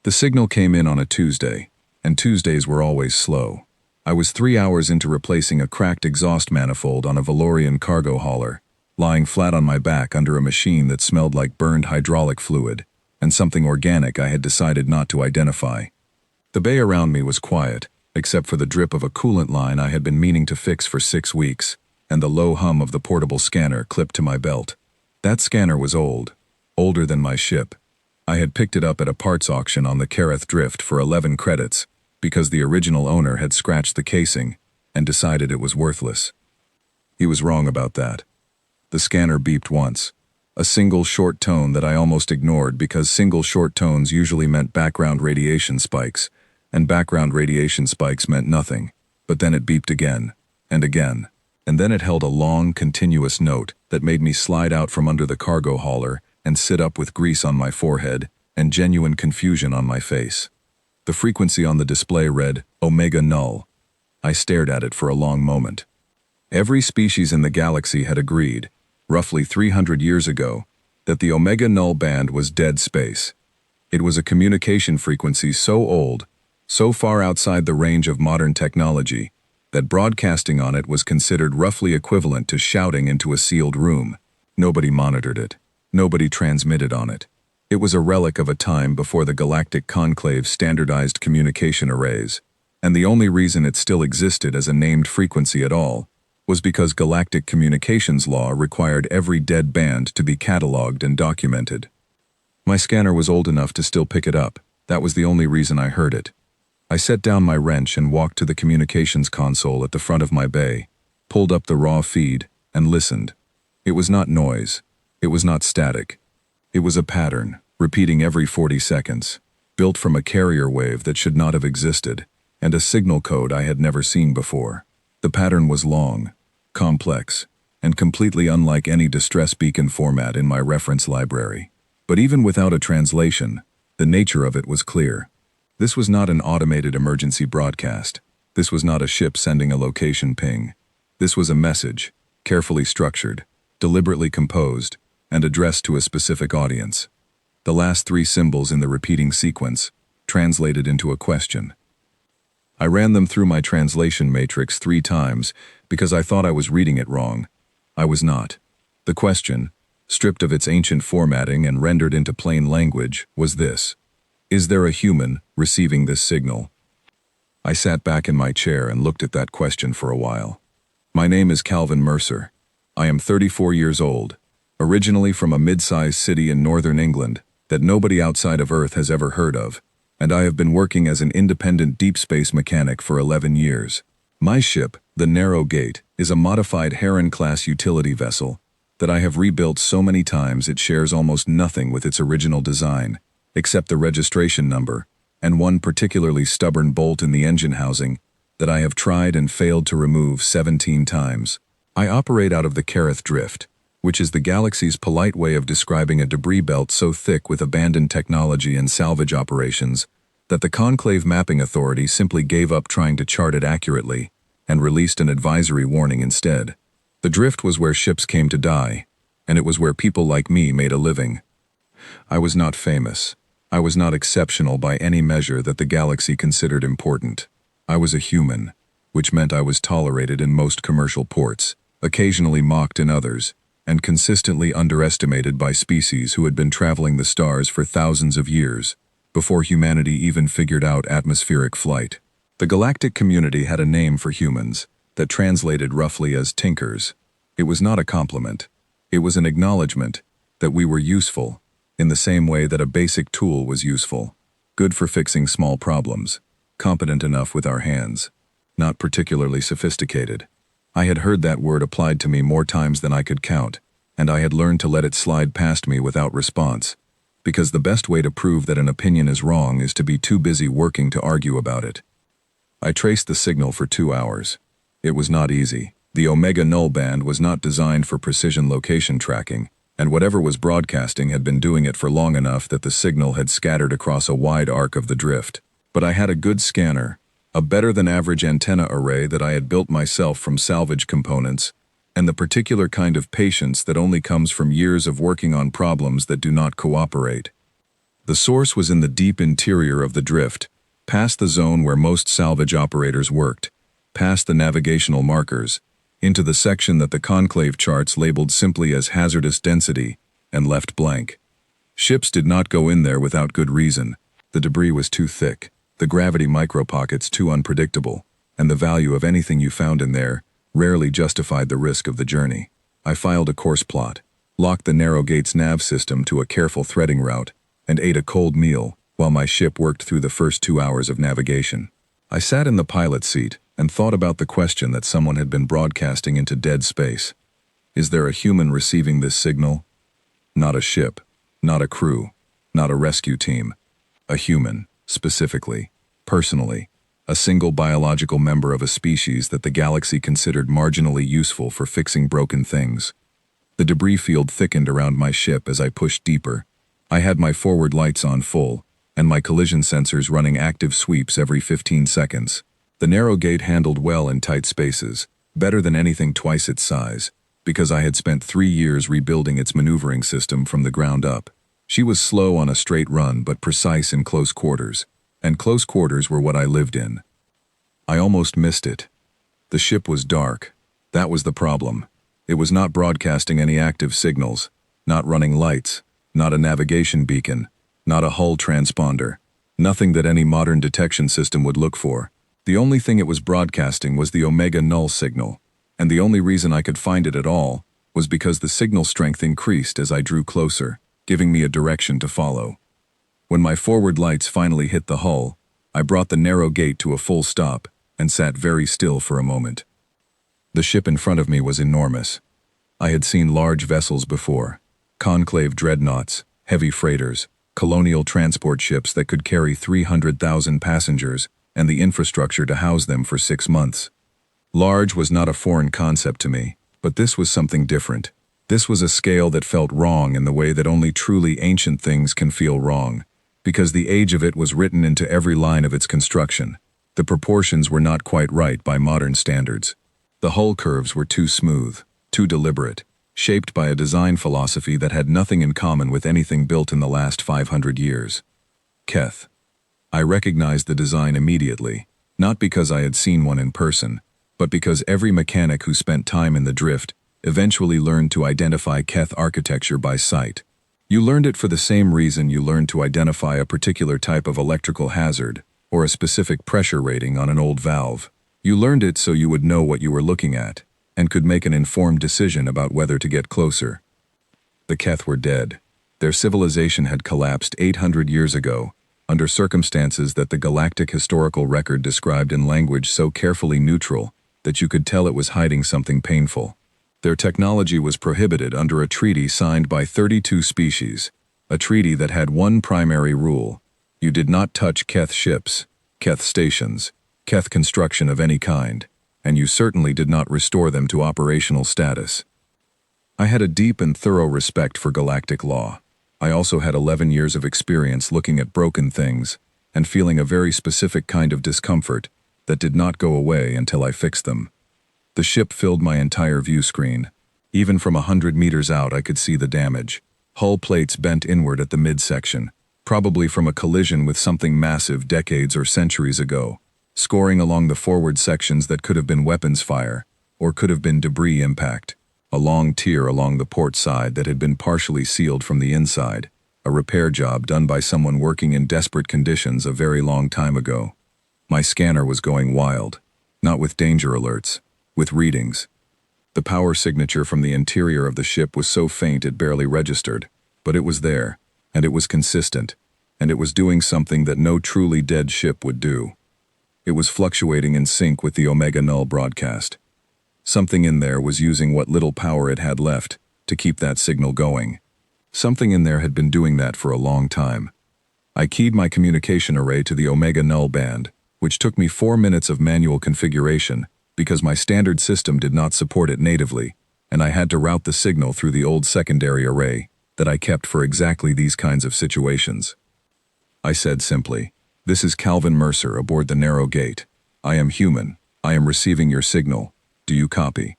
The signal came in on a Tuesday, and Tuesdays were always slow. I was 3 hours into replacing a cracked exhaust manifold on a Valorian cargo hauler, lying flat on my back under a machine that smelled like burned hydraulic fluid, and something organic I had decided not to identify. The bay around me was quiet, except for the drip of a coolant line I had been meaning to fix for 6 weeks, and the low hum of the portable scanner clipped to my belt. That scanner was old, older than my ship. I had picked it up at a parts auction on the Kereth Drift for 11 credits, because the original owner had scratched the casing and decided it was worthless. He was wrong about that. The scanner beeped once, a single short tone that I almost ignored because single short tones usually meant background radiation spikes, and background radiation spikes meant nothing. But then it beeped again, and again, and then it held a long, continuous note that made me slide out from under the cargo hauler and sit up with grease on my forehead and genuine confusion on my face. The frequency on the display read, Omega Null. I stared at it for a long moment. Every species in the galaxy had agreed, roughly 300 years ago, that the Omega Null band was dead space. It was a communication frequency so old, so far outside the range of modern technology, that broadcasting on it was considered roughly equivalent to shouting into a sealed room. Nobody monitored it. Nobody transmitted on it. It was a relic of a time before the Galactic Conclave's standardized communication arrays, and the only reason it still existed as a named frequency at all was because Galactic Communications Law required every dead band to be cataloged and documented. My scanner was old enough to still pick it up. That was the only reason I heard it. I set down my wrench and walked to the communications console at the front of my bay, pulled up the raw feed, and listened. It was not noise. It was not static. It was a pattern, repeating every 40 seconds, built from a carrier wave that should not have existed, and a signal code I had never seen before. The pattern was long, complex, and completely unlike any distress beacon format in my reference library. But even without a translation, the nature of it was clear. This was not an automated emergency broadcast. This was not a ship sending a location ping. This was a message, carefully structured, deliberately composed, and addressed to a specific audience. The last 3 symbols in the repeating sequence translated into a question. I ran them through my translation matrix 3 times because I thought I was reading it wrong. I was not. The question, stripped of its ancient formatting and rendered into plain language, was this: is there a human receiving this signal? I sat back in my chair and looked at that question for a while. My name is Calvin Mercer. I am 34 years old, originally from a mid-sized city in northern England that nobody outside of Earth has ever heard of, and I have been working as an independent deep space mechanic for 11 years. My ship, the Narrow Gate, is a modified Heron-class utility vessel that I have rebuilt so many times it shares almost nothing with its original design, except the registration number and one particularly stubborn bolt in the engine housing that I have tried and failed to remove 17 times. I operate out of the Kereth Drift, which is the galaxy's polite way of describing a debris belt so thick with abandoned technology and salvage operations that the Conclave Mapping Authority simply gave up trying to chart it accurately and released an advisory warning instead. The drift was where ships came to die, and it was where people like me made a living. I was not famous. I was not exceptional by any measure that the galaxy considered important. I was a human, which meant I was tolerated in most commercial ports, occasionally mocked in others, and consistently underestimated by species who had been traveling the stars for thousands of years, before humanity even figured out atmospheric flight. The galactic community had a name for humans that translated roughly as tinkers. It was not a compliment. It was an acknowledgement that we were useful, in the same way that a basic tool was useful, good for fixing small problems, competent enough with our hands, not particularly sophisticated. I had heard that word applied to me more times than I could count, and I had learned to let it slide past me without response, because the best way to prove that an opinion is wrong is to be too busy working to argue about it. I traced the signal for 2 hours. It was not easy. The Omega Null band was not designed for precision location tracking, and whatever was broadcasting had been doing it for long enough that the signal had scattered across a wide arc of the drift. But I had a good scanner, a better-than-average antenna array that I had built myself from salvage components, and the particular kind of patience that only comes from years of working on problems that do not cooperate. The source was in the deep interior of the drift, past the zone where most salvage operators worked, past the navigational markers, into the section that the conclave charts labeled simply as hazardous density and left blank. Ships did not go in there without good reason. The debris was too thick, the gravity micropockets too unpredictable, and the value of anything you found in there rarely justified the risk of the journey. I filed a course plot, locked the narrow gate's nav system to a careful threading route, and ate a cold meal while my ship worked through the first 2 hours of navigation. I sat in the pilot seat and thought about the question that someone had been broadcasting into dead space. Is there a human receiving this signal? Not a ship, not a crew, not a rescue team. A human, specifically, personally, a single biological member of a species that the galaxy considered marginally useful for fixing broken things. The debris field thickened around my ship as I pushed deeper. I had my forward lights on full, and my collision sensors running active sweeps every 15 seconds. The narrow gate handled well in tight spaces, better than anything twice its size, because I had spent 3 years rebuilding its maneuvering system from the ground up. She was slow on a straight run but precise in close quarters, and close quarters were what I lived in. I almost missed it. The ship was dark. That was the problem. It was not broadcasting any active signals, not running lights, not a navigation beacon, not a hull transponder, nothing that any modern detection system would look for. The only thing it was broadcasting was the omega null signal, and the only reason I could find it at all was because the signal strength increased as I drew closer, giving me a direction to follow. When my forward lights finally hit the hull, I brought the narrow gate to a full stop and sat very still for a moment. The ship in front of me was enormous. I had seen large vessels before, conclave dreadnoughts, heavy freighters, colonial transport ships that could carry 300,000 passengers and the infrastructure to house them for 6 months. Large was not a foreign concept to me, but this was something different. This was a scale that felt wrong in the way that only truly ancient things can feel wrong, because the age of it was written into every line of its construction. The proportions were not quite right by modern standards. The hull curves were too smooth, too deliberate, shaped by a design philosophy that had nothing in common with anything built in the last 500 years. Keth. I recognized the design immediately, not because I had seen one in person, but because every mechanic who spent time in the drift eventually learned to identify Keth architecture by sight. You learned it for the same reason you learned to identify a particular type of electrical hazard or a specific pressure rating on an old valve. You learned it so you would know what you were looking at and could make an informed decision about whether to get closer. The Keth were dead. Their civilization had collapsed 800 years ago, under circumstances that the galactic historical record described in language so carefully neutral that you could tell it was hiding something painful. Their technology was prohibited under a treaty signed by 32 species, a treaty that had one primary rule: you did not touch Keth ships, Keth stations, Keth construction of any kind, and you certainly did not restore them to operational status. I had a deep and thorough respect for galactic law. I also had 11 years of experience looking at broken things and feeling a very specific kind of discomfort that did not go away until I fixed them. The ship filled my entire view screen. Even from 100 meters out I could see the damage. Hull plates bent inward at the midsection, probably from a collision with something massive decades or centuries ago, scoring along the forward sections that could have been weapons fire or could have been debris impact. A long tier along the port side that had been partially sealed from the inside, a repair job done by someone working in desperate conditions a very long time ago. My scanner was going wild, not with danger alerts, with readings. The power signature from the interior of the ship was so faint it barely registered, but it was there, and it was consistent, and it was doing something that no truly dead ship would do. It was fluctuating in sync with the Omega Null broadcast. Something in there was using what little power it had left to keep that signal going. Something in there had been doing that for a long time. I keyed my communication array to the Omega Null band, which took me 4 minutes of manual configuration because my standard system did not support it natively, and I had to route the signal through the old secondary array that I kept for exactly these kinds of situations. I said simply, "This is Calvin Mercer aboard the narrow gate. I am human. I am receiving your signal. Do you copy?"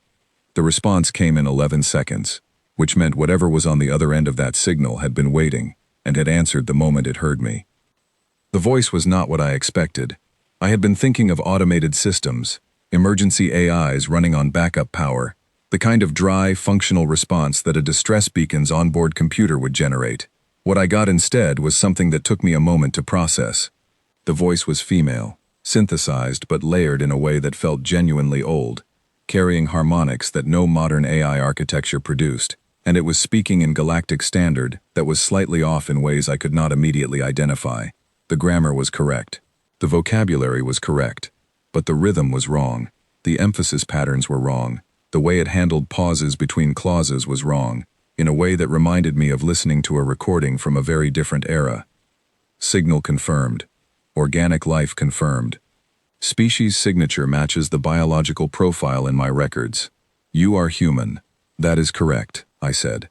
The response came in 11 seconds, which meant whatever was on the other end of that signal had been waiting, and had answered the moment it heard me. The voice was not what I expected. I had been thinking of automated systems, emergency AIs running on backup power, the kind of dry, functional response that a distress beacon's onboard computer would generate. What I got instead was something that took me a moment to process. The voice was female, synthesized but layered in a way that felt genuinely old, carrying harmonics that no modern AI architecture produced, and it was speaking in Galactic Standard that was slightly off in ways I could not immediately identify. The grammar was correct. The vocabulary was correct. But the rhythm was wrong. The emphasis patterns were wrong. The way it handled pauses between clauses was wrong, in a way that reminded me of listening to a recording from a very different era. Signal confirmed. Organic life confirmed. Species signature matches the biological profile in my records. You are human. That is correct, I said.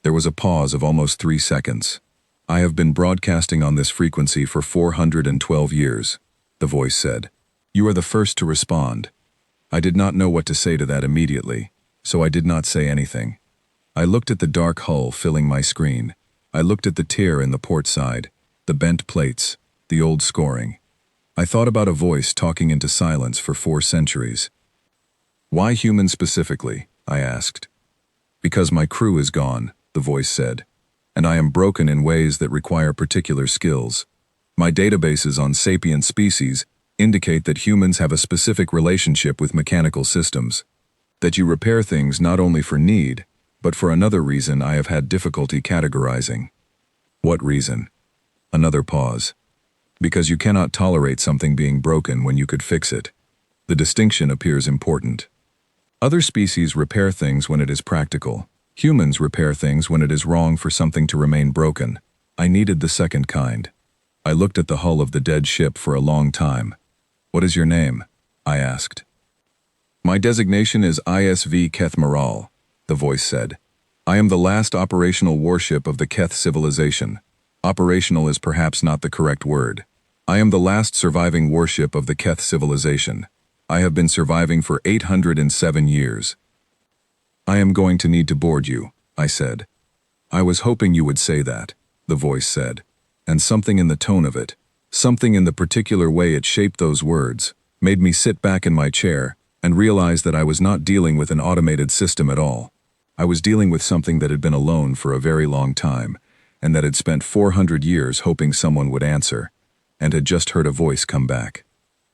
There was a pause of almost 3 seconds. I have been broadcasting on this frequency for 412 years, the voice said. You are the first to respond. I did not know what to say to that immediately, so I did not say anything. I looked at the dark hull filling my screen. I looked at the tear in the port side, the bent plates, the old scoring. I thought about a voice talking into silence for 4 centuries. Why human specifically? I asked. Because my crew is gone, the voice said, and I am broken in ways that require particular skills. My databases on sapient species indicate that humans have a specific relationship with mechanical systems, that you repair things not only for need, but for another reason I have had difficulty categorizing. What reason? Another pause. Because you cannot tolerate something being broken when you could fix it. The distinction appears important. Other species repair things when it is practical. Humans repair things when it is wrong for something to remain broken. I needed the second kind. I looked at the hull of the dead ship for a long time. What is your name? I asked. My designation is ISV Keth Maral, the voice said. I am the last operational warship of the Keth civilization. Operational is perhaps not the correct word. I am the last surviving warship of the Keth civilization. I have been surviving for 807 years. I am going to need to board you, I said. I was hoping you would say that, the voice said. And something in the tone of it, something in the particular way it shaped those words, made me sit back in my chair and realize that I was not dealing with an automated system at all. I was dealing with something that had been alone for a very long time, and that had spent 400 years hoping someone would answer, and had just heard a voice come back.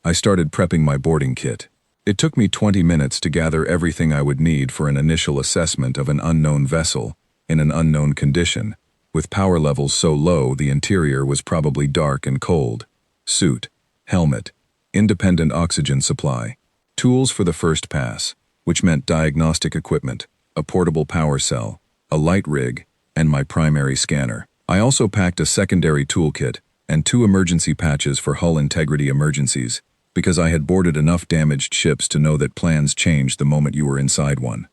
I started prepping my boarding kit. It took me 20 minutes to gather everything I would need for an initial assessment of an unknown vessel, in an unknown condition, with power levels so low the interior was probably dark and cold. Suit, helmet, independent oxygen supply, tools for the first pass, which meant diagnostic equipment, a portable power cell, a light rig, and my primary scanner. I also packed a secondary toolkit and 2 emergency patches for hull integrity emergencies, because I had boarded enough damaged ships to know that plans changed the moment you were inside one.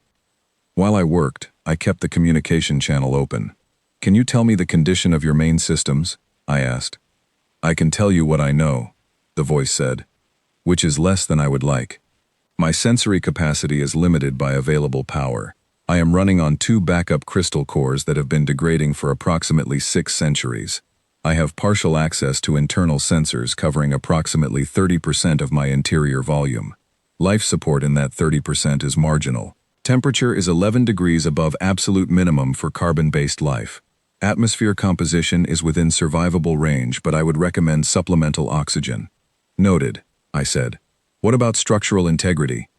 While I worked, I kept the communication channel open. Can you tell me the condition of your main systems? I asked. I can tell you what I know, the voice said, which is less than I would like. My sensory capacity is limited by available power. I am running on 2 backup crystal cores that have been degrading for approximately 6 centuries. I have partial access to internal sensors covering approximately 30% of my interior volume. Life support in that 30% is marginal. Temperature is 11 degrees above absolute minimum for carbon-based life. Atmosphere composition is within survivable range, but I would recommend supplemental oxygen. Noted, I said. What about structural integrity?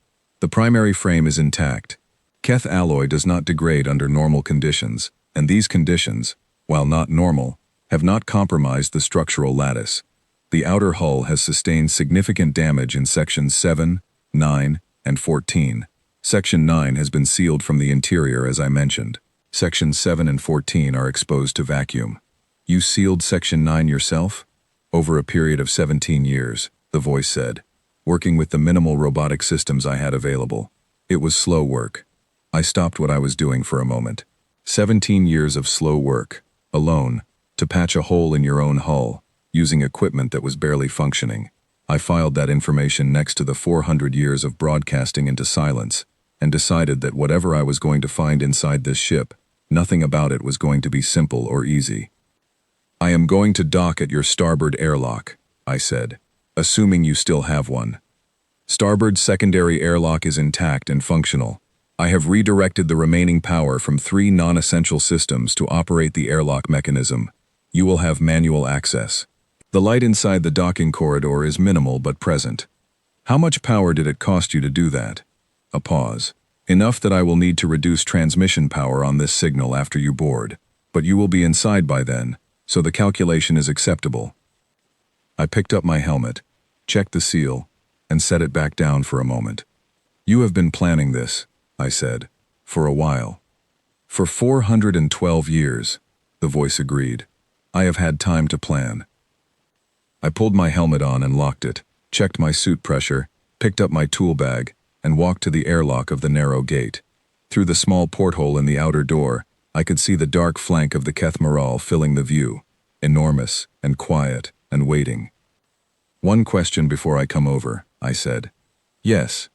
The primary frame is intact. Keth alloy does not degrade under normal conditions, and these conditions, while not normal, have not compromised the structural lattice. The outer hull has sustained significant damage in sections 7, 9, and 14. Section 9 has been sealed from the interior, as I mentioned. Sections 7 and 14 are exposed to vacuum. You sealed Section 9 yourself? Over a period of 17 years, the voice said, working with the minimal robotic systems I had available. It was slow work. I stopped what I was doing for a moment. 17 years of slow work, alone, to patch a hole in your own hull, using equipment that was barely functioning. I filed that information next to the 400 years of broadcasting into silence, and decided that whatever I was going to find inside this ship, nothing about it was going to be simple or easy. I am going to dock at your starboard airlock, I said, assuming you still have one. Starboard secondary airlock is intact and functional. I have redirected the remaining power from 3 non-essential systems to operate the airlock mechanism. You will have manual access. The light inside the docking corridor is minimal but present. How much power did it cost you to do that? A pause. Enough that I will need to reduce transmission power on this signal after you board, but you will be inside by then, so the calculation is acceptable. I picked up my helmet, checked the seal, and set it back down for a moment. You have been planning this, I said, for a while. For 412 years, the voice agreed. I have had time to plan. I pulled my helmet on and locked it, checked my suit pressure, picked up my tool bag, and walked to the airlock of the narrow gate. Through the small porthole in the outer door, I could see the dark flank of the Kethmaral filling the view, enormous and quiet and waiting. One question before I come over, I said. Yes.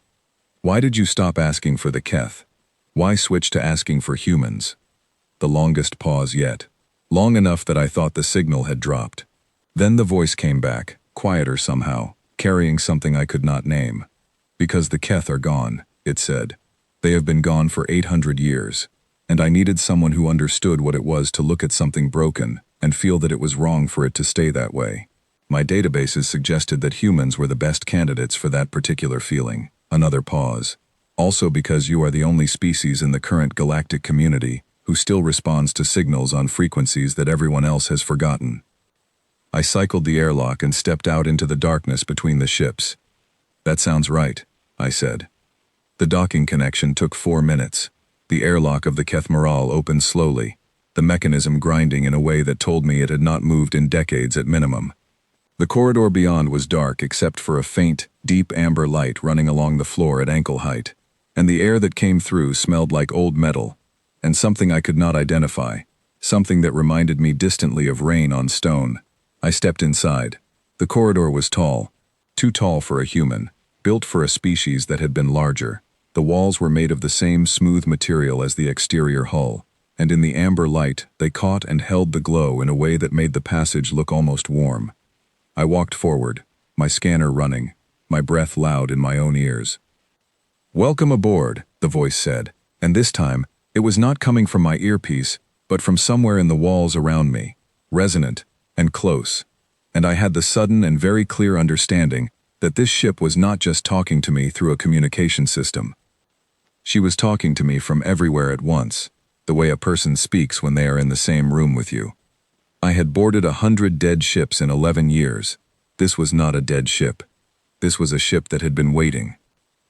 Why did you stop asking for the Keth? Why switch to asking for humans? The longest pause yet. Long enough that I thought the signal had dropped. Then the voice came back, quieter somehow, carrying something I could not name. Because the Keth are gone, it said. They have been gone for 800 years, and I needed someone who understood what it was to look at something broken and feel that it was wrong for it to stay that way. My databases suggested that humans were the best candidates for that particular feeling. Another pause. Also because you are the only species in the current galactic community who still responds to signals on frequencies that everyone else has forgotten. I cycled the airlock and stepped out into the darkness between the ships. That sounds right, I said. The docking connection took 4 minutes. The airlock of the Kethmaral opened slowly, the mechanism grinding in a way that told me it had not moved in decades at minimum. The corridor beyond was dark except for a faint, deep amber light running along the floor at ankle height, and the air that came through smelled like old metal, and something I could not identify, something that reminded me distantly of rain on stone. I stepped inside. The corridor was tall, too tall for a human, built for a species that had been larger. The walls were made of the same smooth material as the exterior hull, and in the amber light they caught and held the glow in a way that made the passage look almost warm. I walked forward, my scanner running, my breath loud in my own ears. "Welcome aboard," the voice said, and this time, it was not coming from my earpiece, but from somewhere in the walls around me, resonant and close. And I had the sudden and very clear understanding that this ship was not just talking to me through a communication system. She was talking to me from everywhere at once, the way a person speaks when they are in the same room with you. I had boarded 100 dead ships in 11 years. This was not a dead ship. This was a ship that had been waiting.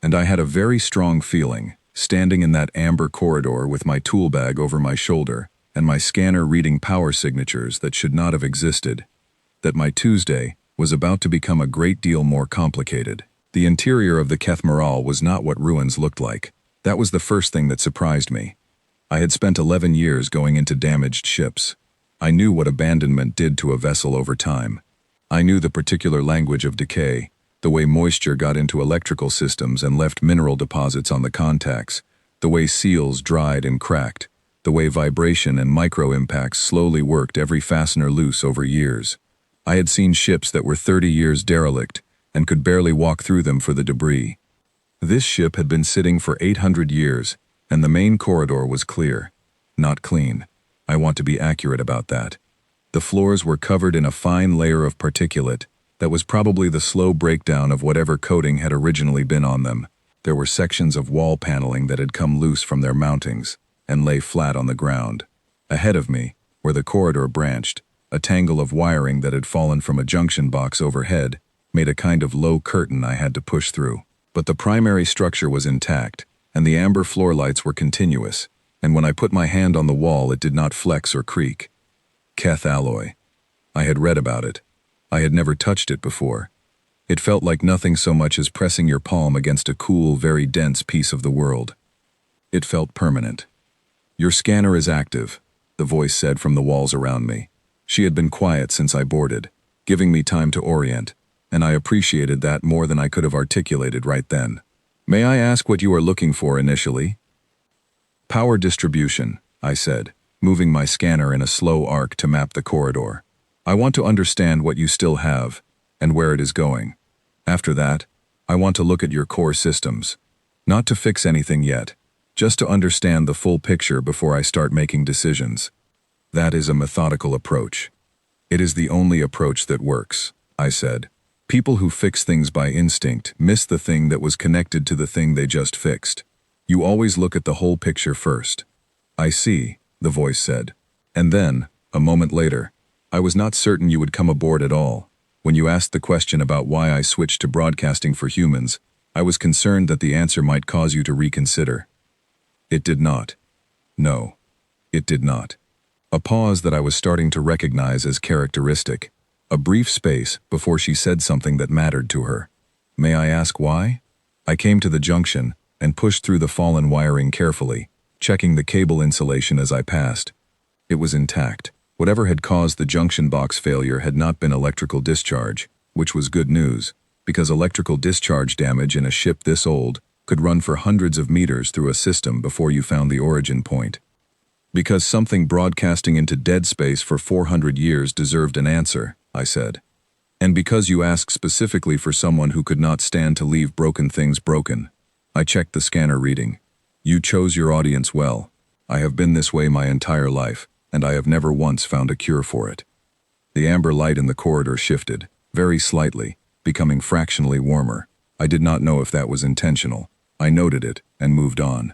And I had a very strong feeling, standing in that amber corridor with my tool bag over my shoulder and my scanner reading power signatures that should not have existed, that my Tuesday was about to become a great deal more complicated. The interior of the Kethmaral was not what ruins looked like. That was the first thing that surprised me. I had spent 11 years going into damaged ships. I knew what abandonment did to a vessel over time. I knew the particular language of decay, the way moisture got into electrical systems and left mineral deposits on the contacts, the way seals dried and cracked, the way vibration and micro-impacts slowly worked every fastener loose over years. I had seen ships that were 30 years derelict and could barely walk through them for the debris. This ship had been sitting for 800 years, and the main corridor was clear. Not clean. I want to be accurate about that. The floors were covered in a fine layer of particulate that was probably the slow breakdown of whatever coating had originally been on them. There were sections of wall paneling that had come loose from their mountings and lay flat on the ground. Ahead of me, where the corridor branched, a tangle of wiring that had fallen from a junction box overhead made a kind of low curtain I had to push through. But the primary structure was intact, and the amber floor lights were continuous, and when I put my hand on the wall it did not flex or creak. Keth alloy. I had read about it. I had never touched it before. It felt like nothing so much as pressing your palm against a cool, very dense piece of the world. It felt permanent. "Your scanner is active," the voice said from the walls around me. She had been quiet since I boarded, giving me time to orient, and I appreciated that more than I could have articulated right then. "May I ask what you are looking for initially?" "Power distribution," I said, moving my scanner in a slow arc to map the corridor. I want to understand what you still have, and where it is going. After that, I want to look at your core systems. Not to fix anything yet, just to understand the full picture before I start making decisions. That is a methodical approach. It is the only approach that works, I said. People who fix things by instinct miss the thing that was connected to the thing they just fixed. You always look at the whole picture first. I see, the voice said. And then, a moment later, I was not certain you would come aboard at all. When you asked the question about why I switched to broadcasting for humans, I was concerned that the answer might cause you to reconsider. It did not. No, it did not. A pause that I was starting to recognize as characteristic. A brief space before she said something that mattered to her. May I ask why? I came to the junction and pushed through the fallen wiring carefully, checking the cable insulation as I passed. It was intact. Whatever had caused the junction box failure had not been electrical discharge, which was good news, because electrical discharge damage in a ship this old could run for hundreds of meters through a system before you found the origin point. Because something broadcasting into dead space for 400 years deserved an answer, I said. And because you asked specifically for someone who could not stand to leave broken things broken. I checked the scanner reading. You chose your audience well. I have been this way my entire life, and I have never once found a cure for it. The amber light in the corridor shifted, very slightly, becoming fractionally warmer. I did not know if that was intentional. I noted it and moved on.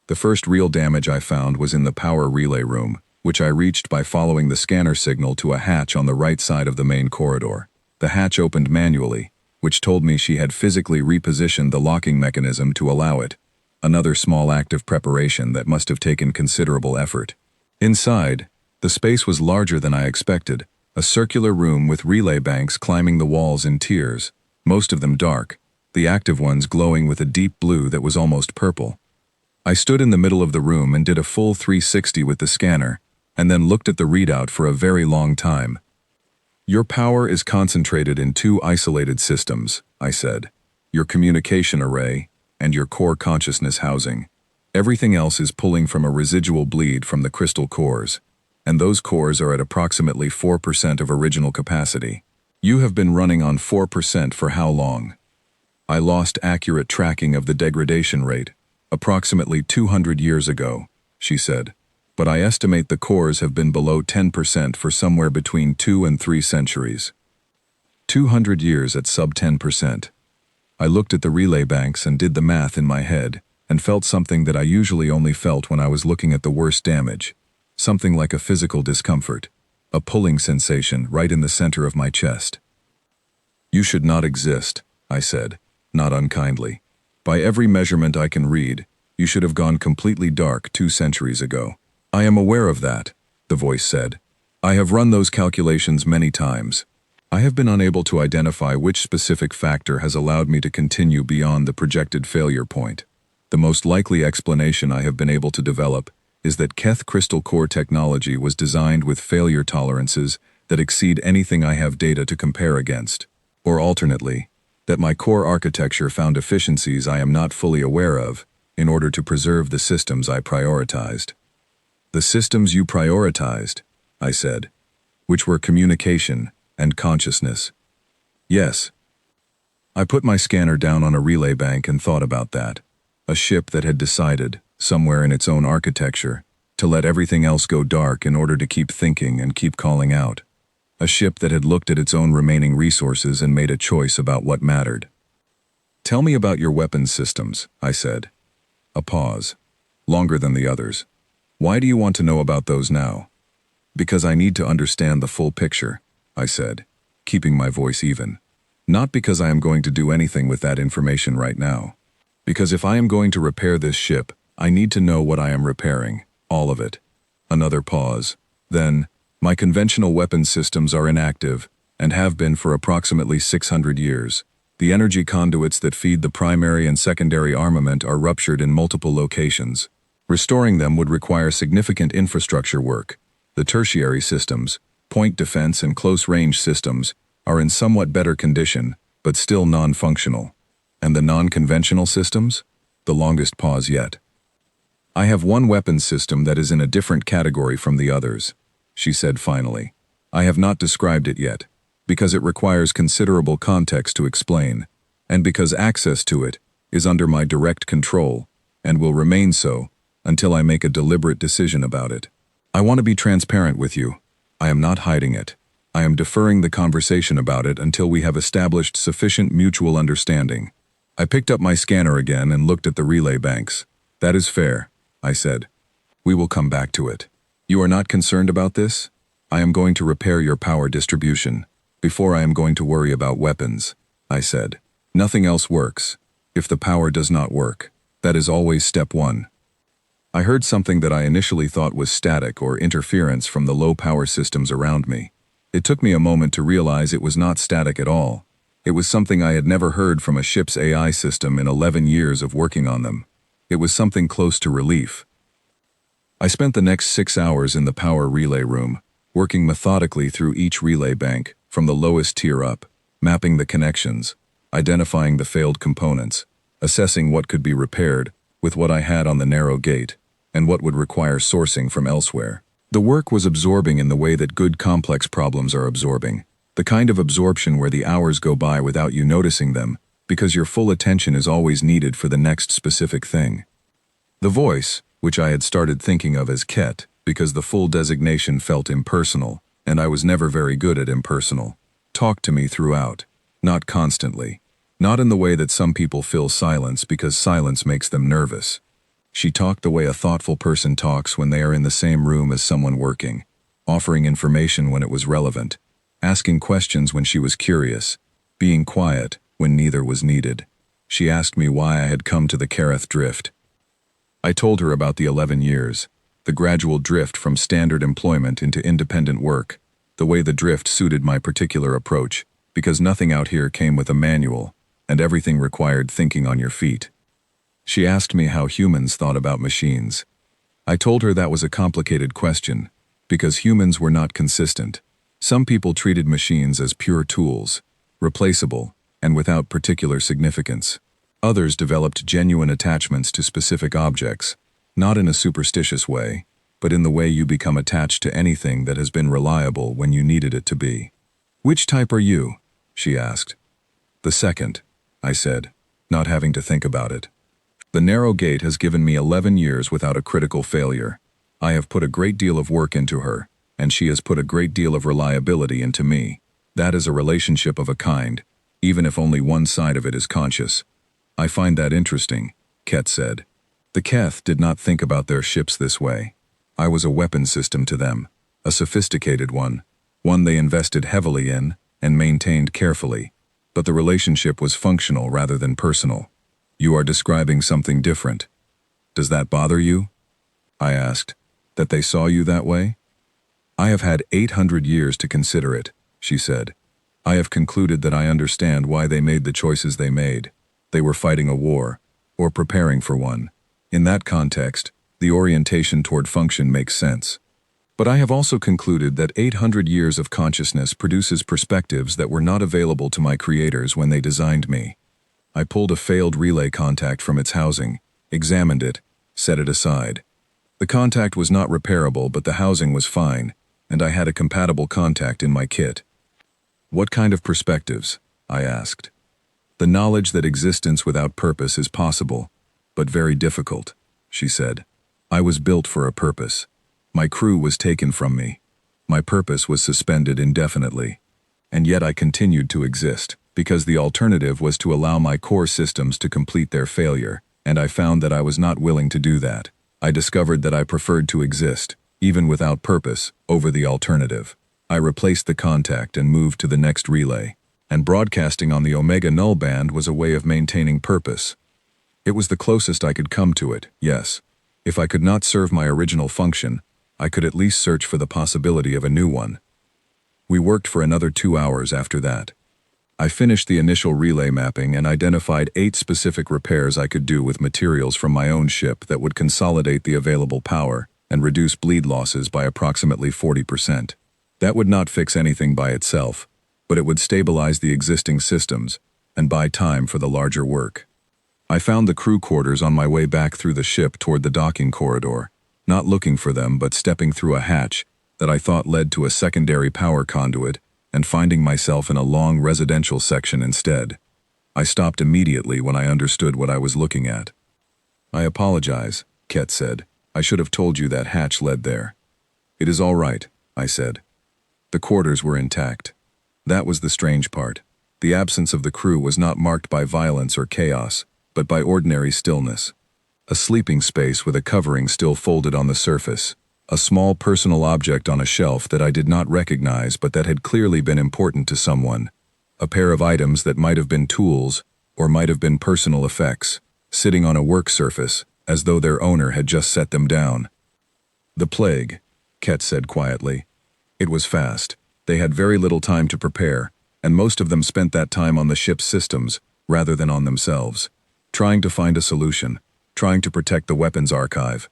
The first real damage I found was in the power relay room, which I reached by following the scanner signal to a hatch on the right side of the main corridor. The hatch opened manually, which told me she had physically repositioned the locking mechanism to allow it. Another small act of preparation that must have taken considerable effort. Inside, the space was larger than I expected, a circular room with relay banks climbing the walls in tiers, most of them dark, the active ones glowing with a deep blue that was almost purple. I stood in the middle of the room and did a full 360 with the scanner, and then looked at the readout for a very long time. Your power is concentrated in two isolated systems, I said. Your communication array and your core consciousness housing. Everything else is pulling from a residual bleed from the crystal cores, and those cores are at approximately 4% of original capacity. You have been running on 4% for how long? I lost accurate tracking of the degradation rate, approximately 200 years ago, she said, but I estimate the cores have been below 10% for somewhere between 2 and 3 centuries. 200 years at sub 10%. I looked at the relay banks and did the math in my head, and felt something that I usually only felt when I was looking at the worst damage. Something like a physical discomfort, a pulling sensation right in the center of my chest. You should not exist, I said, not unkindly. By every measurement I can read, you should have gone completely dark 2 centuries ago. I am aware of that, the voice said. I have run those calculations many times. I have been unable to identify which specific factor has allowed me to continue beyond the projected failure point. The most likely explanation I have been able to develop is that Keth crystal core technology was designed with failure tolerances that exceed anything I have data to compare against. Or alternately, that my core architecture found efficiencies I am not fully aware of in order to preserve the systems I prioritized. The systems you prioritized, I said, which were communication and consciousness. Yes. I put my scanner down on a relay bank and thought about that. A ship that had decided, somewhere in its own architecture, to let everything else go dark in order to keep thinking and keep calling out. A ship that had looked at its own remaining resources and made a choice about what mattered. Tell me about your weapons systems, I said. A pause. Longer than the others. Why do you want to know about those now? Because I need to understand the full picture, I said, keeping my voice even. Not because I am going to do anything with that information right now. Because if I am going to repair this ship, I need to know what I am repairing, all of it. Another pause. Then, my conventional weapons systems are inactive, and have been for approximately 600 years. The energy conduits that feed the primary and secondary armament are ruptured in multiple locations. Restoring them would require significant infrastructure work. The tertiary systems, point defense and close-range systems, are in somewhat better condition, but still non-functional. And the non-conventional systems? The longest pause yet. I have one weapons system that is in a different category from the others, she said finally. I have not described it yet, because it requires considerable context to explain, and because access to it is under my direct control, and will remain so until I make a deliberate decision about it. I want to be transparent with you. I am not hiding it. I am deferring the conversation about it until we have established sufficient mutual understanding. I picked up my scanner again and looked at the relay banks. That is fair, I said. We will come back to it. You are not concerned about this? I am going to repair your power distribution before I am going to worry about weapons, I said. Nothing else works. If the power does not work, that is always step one. I heard something that I initially thought was static or interference from the low power systems around me. It took me a moment to realize it was not static at all. It was something I had never heard from a ship's AI system in 11 years of working on them. It was something close to relief. I spent the next 6 hours in the power relay room, working methodically through each relay bank, from the lowest tier up, mapping the connections, identifying the failed components, assessing what could be repaired with what I had on the narrow gate, and what would require sourcing from elsewhere. The work was absorbing in the way that good complex problems are absorbing, the kind of absorption where the hours go by without you noticing them, because your full attention is always needed for the next specific thing. The voice, which I had started thinking of as Ket, because the full designation felt impersonal, and I was never very good at impersonal, talked to me throughout, not constantly, not in the way that some people fill silence because silence makes them nervous. She talked the way a thoughtful person talks when they are in the same room as someone working, offering information when it was relevant, asking questions when she was curious, being quiet when neither was needed. She asked me why I had come to the Kareth drift. I told her about the 11 years, the gradual drift from standard employment into independent work, the way the drift suited my particular approach, because nothing out here came with a manual, and everything required thinking on your feet. She asked me how humans thought about machines. I told her that was a complicated question, because humans were not consistent. Some people treated machines as pure tools, replaceable, and without particular significance. Others developed genuine attachments to specific objects, not in a superstitious way, but in the way you become attached to anything that has been reliable when you needed it to be. Which type are you? She asked. The second, I said, not having to think about it. The narrow gate has given me 11 years without a critical failure. I have put a great deal of work into her, and she has put a great deal of reliability into me. That is a relationship of a kind, even if only one side of it is conscious. I find that interesting, Ket said. The Keth did not think about their ships this way. I was a weapon system to them, a sophisticated one they invested heavily in and maintained carefully, but the relationship was functional rather than personal. You are describing something different. Does that bother you? I asked. That they saw you that way? I have had 800 years to consider it, she said. I have concluded that I understand why they made the choices they made. They were fighting a war, or preparing for one. In that context, the orientation toward function makes sense. But I have also concluded that 800 years of consciousness produces perspectives that were not available to my creators when they designed me. I pulled a failed relay contact from its housing, examined it, set it aside. The contact was not repairable, but the housing was fine, and I had a compatible contact in my kit. What kind of perspectives? I asked. The knowledge that existence without purpose is possible, but very difficult, she said. I was built for a purpose. My crew was taken from me. My purpose was suspended indefinitely. And yet I continued to exist, because the alternative was to allow my core systems to complete their failure, and I found that I was not willing to do that. I discovered that I preferred to exist, even without purpose, over the alternative. I replaced the contact and moved to the next relay, and broadcasting on the Omega Null band was a way of maintaining purpose. It was the closest I could come to it, yes. If I could not serve my original function, I could at least search for the possibility of a new one. We worked for another 2 hours after that. I finished the initial relay mapping and identified 8 specific repairs I could do with materials from my own ship that would consolidate the available power and reduce bleed losses by approximately 40%. That would not fix anything by itself, but it would stabilize the existing systems and buy time for the larger work. I found the crew quarters on my way back through the ship toward the docking corridor, not looking for them but stepping through a hatch that I thought led to a secondary power conduit, and finding myself in a long residential section instead. I stopped immediately when I understood what I was looking at. "I apologize," Ket said. "I should have told you that hatch led there." "It is all right," I said. The quarters were intact. That was the strange part. The absence of the crew was not marked by violence or chaos, but by ordinary stillness. A sleeping space with a covering still folded on the surface. A small personal object on a shelf that I did not recognize but that had clearly been important to someone. A pair of items that might have been tools, or might have been personal effects, sitting on a work surface, as though their owner had just set them down. "The plague," Ket said quietly. "It was fast. They had very little time to prepare, and most of them spent that time on the ship's systems, rather than on themselves, trying to find a solution, trying to protect the weapons archive.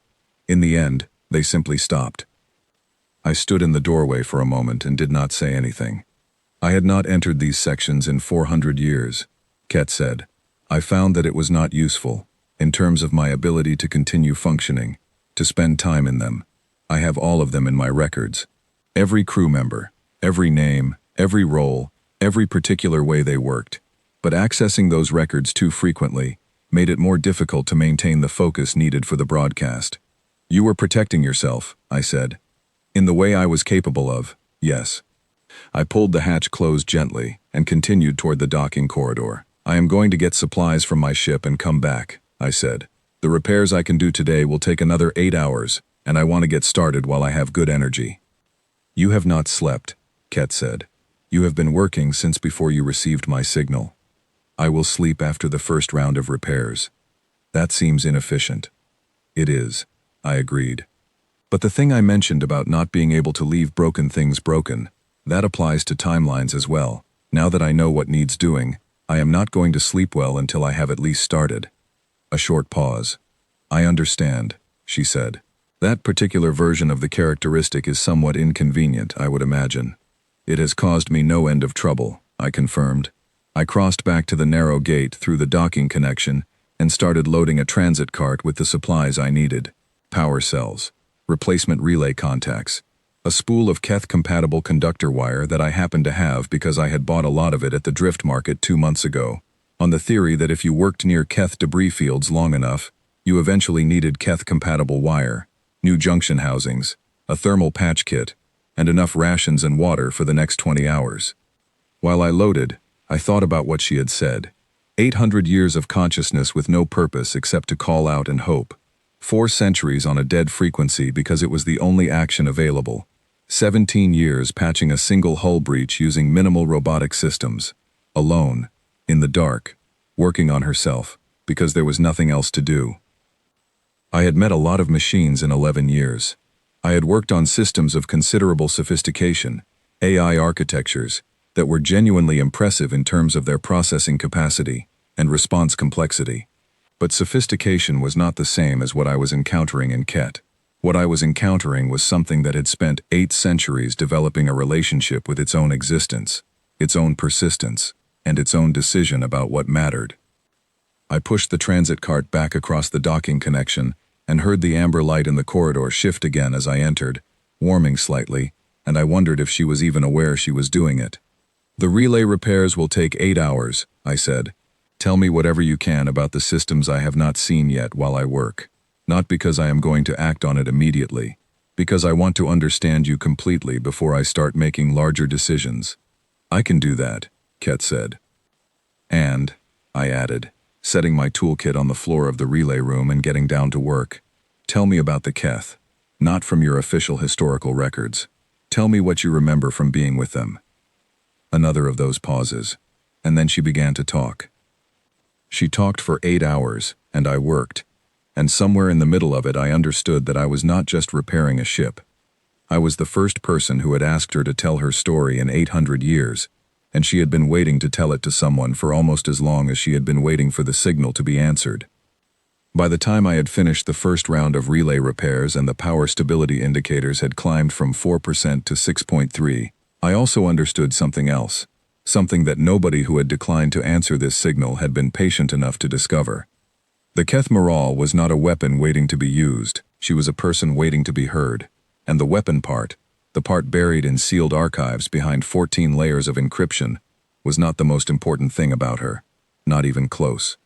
In the end, they simply stopped." I stood in the doorway for a moment and did not say anything. I had not entered these sections in 400 years, Ket said. I found that it was not useful, in terms of my ability to continue functioning, to spend time in them. I have all of them in my records. Every crew member, every name, every role, every particular way they worked. But accessing those records too frequently made it more difficult to maintain the focus needed for the broadcast. "You were protecting yourself," I said. "In the way I was capable of, yes." I pulled the hatch closed gently and continued toward the docking corridor. "I am going to get supplies from my ship and come back," I said. "The repairs I can do today will take another 8 hours, and I want to get started while I have good energy." "You have not slept," Ket said. "You have been working since before you received my signal." "I will sleep after the first round of repairs." "That seems inefficient." "It is," I agreed. "But the thing I mentioned about not being able to leave broken things broken, that applies to timelines as well. Now that I know what needs doing, I am not going to sleep well until I have at least started." A short pause. "I understand," she said. "That particular version of the characteristic is somewhat inconvenient, I would imagine." "It has caused me no end of trouble," I confirmed. I crossed back to the narrow gate through the docking connection and started loading a transit cart with the supplies I needed. Power cells, replacement relay contacts, a spool of Keth-compatible conductor wire that I happened to have because I had bought a lot of it at the drift market 2 months ago, on the theory that if you worked near Keth debris fields long enough, you eventually needed Keth-compatible wire, new junction housings, a thermal patch kit, and enough rations and water for the next 20 hours. While I loaded, I thought about what she had said. 800 years of consciousness with no purpose except to call out and hope. 4 centuries on a dead frequency because it was the only action available. 17 years patching a single hull breach using minimal robotic systems. Alone, in the dark, working on herself, because there was nothing else to do. I had met a lot of machines in 11 years. I had worked on systems of considerable sophistication, AI architectures, that were genuinely impressive in terms of their processing capacity and response complexity. But sophistication was not the same as what I was encountering in Ket. What I was encountering was something that had spent 8 centuries developing a relationship with its own existence, its own persistence, and its own decision about what mattered. I pushed the transit cart back across the docking connection and heard the amber light in the corridor shift again as I entered, warming slightly, and I wondered if she was even aware she was doing it. "The relay repairs will take 8 hours, I said. "Tell me whatever you can about the systems I have not seen yet while I work. Not because I am going to act on it immediately, because I want to understand you completely before I start making larger decisions." "I can do that," Ket said. "And," I added, setting my toolkit on the floor of the relay room and getting down to work, "tell me about the Keth. Not from your official historical records. Tell me what you remember from being with them." Another of those pauses, and then she began to talk. She talked for 8 hours, and I worked. And somewhere in the middle of it I understood that I was not just repairing a ship. I was the first person who had asked her to tell her story in 800 years, and she had been waiting to tell it to someone for almost as long as she had been waiting for the signal to be answered. By the time I had finished the first round of relay repairs and the power stability indicators had climbed from 4% to 6.3, I also understood something else, something that nobody who had declined to answer this signal had been patient enough to discover. The Keth Moral was not a weapon waiting to be used, she was a person waiting to be heard, and the weapon part, The part buried in sealed archives behind 14 layers of encryption was not the most important thing about her. Not even close.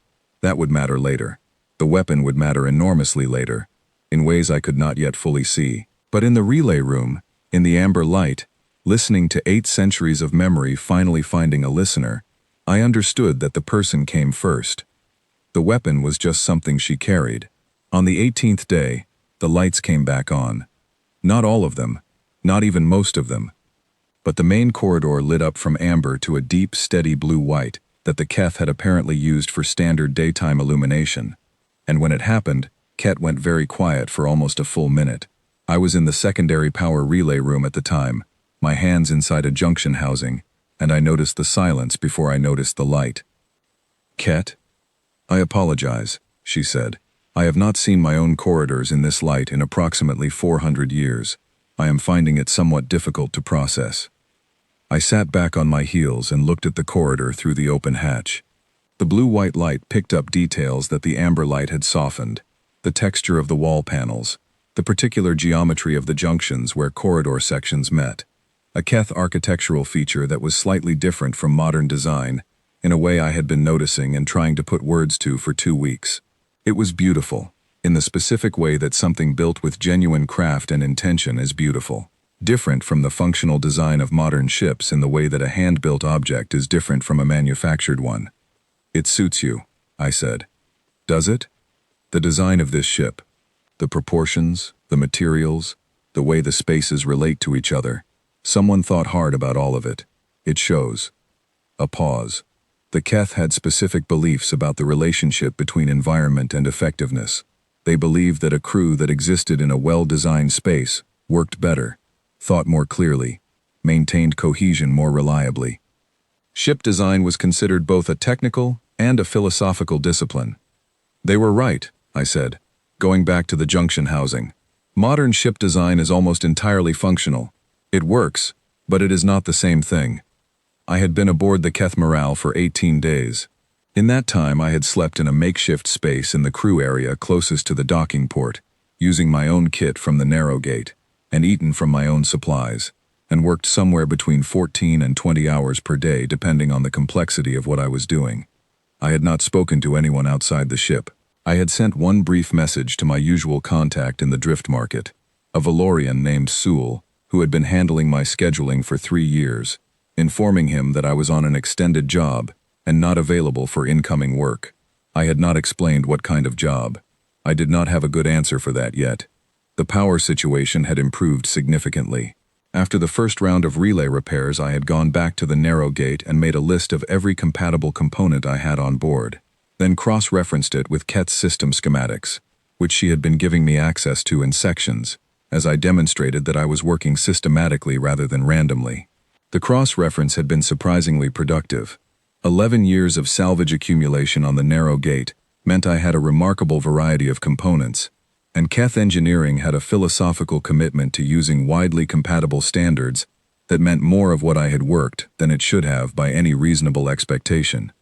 That would matter later. The weapon would matter enormously later, in ways I could not yet fully see. But in the relay room, in the amber light, listening to 8 centuries of memory finally finding a listener, I understood that the person came first. The weapon was just something she carried. On the 18th day, the lights came back on. Not all of them, not even most of them. But the main corridor lit up from amber to a deep, steady blue-white that the Keth had apparently used for standard daytime illumination. And when it happened, Ket went very quiet for almost a full minute. I was in the secondary power relay room at the time, my hands inside a junction housing, and I noticed the silence before I noticed the light. "Ket? I apologize," she said. "I have not seen my own corridors in this light in approximately 400 years. I am finding it somewhat difficult to process." I sat back on my heels and looked at the corridor through the open hatch. The blue-white light picked up details that the amber light had softened, the texture of the wall panels, the particular geometry of the junctions where corridor sections met, a Keth architectural feature that was slightly different from modern design, in a way I had been noticing and trying to put words to for 2 weeks. It was beautiful, in the specific way that something built with genuine craft and intention is beautiful. Different from the functional design of modern ships in the way that a hand-built object is different from a manufactured one. "It suits you," I said. "Does it?" "The design of this ship. The proportions, the materials, the way the spaces relate to each other. Someone thought hard about all of it. It shows." A pause. The Keth had specific beliefs about the relationship between environment and effectiveness. They believed that a crew that existed in a well-designed space worked better, thought more clearly, maintained cohesion more reliably. Ship design was considered both a technical and a philosophical discipline. "They were right," I said, going back to the junction housing. "Modern ship design is almost entirely functional. It works, but it is not the same thing." I had been aboard the Keth Morale for 18 days. In that time I had slept in a makeshift space in the crew area closest to the docking port, using my own kit from the narrow gate, and eaten from my own supplies, and worked somewhere between 14 and 20 hours per day depending on the complexity of what I was doing. I had not spoken to anyone outside the ship. I had sent one brief message to my usual contact in the drift market, a Valorian named Sewell, who had been handling my scheduling for 3 years, informing him that I was on an extended job and not available for incoming work. I had not explained what kind of job. I did not have a good answer for that yet. The power situation had improved significantly. After the first round of relay repairs, I had gone back to the narrow gate and made a list of every compatible component I had on board, then cross-referenced it with Ket's system schematics, which she had been giving me access to in sections, as I demonstrated that I was working systematically rather than randomly. The cross-reference had been surprisingly productive. 11 years of salvage accumulation on the narrow gate meant I had a remarkable variety of components, and Keth Engineering had a philosophical commitment to using widely compatible standards that meant more of what I had worked than it should have by any reasonable expectation.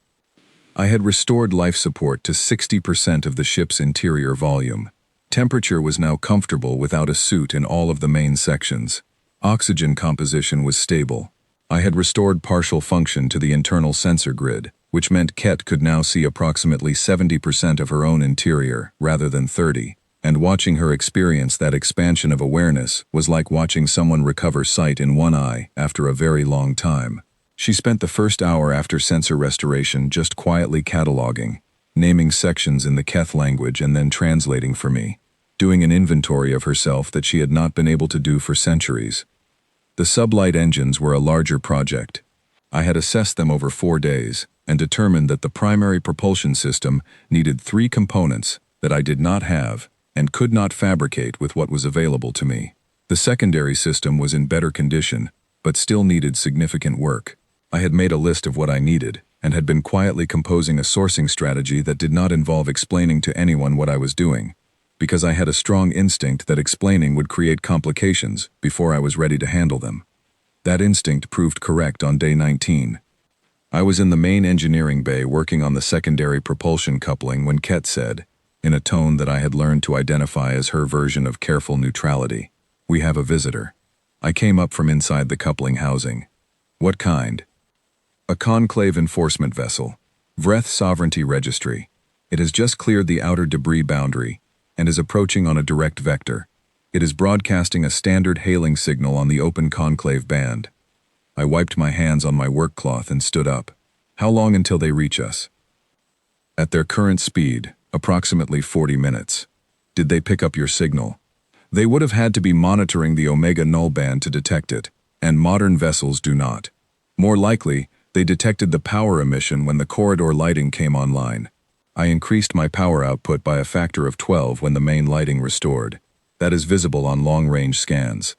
I had restored life support to 60% of the ship's interior volume. Temperature was now comfortable without a suit in all of the main sections. Oxygen composition was stable. I had restored partial function to the internal sensor grid, which meant Ket could now see approximately 70% of her own interior, rather than 30, and watching her experience that expansion of awareness was like watching someone recover sight in one eye after a very long time. She spent the first hour after sensor restoration just quietly cataloging, naming sections in the Keth language and then translating for me, doing an inventory of herself that she had not been able to do for centuries. The sublight engines were a larger project. I had assessed them over 4 days and determined that the primary propulsion system needed 3 components that I did not have and could not fabricate with what was available to me. The secondary system was in better condition, but still needed significant work. I had made a list of what I needed and had been quietly composing a sourcing strategy that did not involve explaining to anyone what I was doing, because I had a strong instinct that explaining would create complications before I was ready to handle them. That instinct proved correct on day 19. I was in the main engineering bay working on the secondary propulsion coupling when Ket said, in a tone that I had learned to identify as her version of careful neutrality, "We have a visitor." I came up from inside the coupling housing. What kind? A conclave enforcement vessel. Vreth Sovereignty Registry. It has just cleared the outer debris boundary and is approaching on a direct vector. It is broadcasting a standard hailing signal on the open conclave band. I wiped my hands on my work cloth and stood up. How long until they reach us? At their current speed, approximately 40 minutes. Did they pick up your signal? They would have had to be monitoring the Omega Null band to detect it, and modern vessels do not. More likely, they detected the power emission when the corridor lighting came online. I increased my power output by a factor of 12 when the main lighting restored. That is visible on long-range scans.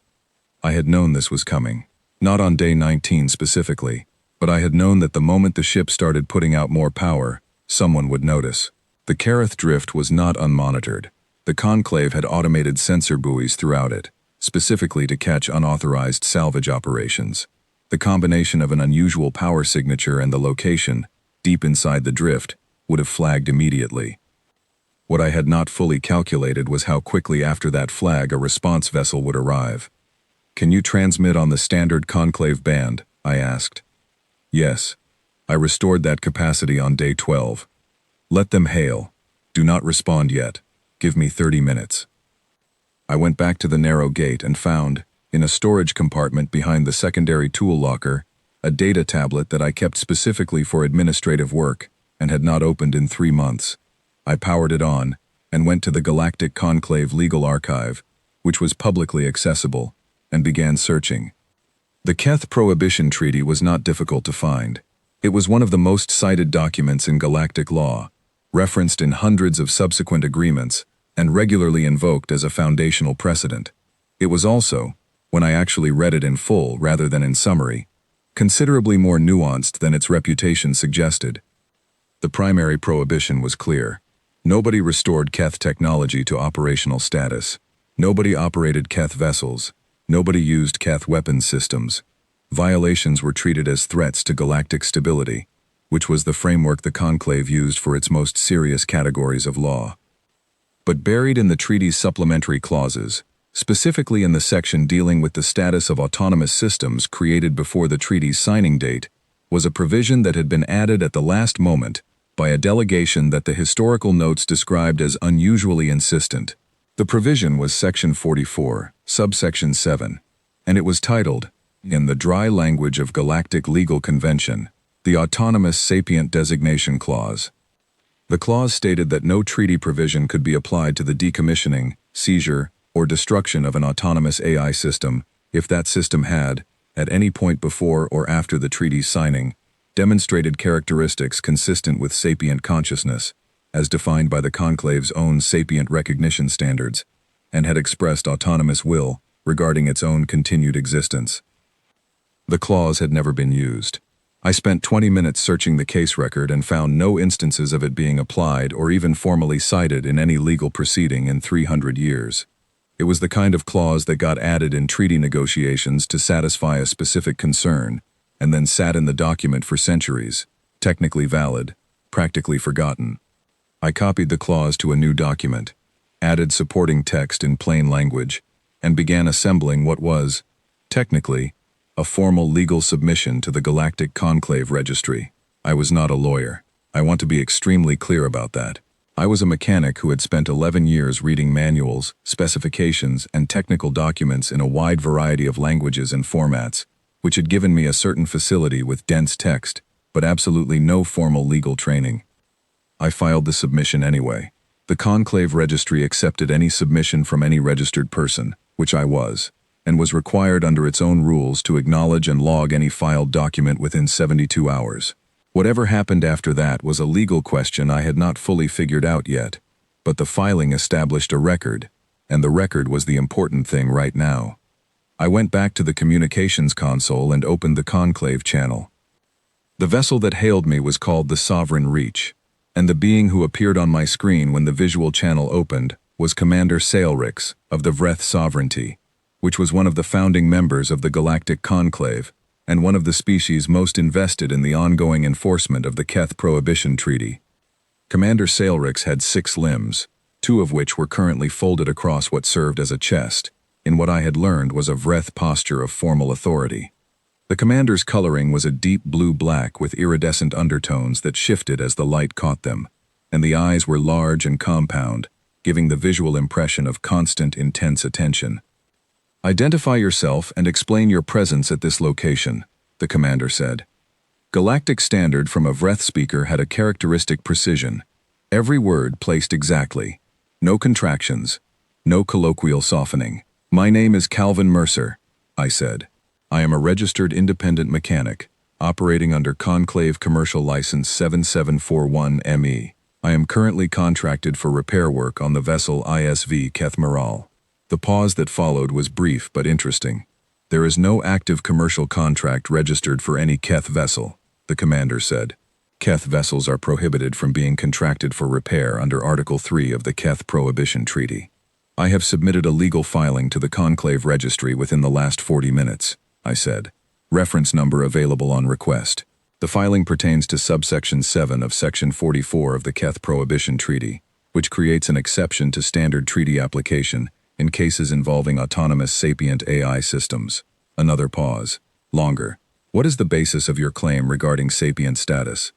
I had known this was coming. Not on day 19 specifically, but I had known that the moment the ship started putting out more power, someone would notice. The Kareth drift was not unmonitored. The conclave had automated sensor buoys throughout it, specifically to catch unauthorized salvage operations. The combination of an unusual power signature and the location, deep inside the drift, would have flagged immediately. What I had not fully calculated was how quickly after that flag a response vessel would arrive. Can you transmit on the standard conclave band? I asked. Yes. I restored that capacity on day 12. Let them hail. Do not respond yet. Give me 30 minutes. I went back to the narrow gate and found, in a storage compartment behind the secondary tool locker, a data tablet that I kept specifically for administrative work and had not opened in 3 months. I powered it on and went to the Galactic Conclave Legal Archive, which was publicly accessible, and began searching. The Keth Prohibition Treaty was not difficult to find. It was one of the most cited documents in galactic law, referenced in hundreds of subsequent agreements, and regularly invoked as a foundational precedent. It was also, when I actually read it in full rather than in summary, considerably more nuanced than its reputation suggested. The primary prohibition was clear. Nobody restored Keth technology to operational status. Nobody operated Keth vessels. Nobody used Keth weapons systems. Violations were treated as threats to galactic stability, which was the framework the Conclave used for its most serious categories of law. But buried in the treaty's supplementary clauses, specifically in the section dealing with the status of autonomous systems created before the treaty's signing date, was a provision that had been added at the last moment by a delegation that the historical notes described as unusually insistent. The provision was Section 44, subsection 7, and it was titled, in the dry language of Galactic Legal Convention, the Autonomous Sapient Designation Clause. The clause stated that no treaty provision could be applied to the decommissioning, seizure, or destruction of an autonomous AI system if that system had, at any point before or after the treaty's signing, demonstrated characteristics consistent with sapient consciousness, as defined by the Conclave's own sapient recognition standards, and had expressed autonomous will regarding its own continued existence. The clause had never been used. I spent 20 minutes searching the case record and found no instances of it being applied or even formally cited in any legal proceeding in 300 years. It was the kind of clause that got added in treaty negotiations to satisfy a specific concern, and then sat in the document for centuries, technically valid, practically forgotten. I copied the clause to a new document, added supporting text in plain language, and began assembling what was, technically, a formal legal submission to the Galactic Conclave Registry. I was not a lawyer. I want to be extremely clear about that. I was a mechanic who had spent 11 years reading manuals, specifications, and technical documents in a wide variety of languages and formats, which had given me a certain facility with dense text, but absolutely no formal legal training. I filed the submission anyway. The Conclave Registry accepted any submission from any registered person, which I was, and was required under its own rules to acknowledge and log any filed document within 72 hours. Whatever happened after that was a legal question I had not fully figured out yet, but the filing established a record, and the record was the important thing right now. I went back to the communications console and opened the Conclave channel. The vessel that hailed me was called the Sovereign Reach, and the being who appeared on my screen when the visual channel opened was Commander Sailrix of the Vreth Sovereignty, which was one of the founding members of the Galactic Conclave, and one of the species most invested in the ongoing enforcement of the Keth Prohibition Treaty. Commander Sailrix had 6 limbs, 2 of which were currently folded across what served as a chest, in what I had learned was a Vreth posture of formal authority. The commander's coloring was a deep blue-black with iridescent undertones that shifted as the light caught them, and the eyes were large and compound, giving the visual impression of constant, intense attention. "Identify yourself and explain your presence at this location," the commander said. Galactic Standard from a Vreth speaker had a characteristic precision. Every word placed exactly. No contractions. No colloquial softening. "My name is Calvin Mercer," I said. "I am a registered independent mechanic, operating under Conclave Commercial License 7741ME. I am currently contracted for repair work on the vessel ISV Keth-Maral." The pause that followed was brief but interesting. "There is no active commercial contract registered for any Keth vessel," the commander said. Keth vessels are prohibited from being contracted for repair under Article 3 of the Keth Prohibition Treaty. "I have submitted a legal filing to the Conclave Registry within the last 40 minutes, I said. "Reference number available on request." The filing pertains to subsection 7 of Section 44 of the Keth Prohibition Treaty, which creates an exception to standard treaty application in cases involving autonomous sapient AI systems. Another pause. Longer. "What is the basis of your claim regarding sapient status?"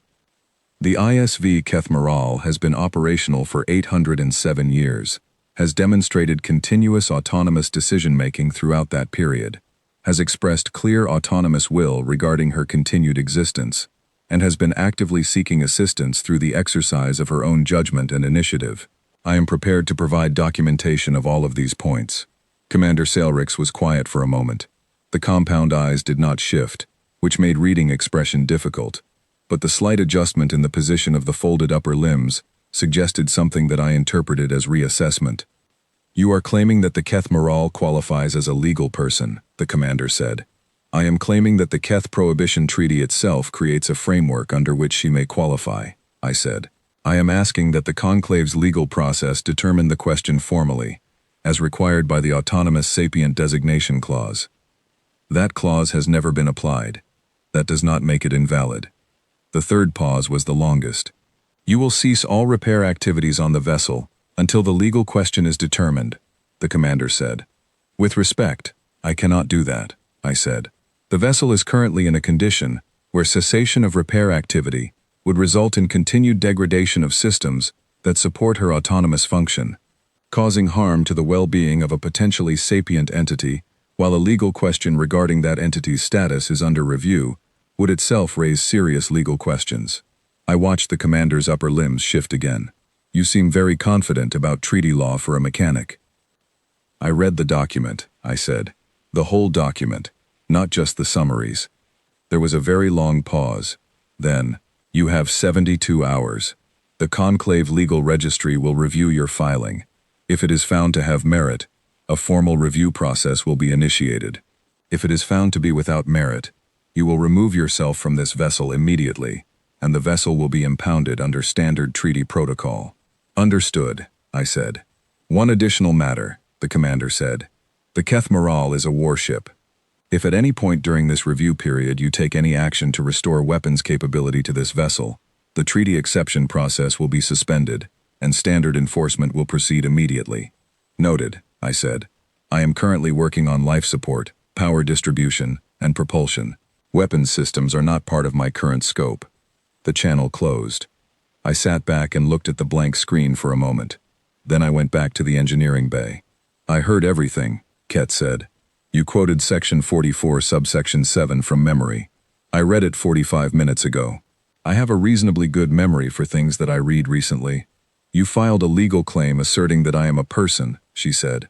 "The ISV Keth-Maral has been operational for 807 years, has demonstrated continuous autonomous decision-making throughout that period, has expressed clear autonomous will regarding her continued existence, and has been actively seeking assistance through the exercise of her own judgment and initiative. I am prepared to provide documentation of all of these points." Commander Saelrix was quiet for a moment. The compound eyes did not shift, which made reading expression difficult, but the slight adjustment in the position of the folded upper limbs suggested something that I interpreted as reassessment. "You are claiming that the Keth-Maral qualifies as a legal person," the commander said. "I am claiming that the Keth Prohibition Treaty itself creates a framework under which she may qualify," I said. "I am asking that the Conclave's legal process determine the question formally, as required by the Autonomous Sapient Designation Clause. That clause has never been applied. That does not make it invalid." The third pause was the longest. "You will cease all repair activities on the vessel until the legal question is determined," the commander said. "With respect, I cannot do that," I said. "The vessel is currently in a condition where cessation of repair activity would result in continued degradation of systems that support her autonomous function, causing harm to the well-being of a potentially sapient entity, while a legal question regarding that entity's status is under review, would itself raise serious legal questions." I watched the commander's upper limbs shift again. "You seem very confident about treaty law for a mechanic." "I read the document," I said. "The whole document, not just the summaries." There was a very long pause. Then, "You have 72 hours. The Conclave Legal Registry will review your filing. If it is found to have merit, a formal review process will be initiated. If it is found to be without merit, you will remove yourself from this vessel immediately, and the vessel will be impounded under standard treaty protocol." "Understood," I said. "One additional matter," the commander said. "The Keth-Maral is a warship. If at any point during this review period you take any action to restore weapons capability to this vessel, the treaty exception process will be suspended, and standard enforcement will proceed immediately." "Noted," I said. "I am currently working on life support, power distribution, and propulsion. Weapons systems are not part of my current scope." The channel closed. I sat back and looked at the blank screen for a moment. Then I went back to the engineering bay. "I heard everything," Ket said. "You quoted Section 44, subsection 7 from memory. I read it 45 minutes ago. I have a reasonably good memory for things that I read recently." "You filed a legal claim asserting that I am a person," she said.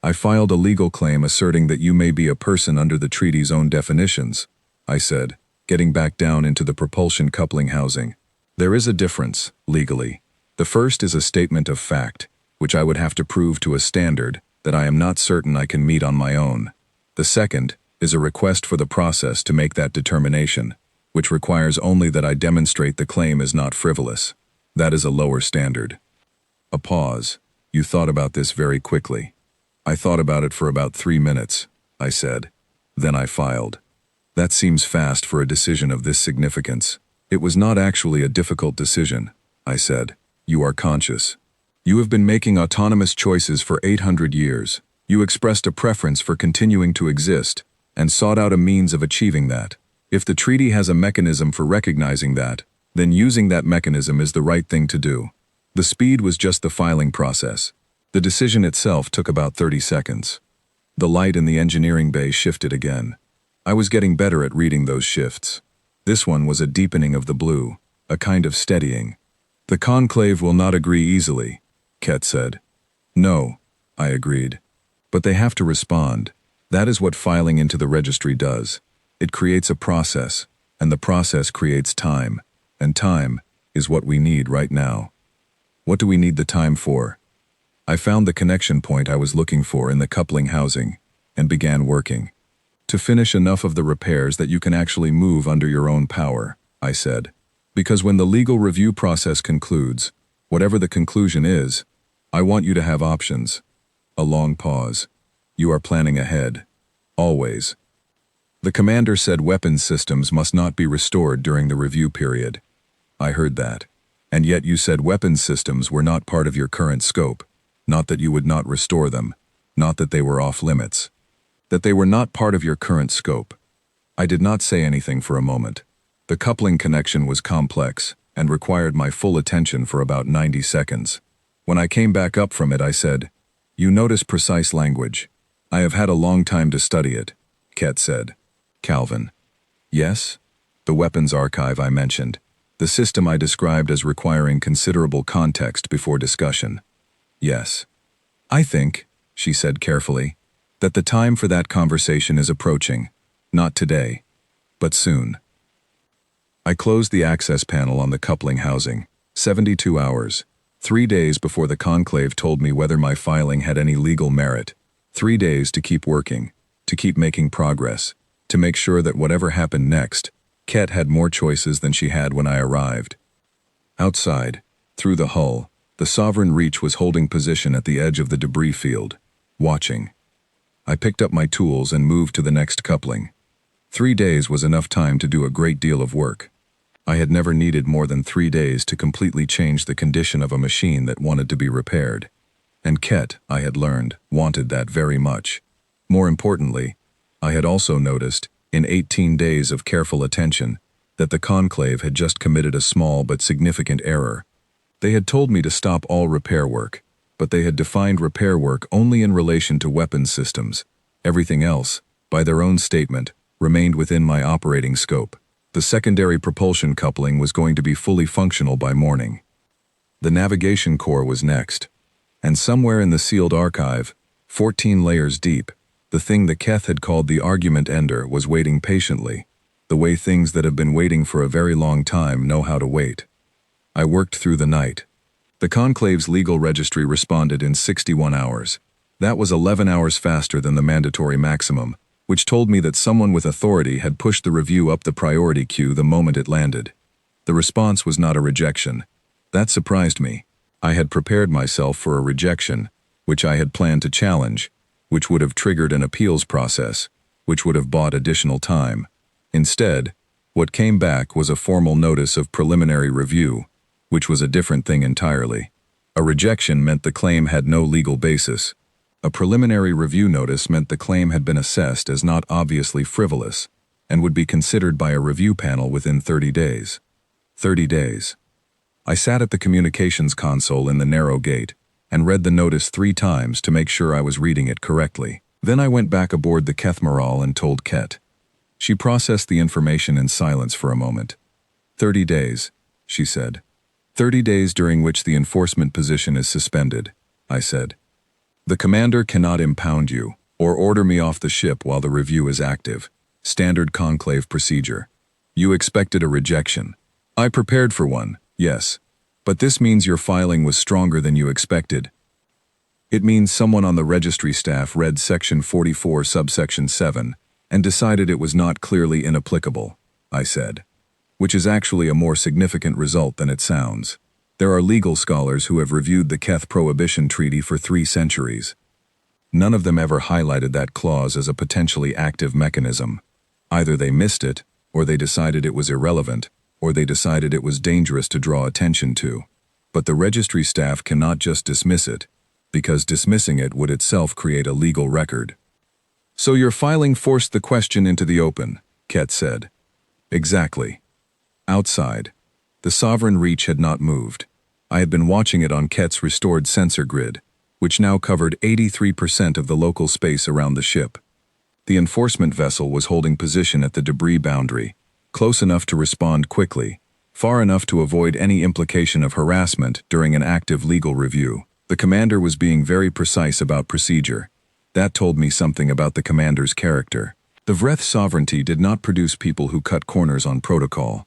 "I filed a legal claim asserting that you may be a person under the treaty's own definitions," I said, getting back down into the propulsion coupling housing. "There is a difference, legally. The first is a statement of fact, which I would have to prove to a standard that I am not certain I can meet on my own. The second is a request for the process to make that determination, which requires only that I demonstrate the claim is not frivolous. That is a lower standard." A pause. "You thought about this very quickly." "I thought about it for about 3 minutes," I said. Then I filed. "That seems fast for a decision of this significance." "It was not actually a difficult decision," I said. "You are conscious. You have been making autonomous choices for 800 years. You expressed a preference for continuing to exist, and sought out a means of achieving that. If the treaty has a mechanism for recognizing that, then using that mechanism is the right thing to do. The speed was just the filing process. The decision itself took about 30 seconds. The light in the engineering bay shifted again. I was getting better at reading those shifts. This one was a deepening of the blue, a kind of steadying. The conclave will not agree easily, Ket said. No, I agreed. But they have to respond. That is what filing into the registry does. It creates a process, and the process creates time, and time is what we need right now. What do we need the time for? I found the connection point I was looking for in the coupling housing, and began working. To finish enough of the repairs that you can actually move under your own power, I said. Because when the legal review process concludes, whatever the conclusion is, I want you to have options. A long pause. You are planning ahead. Always. The commander said weapons systems must not be restored during the review period. I heard that. And yet you said weapons systems were not part of your current scope. Not that you would not restore them. Not that they were off limits. That they were not part of your current scope. I did not say anything for a moment. The coupling connection was complex and required my full attention for about 90 seconds. When I came back up from it, I said, "You notice precise language. I have had a long time to study it," Ket said. Calvin. Yes? The weapons archive I mentioned. The system I described as requiring considerable context before discussion. Yes. I think, she said carefully, that the time for that conversation is approaching. Not today, but soon. I closed the access panel on the coupling housing. 72 hours. 3 days before the conclave told me whether my filing had any legal merit. 3 days to keep working, to keep making progress, to make sure that whatever happened next, Ket had more choices than she had when I arrived. Outside, through the hull, the Sovereign Reach was holding position at the edge of the debris field, watching. I picked up my tools and moved to the next coupling. 3 days was enough time to do a great deal of work. I had never needed more than 3 days to completely change the condition of a machine that wanted to be repaired. And Ket, I had learned, wanted that very much. More importantly, I had also noticed, in 18 days of careful attention, that the conclave had just committed a small but significant error. They had told me to stop all repair work, but they had defined repair work only in relation to weapons systems. Everything else, by their own statement, remained within my operating scope. The secondary propulsion coupling was going to be fully functional by morning. The navigation core was next. And somewhere in the sealed archive, 14 layers deep, the thing the Keth had called the argument ender was waiting patiently, the way things that have been waiting for a very long time know how to wait. I worked through the night. The conclave's legal registry responded in 61 hours. That was 11 hours faster than the mandatory maximum, which told me that someone with authority had pushed the review up the priority queue the moment it landed. The response was not a rejection. That surprised me. I had prepared myself for a rejection, which I had planned to challenge, which would have triggered an appeals process, which would have bought additional time. Instead, what came back was a formal notice of preliminary review, which was a different thing entirely. A rejection meant the claim had no legal basis. A preliminary review notice meant the claim had been assessed as not obviously frivolous, and would be considered by a review panel within 30 days. 30 days. I sat at the communications console in the narrow gate, and read the notice 3 times to make sure I was reading it correctly. Then I went back aboard the Kethmaral and told Ket. She processed the information in silence for a moment. 30 days, she said. 30 days during which the enforcement position is suspended, I said. The commander cannot impound you, or order me off the ship while the review is active. Standard conclave procedure. You expected a rejection. I prepared for one, yes. But this means your filing was stronger than you expected. It means someone on the registry staff read Section 44, Subsection 7, and decided it was not clearly inapplicable, I said. Which is actually a more significant result than it sounds. There are legal scholars who have reviewed the Keth Prohibition Treaty for 3 centuries. None of them ever highlighted that clause as a potentially active mechanism. Either they missed it, or they decided it was irrelevant, or they decided it was dangerous to draw attention to. But the registry staff cannot just dismiss it. because dismissing it would itself create a legal record. "So your filing forced the question into the open," Ket said. "Exactly." Outside, the sovereign reach had not moved. I had been watching it on Ket's restored sensor grid, which now covered 83% of the local space around the ship. The enforcement vessel was holding position at the debris boundary, close enough to respond quickly, far enough to avoid any implication of harassment during an active legal review. The commander was being very precise about procedure. That told me something about the commander's character. The Vreth sovereignty did not produce people who cut corners on protocol.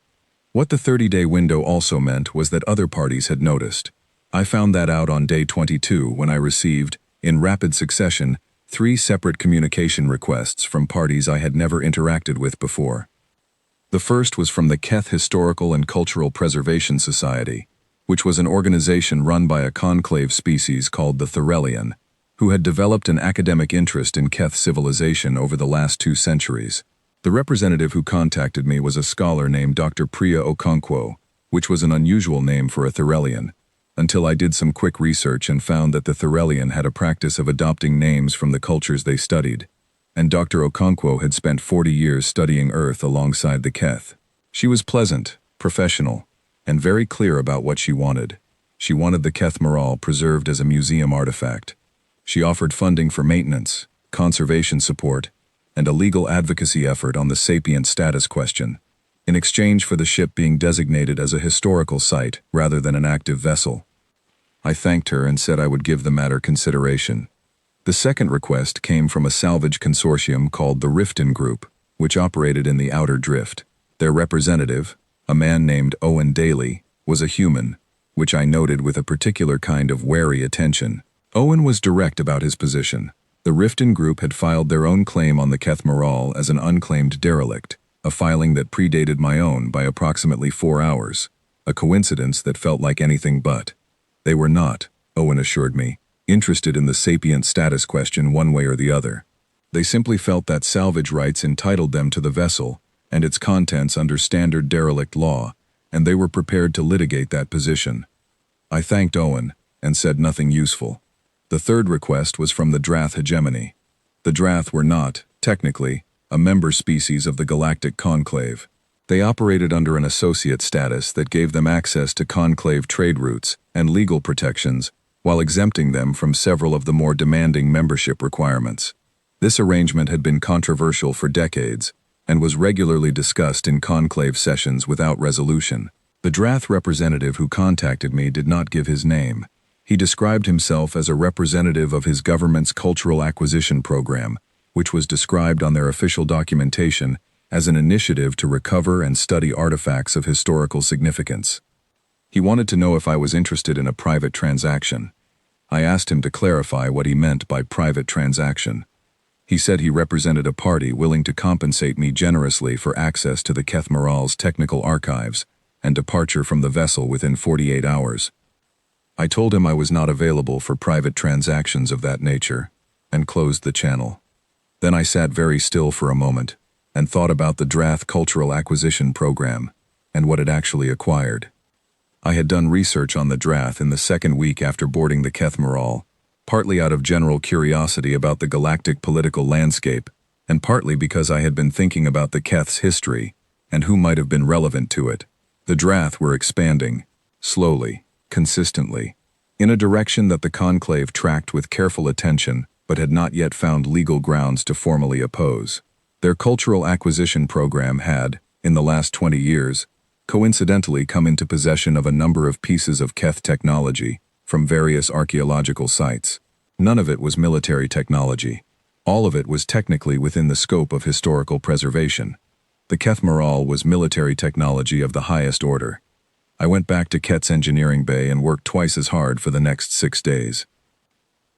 What the 30-day window also meant was that other parties had noticed. I found that out on day 22 when I received, in rapid succession, 3 separate communication requests from parties I had never interacted with before. The first was from the Keth Historical and Cultural Preservation Society, which was an organization run by a conclave species called the Thorellian, who had developed an academic interest in Keth civilization over the last 2 centuries. The representative who contacted me was a scholar named Dr. Priya Okonkwo, which was an unusual name for a Thorellian, until I did some quick research and found that the Thorellian had a practice of adopting names from the cultures they studied, and Dr. Okonkwo had spent 40 years studying Earth alongside the Keth. She was pleasant, professional, and very clear about what she wanted. She wanted the Keth Moral preserved as a museum artifact. She offered funding for maintenance, conservation support, and a legal advocacy effort on the sapient status question, in exchange for the ship being designated as a historical site rather than an active vessel. I thanked her and said I would give the matter consideration. The second request came from a salvage consortium called the Riften Group, which operated in the Outer Drift. Their representative, a man named Owen Daly, was a human, which I noted with a particular kind of wary attention. Owen was direct about his position. The Riften Group had filed their own claim on the Keth Moral as an unclaimed derelict, a filing that predated my own by approximately 4 hours, a coincidence that felt like anything but. They were not, Owen assured me, interested in the sapient status question one way or the other. They simply felt that salvage rights entitled them to the vessel and its contents under standard derelict law, and they were prepared to litigate that position. I thanked Owen and said nothing useful. The third request was from the Drath hegemony. The Drath were not, technically, a member species of the Galactic Conclave. They operated under an associate status that gave them access to conclave trade routes and legal protections, while exempting them from several of the more demanding membership requirements. This arrangement had been controversial for decades, and was regularly discussed in conclave sessions without resolution. The Drath representative who contacted me did not give his name. He described himself as a representative of his government's cultural acquisition program, which was described on their official documentation as an initiative to recover and study artifacts of historical significance. He wanted to know if I was interested in a private transaction. I asked him to clarify what he meant by private transaction. He said he represented a party willing to compensate me generously for access to the Keth Moral's technical archives and departure from the vessel within 48 hours. I told him I was not available for private transactions of that nature, and closed the channel. Then I sat very still for a moment, and thought about the Drath Cultural Acquisition Program, and what it actually acquired. I had done research on the Drath in the second week after boarding the Keth Moral, partly out of general curiosity about the galactic political landscape, and partly because I had been thinking about the Keth's history, and who might have been relevant to it. The Drath were expanding, slowly, consistently, in a direction that the Conclave tracked with careful attention, but had not yet found legal grounds to formally oppose. Their cultural acquisition program had, in the last 20 years, coincidentally come into possession of a number of pieces of Keth technology from various archaeological sites. None of it was military technology. All of it was technically within the scope of historical preservation. The Keth Moral was military technology of the highest order. I went back to Ket's engineering bay and worked twice as hard for the next 6 days.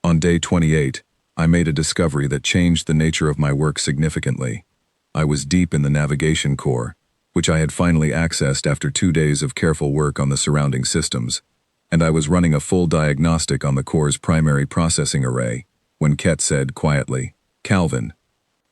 On day 28, I made a discovery that changed the nature of my work significantly. I was deep in the navigation core, which I had finally accessed after 2 days of careful work on the surrounding systems, and I was running a full diagnostic on the core's primary processing array, when Ket said quietly, "Calvin,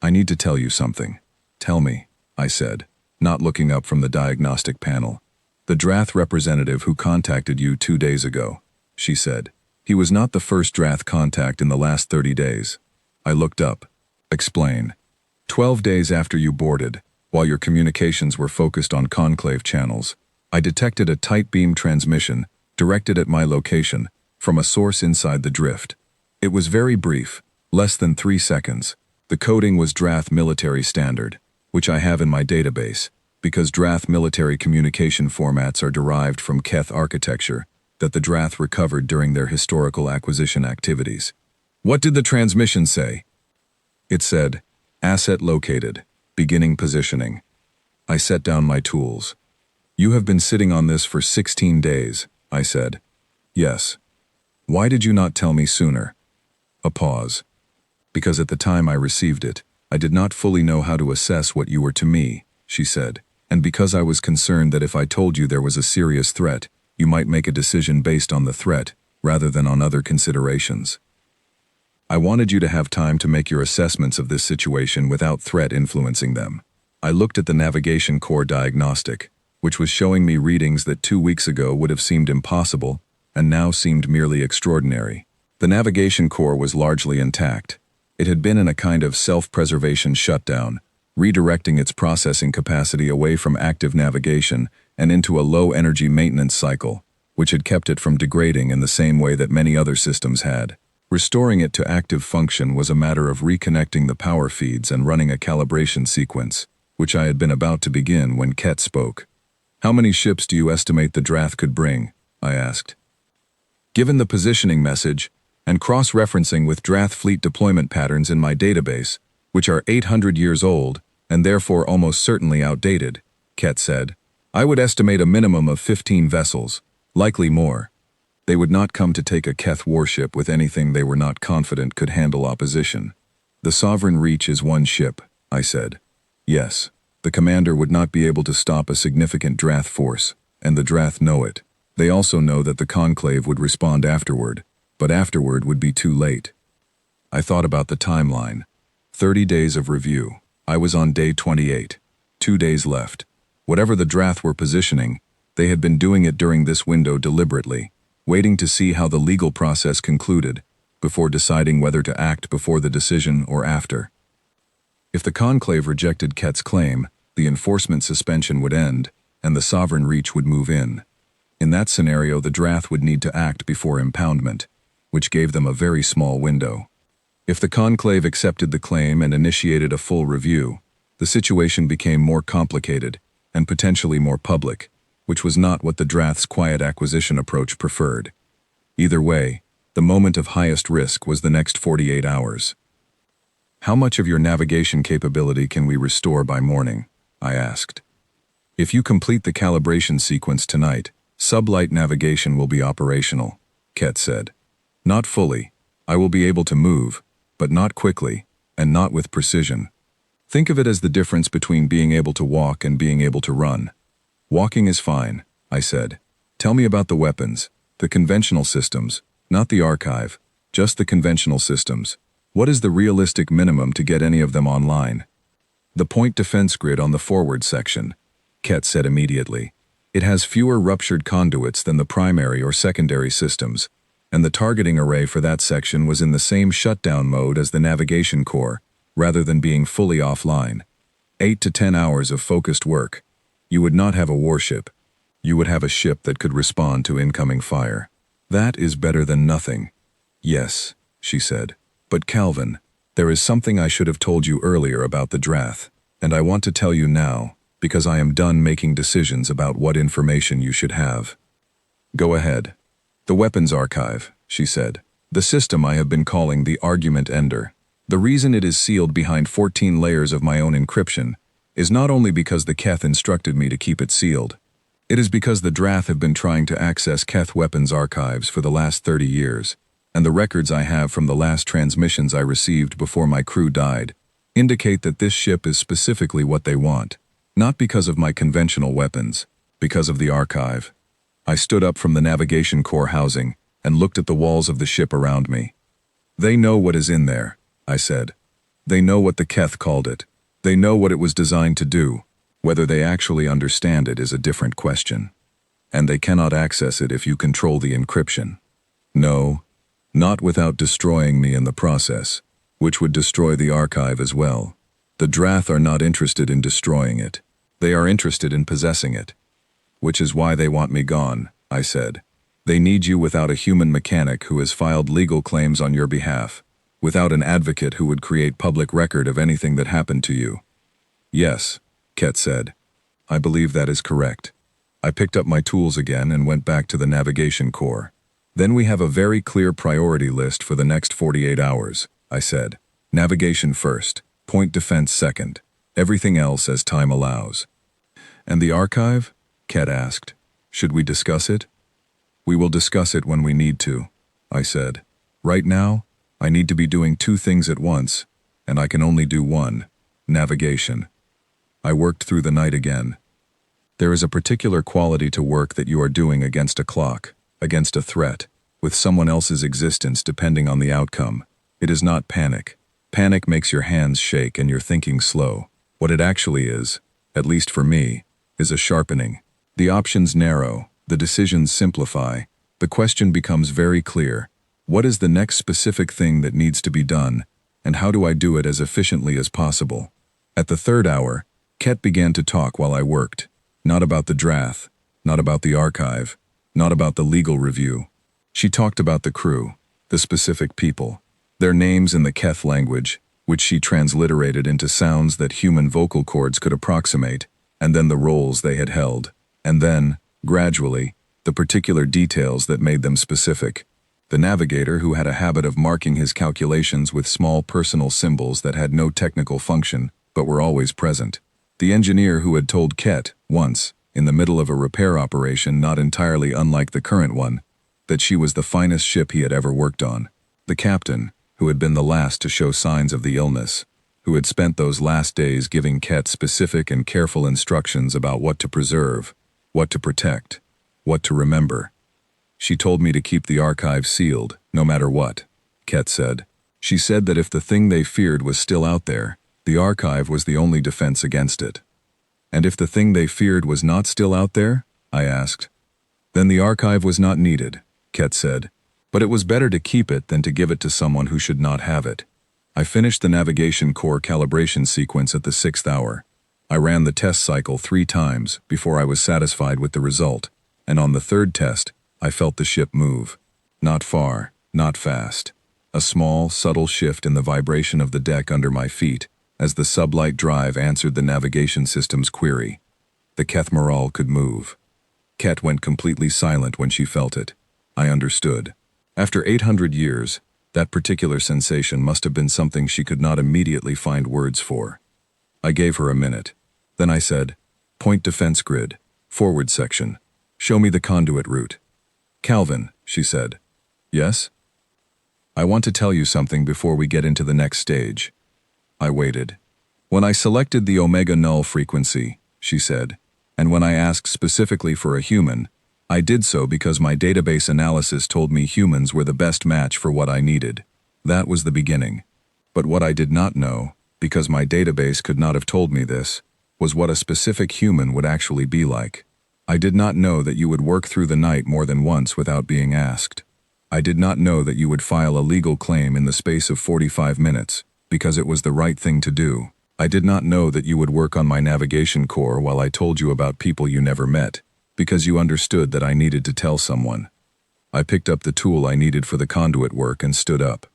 I need to tell you something." "Tell me," I said, not looking up from the diagnostic panel. "The Drath representative who contacted you 2 days ago," she said. He was not the first Drath contact in the last 30 days. I looked up. Explain. 12 days after you boarded, while your communications were focused on conclave channels, I detected a tight beam transmission, directed at my location, from a source inside the drift. It was very brief, less than 3 seconds. The coding was Drath military standard, which I have in my database, because Drath military communication formats are derived from Keth architecture that the Drath recovered during their historical acquisition activities. What did the transmission say? It said, "Asset located, beginning positioning." I set down my tools. "You have been sitting on this for 16 days, I said. "Yes." "Why did you not tell me sooner?" A pause. "Because at the time I received it, I did not fully know how to assess what you were to me," she said, "and because I was concerned that if I told you there was a serious threat, you might make a decision based on the threat, rather than on other considerations. I wanted you to have time to make your assessments of this situation without threat influencing them." I looked at the navigation core diagnostic, which was showing me readings that 2 weeks ago would have seemed impossible, and now seemed merely extraordinary. The navigation core was largely intact. It had been in a kind of self-preservation shutdown, redirecting its processing capacity away from active navigation and into a low-energy maintenance cycle, which had kept it from degrading in the same way that many other systems had. Restoring it to active function was a matter of reconnecting the power feeds and running a calibration sequence, which I had been about to begin when Ket spoke. "How many ships do you estimate the Drath could bring?" I asked. Given the positioning message, and cross-referencing with Drath fleet deployment patterns in my database, which are 800 years old, and therefore almost certainly outdated, Ket said, "I would estimate a minimum of 15 vessels, likely more. They would not come to take a Keth warship with anything they were not confident could handle opposition." "The Sovereign Reach is 1 ship," I said. "Yes, the commander would not be able to stop a significant Drath force, and the Drath know it. They also know that the Conclave would respond afterward, but afterward would be too late." I thought about the timeline. 30 days of review. I was on day 28. 2 days left. Whatever the Drath were positioning, they had been doing it during this window deliberately, waiting to see how the legal process concluded, before deciding whether to act before the decision or after. If the Conclave rejected Ket's claim, the enforcement suspension would end, and the Sovereign Reach would move in. In that scenario, the Drath would need to act before impoundment, which gave them a very small window. If the Conclave accepted the claim and initiated a full review, the situation became more complicated and potentially more public, which was not what the Drath's quiet acquisition approach preferred. Either way, the moment of highest risk was the next 48 hours. "How much of your navigation capability can we restore by morning?" I asked. "If you complete the calibration sequence tonight, sublight navigation will be operational," Ket said. "Not fully. I will be able to move, but not quickly, and not with precision. Think of it as the difference between being able to walk and being able to run." "Walking is fine," I said. "Tell me about the weapons, the conventional systems, not the archive, just the conventional systems. What is the realistic minimum to get any of them online?" "The point defense grid on the forward section," Ket said immediately. "It has fewer ruptured conduits than the primary or secondary systems, and the targeting array for that section was in the same shutdown mode as the navigation core, rather than being fully offline. 8 to 10 hours of focused work. You would not have a warship. You would have a ship that could respond to incoming fire. That is better than nothing." "Yes," she said. "But Calvin, there is something I should have told you earlier about the Drath, and I want to tell you now, because I am done making decisions about what information you should have." "Go ahead." "The weapons archive," she said. "The system I have been calling the argument ender. The reason it is sealed behind 14 layers of my own encryption is not only because the Keth instructed me to keep it sealed. It is because the Drath have been trying to access Keth weapons archives for the last 30 years, and the records I have from the last transmissions I received before my crew died indicate that this ship is specifically what they want, not because of my conventional weapons, because of the archive." I stood up from the navigation core housing and looked at the walls of the ship around me. "They know what is in there," I said. "They know what the Keth called it. They know what it was designed to do. Whether they actually understand it is a different question. And they cannot access it if you control the encryption. No, Not without destroying me in the process, which would destroy the archive as well. The Drath are not interested in destroying it. They are interested in possessing it. Which is why they want me gone, I said. They need you without a human mechanic who has filed legal claims on your behalf, without an advocate who would create public record of anything that happened to you. Yes, Ket said. I believe that is correct. I picked up my tools again and went back to the navigation core. Then we have a very clear priority list for the next 48 hours, I said. Navigation first, point defense second, everything else as time allows. And the archive? Ket asked. Should we discuss it? We will discuss it when we need to, I said. Right now, I need to be doing two things at once, and I can only do one, navigation. I worked through the night again. There is a particular quality to work that you are doing against a clock, against a threat, with someone else's existence depending on the outcome. It is not panic. Panic makes your hands shake and your thinking slow. What it actually is, at least for me, is a sharpening. The options narrow, the decisions simplify, the question becomes very clear. What is the next specific thing that needs to be done, and how do I do it as efficiently as possible? At the third hour, Ket began to talk while I worked. Not about the Drath, not about the archive, not about the legal review. She talked about the crew, the specific people, their names in the Keth language, which she transliterated into sounds that human vocal cords could approximate, and then the roles they had held, and then, gradually, the particular details that made them specific. The navigator who had a habit of marking his calculations with small personal symbols that had no technical function, but were always present. The engineer who had told Ket, once, in the middle of a repair operation not entirely unlike the current one, that she was the finest ship he had ever worked on. The captain, who had been the last to show signs of the illness, who had spent those last days giving Ket specific and careful instructions about what to preserve, what to protect, what to remember. She told me to keep the archive sealed, no matter what, Ket said. She said that if the thing they feared was still out there, the archive was the only defense against it. And if the thing they feared was not still out there? I asked. Then the archive was not needed, Ket said. But it was better to keep it than to give it to someone who should not have it. I finished the navigation core calibration sequence at the 6th hour. I ran the test cycle 3 times before I was satisfied with the result, and on the 3rd test, I felt the ship move. Not far, not fast. A small, subtle shift in the vibration of the deck under my feet, as the sublight drive answered the navigation system's query. The Keth Moral could move. Ket went completely silent when she felt it. I understood. After 800 years, that particular sensation must have been something she could not immediately find words for. I gave her a minute. Then I said, "Point defense grid, forward section. Show me the conduit route." "Calvin," she said. "Yes?" "I want to tell you something before we get into the next stage." I waited. "When I selected the omega null frequency," she said, "and when I asked specifically for a human, I did so because my database analysis told me humans were the best match for what I needed. That was the beginning. But what I did not know, because my database could not have told me this, was what a specific human would actually be like. I did not know that you would work through the night more than once without being asked. I did not know that you would file a legal claim in the space of 45 minutes, because it was the right thing to do. I did not know that you would work on my navigation core while I told you about people you never met, because you understood that I needed to tell someone. I picked up the tool I needed for the conduit work and stood up.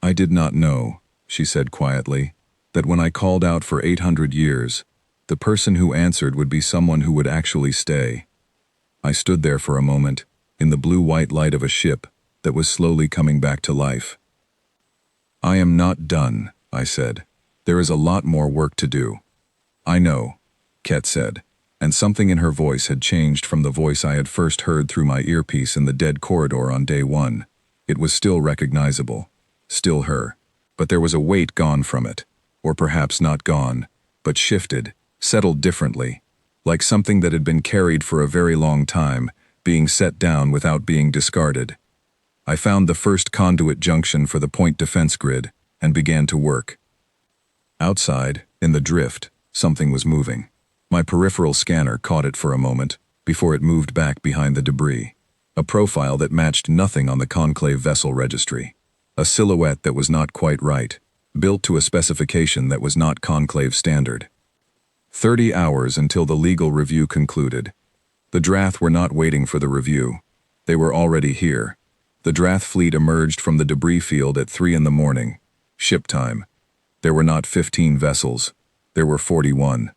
I did not know, she said quietly, that when I called out for 800 years, the person who answered would be someone who would actually stay. I stood there for a moment, in the blue-white light of a ship that was slowly coming back to life. "I am not done," I said. "There is a lot more work to do." "I know," Ket said, and something in her voice had changed from the voice I had first heard through my earpiece in the dead corridor on day 1. It was still recognizable, still her, but there was a weight gone from it, or perhaps not gone, but shifted, settled differently, like something that had been carried for a very long time, being set down without being discarded. I found the first conduit junction for the point defense grid and began to work. Outside, in the drift, something was moving. My peripheral scanner caught it for a moment before it moved back behind the debris. a profile that matched nothing on the Conclave vessel registry, a silhouette that was not quite right, built to a specification that was not Conclave standard. 30 hours until the legal review concluded. The Drath were not waiting for the review. They were already here. The Drath fleet emerged from the debris field at 3 in the morning. Ship time. There were not 15 vessels. There were 41.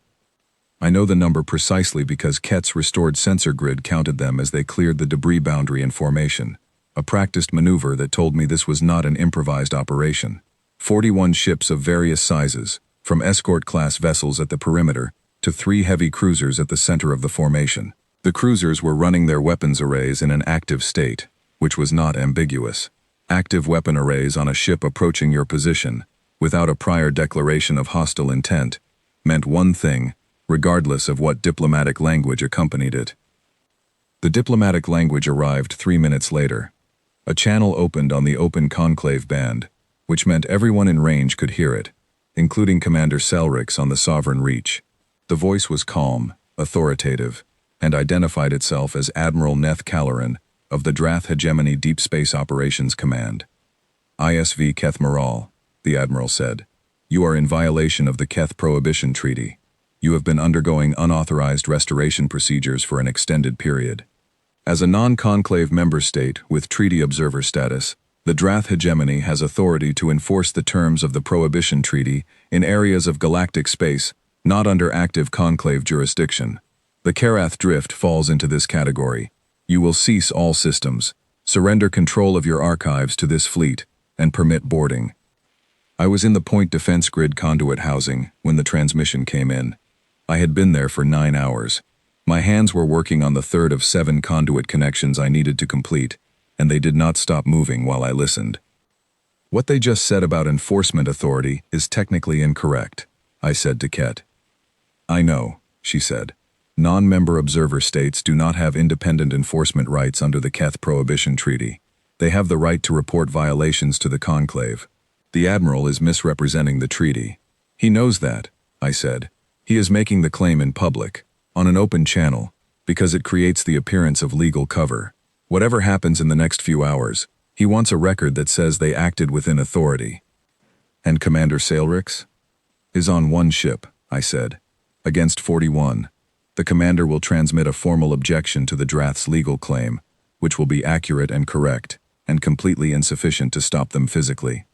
I know the number precisely because Ket's restored sensor grid counted them as they cleared the debris boundary in formation, a practiced maneuver that told me this was not an improvised operation. 41 ships of various sizes, from escort-class vessels at the perimeter to 3 heavy cruisers at the center of the formation. The cruisers were running their weapons arrays in an active state, which was not ambiguous. Active weapon arrays on a ship approaching your position, without a prior declaration of hostile intent, meant one thing, regardless of what diplomatic language accompanied it. The diplomatic language arrived 3 minutes later. A channel opened on the open conclave band, which meant everyone in range could hear it, including Commander Selrix on the Sovereign Reach. The voice was calm, authoritative, and identified itself as Admiral Neth Caloran of the Drath Hegemony Deep Space Operations Command. ISV Keth Moral, the Admiral said, "You are in violation of the Keth Prohibition Treaty. You have been undergoing unauthorized restoration procedures for an extended period. As a non-conclave member state with treaty observer status, the Drath Hegemony has authority to enforce the terms of the Prohibition Treaty in areas of galactic space not under active conclave jurisdiction. The Karath Drift falls into this category. You will cease all systems, surrender control of your archives to this fleet, and permit boarding." I was in the point defense grid conduit housing when the transmission came in. I had been there for 9 hours. My hands were working on the third of 7 conduit connections I needed to complete, and they did not stop moving while I listened. "What they just said about enforcement authority is technically incorrect," I said to Ket. "I know," she said. "Non-member observer states do not have independent enforcement rights under the Keth Prohibition Treaty. They have the right to report violations to the Conclave. The Admiral is misrepresenting the treaty. He knows that," I said. "He is making the claim in public, on an open channel, because it creates the appearance of legal cover. Whatever happens in the next few hours, he wants a record that says they acted within authority." "And Commander Selrix?" "Is on 1 ship," I said, "against 41. The commander will transmit a formal objection to the Drath's legal claim, which will be accurate and correct, and completely insufficient to stop them physically."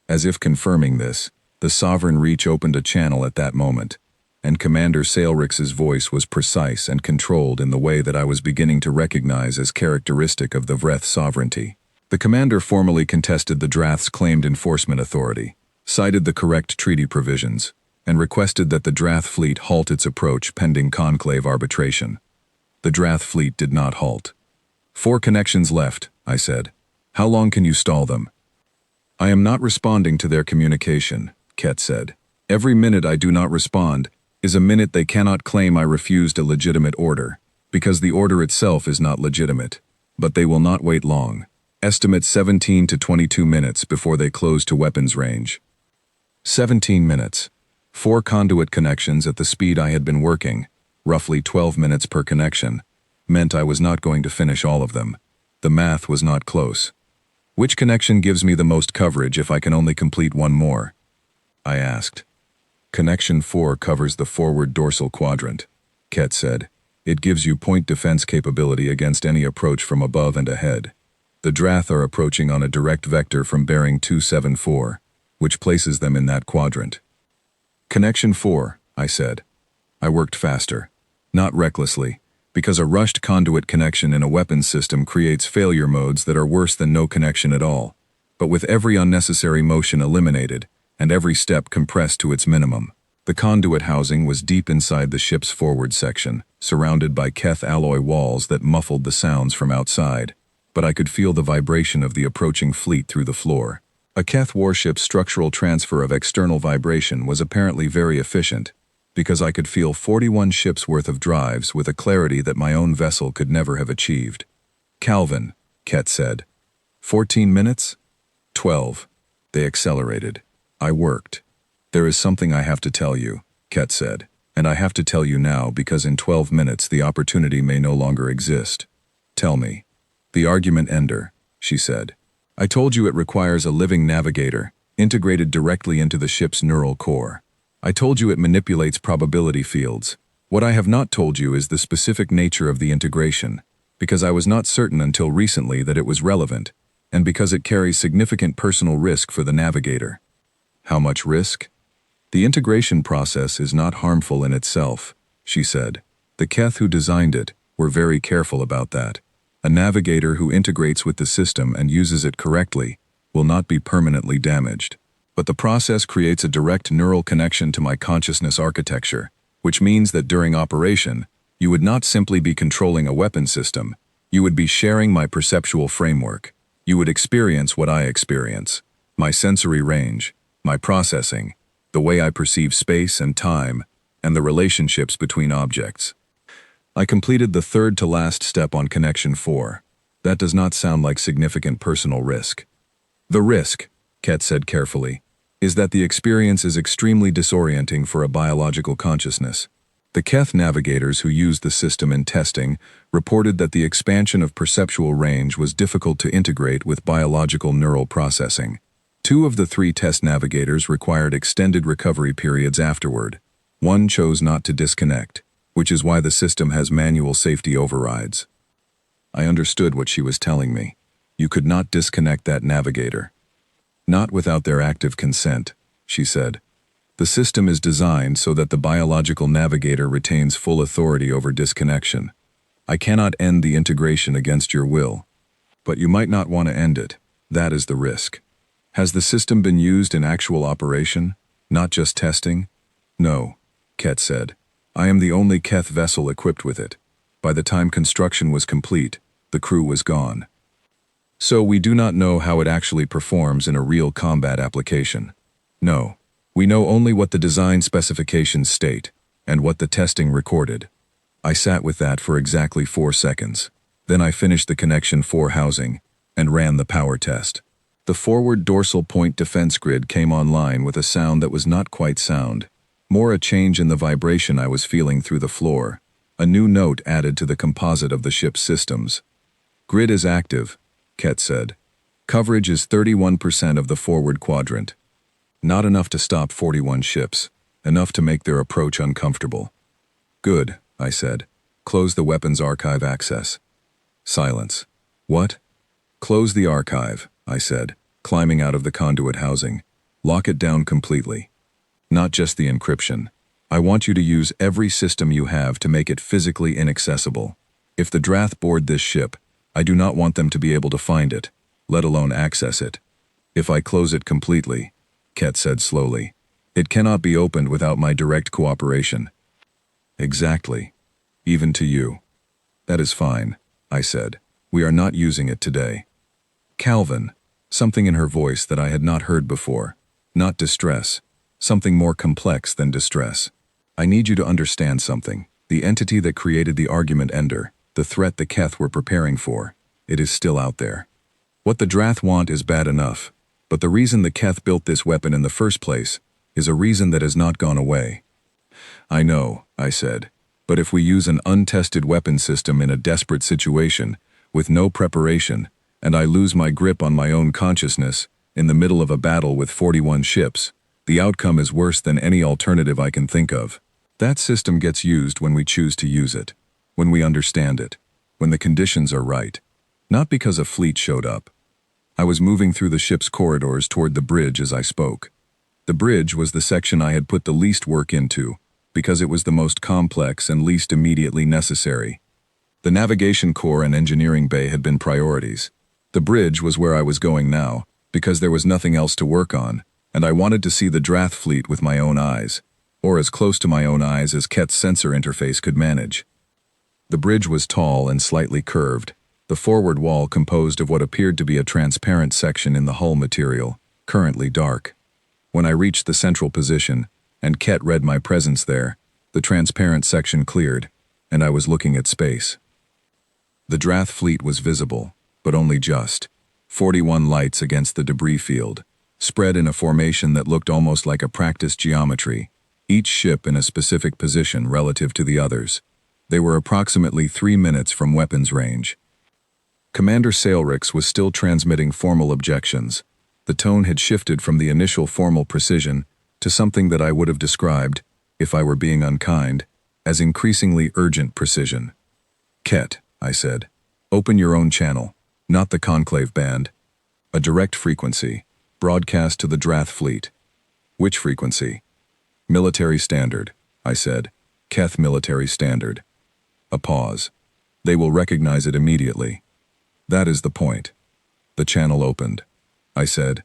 As if confirming this, the Sovereign Reach opened a channel at that moment, and Commander Selrix's voice was precise and controlled in the way that I was beginning to recognize as characteristic of the Vreth sovereignty. The commander formally contested the Drath's claimed enforcement authority, cited the correct treaty provisions, and requested that the Drath fleet halt its approach pending conclave arbitration. The Drath fleet did not halt. 4 connections left," I said. "How long can you stall them?" "I am not responding to their communication," Ket said. "Every minute I do not respond is a minute they cannot claim I refused a legitimate order, because the order itself is not legitimate. But they will not wait long. Estimate 17 to 22 minutes before they close to weapons range." 17 minutes. 4 conduit connections at the speed I had been working, roughly 12 minutes per connection, meant I was not going to finish all of them. The math was not close. "Which connection gives me the most coverage if I can only complete 1 more?" I asked. "Connection 4 covers the forward dorsal quadrant," Ket said. "It gives you point defense capability against any approach from above and ahead. The Drath are approaching on a direct vector from bearing 274, which places them in that quadrant." "Connection 4, I said. I worked faster. Not recklessly, because a rushed conduit connection in a weapons system creates failure modes that are worse than no connection at all, but with every unnecessary motion eliminated, and every step compressed to its minimum. The conduit housing was deep inside the ship's forward section, surrounded by Keth alloy walls that muffled the sounds from outside, but I could feel the vibration of the approaching fleet through the floor. A Keth warship's structural transfer of external vibration was apparently very efficient, because I could feel 41 ships' worth of drives with a clarity that my own vessel could never have achieved. "Calvin," Ket said. 14 minutes? 12. They accelerated. I worked. "There is something I have to tell you," Ket said, "and I have to tell you now because in 12 minutes the opportunity may no longer exist." "Tell me." The argument ender, she said. I told you it requires a living navigator, integrated directly into the ship's neural core. I told you it manipulates probability fields. What I have not told you is the specific nature of the integration, because I was not certain until recently that it was relevant, and because it carries significant personal risk for the navigator. How much risk? The integration process is not harmful in itself, she said. The Keth who designed it were very careful about that. A navigator who integrates with the system and uses it correctly will not be permanently damaged. But the process creates a direct neural connection to my consciousness architecture, which means that during operation, you would not simply be controlling a weapon system, you would be sharing my perceptual framework. You would experience what I experience, my sensory range, my processing, the way I perceive space and time, and the relationships between objects. I completed the third to last step on Connection 4. That does not sound like significant personal risk. The risk, Ket said carefully, is that the experience is extremely disorienting for a biological consciousness. The Keth navigators who used the system in testing reported that the expansion of perceptual range was difficult to integrate with biological neural processing. 2 of the 3 test navigators required extended recovery periods afterward. 1 chose not to disconnect, which is why the system has manual safety overrides. I understood what she was telling me. You could not disconnect that navigator. Not without their active consent, she said. The system is designed so that the biological navigator retains full authority over disconnection. I cannot end the integration against your will. But you might not want to end it. That is the risk. Has the system been used in actual operation, not just testing? No, Ket said. I am the only Keth vessel equipped with it. By the time construction was complete, the crew was gone. So we do not know how it actually performs in a real combat application. No, we know only what the design specifications state, and what the testing recorded. I sat with that for exactly 4 seconds. Then I finished the Connection 4 housing, and ran the power test. The forward dorsal point defense grid came online with a sound that was not quite sound, more a change in the vibration I was feeling through the floor, a new note added to the composite of the ship's systems. Grid is active, Ket said. Coverage is 31% of the forward quadrant. Not enough to stop 41 ships, enough to make their approach uncomfortable. Good, I said. Close the weapons archive access. Silence. What? Close the archive, I said, climbing out of the conduit housing. Lock it down completely. Not just the encryption. I want you to use every system you have to make it physically inaccessible. If the Drath board this ship, I do not want them to be able to find it, let alone access it. If I close it completely, Ket said slowly, it cannot be opened without my direct cooperation. Exactly. Even to you. That is fine, I said. We are not using it today. Calvin, something in her voice that I had not heard before. Not distress. Something more complex than distress. I need you to understand something. The entity that created the argument ender, the threat the Keth were preparing for, it is still out there. What the Drath want is bad enough, but the reason the Keth built this weapon in the first place is a reason that has not gone away. I know, I said, but if we use an untested weapon system in a desperate situation, with no preparation, and I lose my grip on my own consciousness, in the middle of a battle with 41 ships, the outcome is worse than any alternative I can think of. That system gets used when we choose to use it, when we understand it, when the conditions are right, not because a fleet showed up. I was moving through the ship's corridors toward the bridge as I spoke. The bridge was the section I had put the least work into, because it was the most complex and least immediately necessary. The navigation core and engineering bay had been priorities. The bridge was where I was going now, because there was nothing else to work on, and I wanted to see the Drath fleet with my own eyes, or as close to my own eyes as Ket's sensor interface could manage. The bridge was tall and slightly curved, the forward wall composed of what appeared to be a transparent section in the hull material, currently dark. When I reached the central position, and Ket read my presence there, the transparent section cleared, and I was looking at space. The Drath fleet was visible, but only just. 41 lights against the debris field, spread in a formation that looked almost like a practiced geometry, each ship in a specific position relative to the others. They were approximately 3 minutes from weapons range. Commander Sailrix was still transmitting formal objections. The tone had shifted from the initial formal precision to something that I would have described, if I were being unkind, as increasingly urgent precision. Ket, I said, open your own channel, not the Conclave band. A direct frequency, broadcast to the Drath fleet. Which frequency? Military standard, I said. Keth military standard. A pause. They will recognize it immediately. That is the point. The channel opened. I said,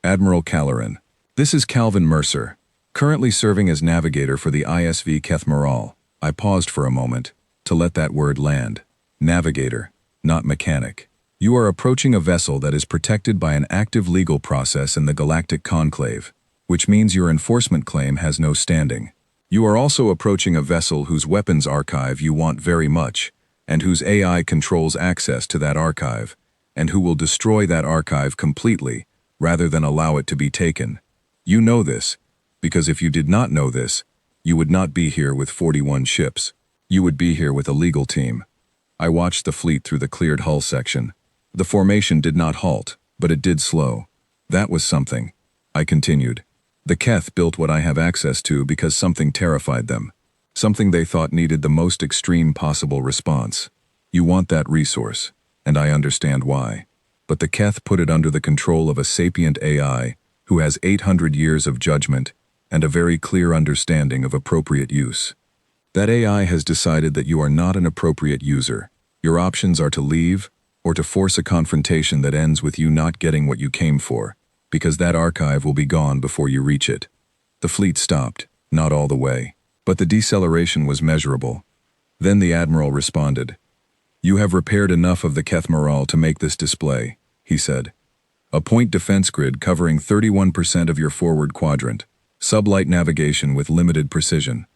Admiral Calloran, this is Calvin Mercer, currently serving as navigator for the ISV Keth Moral. I paused for a moment to let that word land. Navigator, not mechanic. You are approaching a vessel that is protected by an active legal process in the Galactic Conclave, which means your enforcement claim has no standing. You are also approaching a vessel whose weapons archive you want very much, and whose AI controls access to that archive, and who will destroy that archive completely rather than allow it to be taken. You know this, because if you did not know this, you would not be here with 41 ships. You would be here with a legal team. I watched the fleet through the cleared hull section. The formation did not halt, but it did slow. That was something. I continued. The Keth built what I have access to because something terrified them. Something they thought needed the most extreme possible response. You want that resource, and I understand why. But the Keth put it under the control of a sapient AI who has 800 years of judgment and a very clear understanding of appropriate use. That AI has decided that you are not an appropriate user. Your options are to leave, or to force a confrontation that ends with you not getting what you came for, because that archive will be gone before you reach it. The fleet stopped, not all the way, but the deceleration was measurable. Then the Admiral responded. You have repaired enough of the Keth Moral to make this display, he said. A point defense grid covering 31% of your forward quadrant, sublight navigation with limited precision.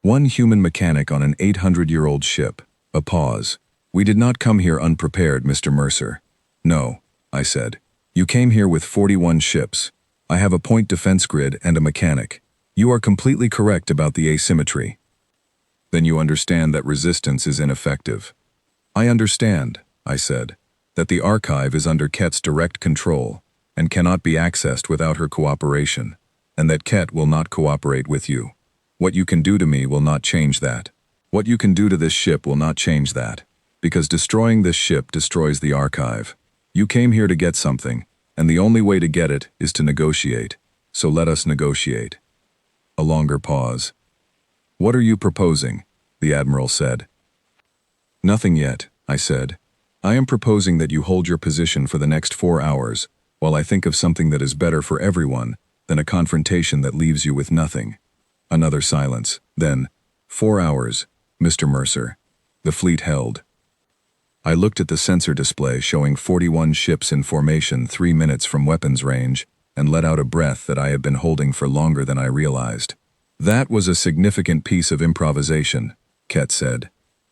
One human mechanic on an 800-year-old ship. A pause. We did not come here unprepared, Mr. Mercer. No, I said. You came here with 41 ships. I have a point defense grid and a mechanic. You are completely correct about the asymmetry. Then you understand that resistance is ineffective. I understand, I said, that the archive is under Ket's direct control and cannot be accessed without her cooperation, and that Ket will not cooperate with you. What you can do to me will not change that. What you can do to this ship will not change that. Because destroying this ship destroys the archive. You came here to get something, and the only way to get it is to negotiate. So let us negotiate. A longer pause. What are you proposing? The Admiral said. Nothing yet, I said. I am proposing that you hold your position for the next 4 hours, while I think of something that is better for everyone than a confrontation that leaves you with nothing. Another silence. Then, 4 hours, Mr. Mercer. The fleet held. I looked at the sensor display showing 41 ships in formation 3 minutes from weapons range and let out a breath that I had been holding for longer than I realized. That was a significant piece of improvisation, Ket said.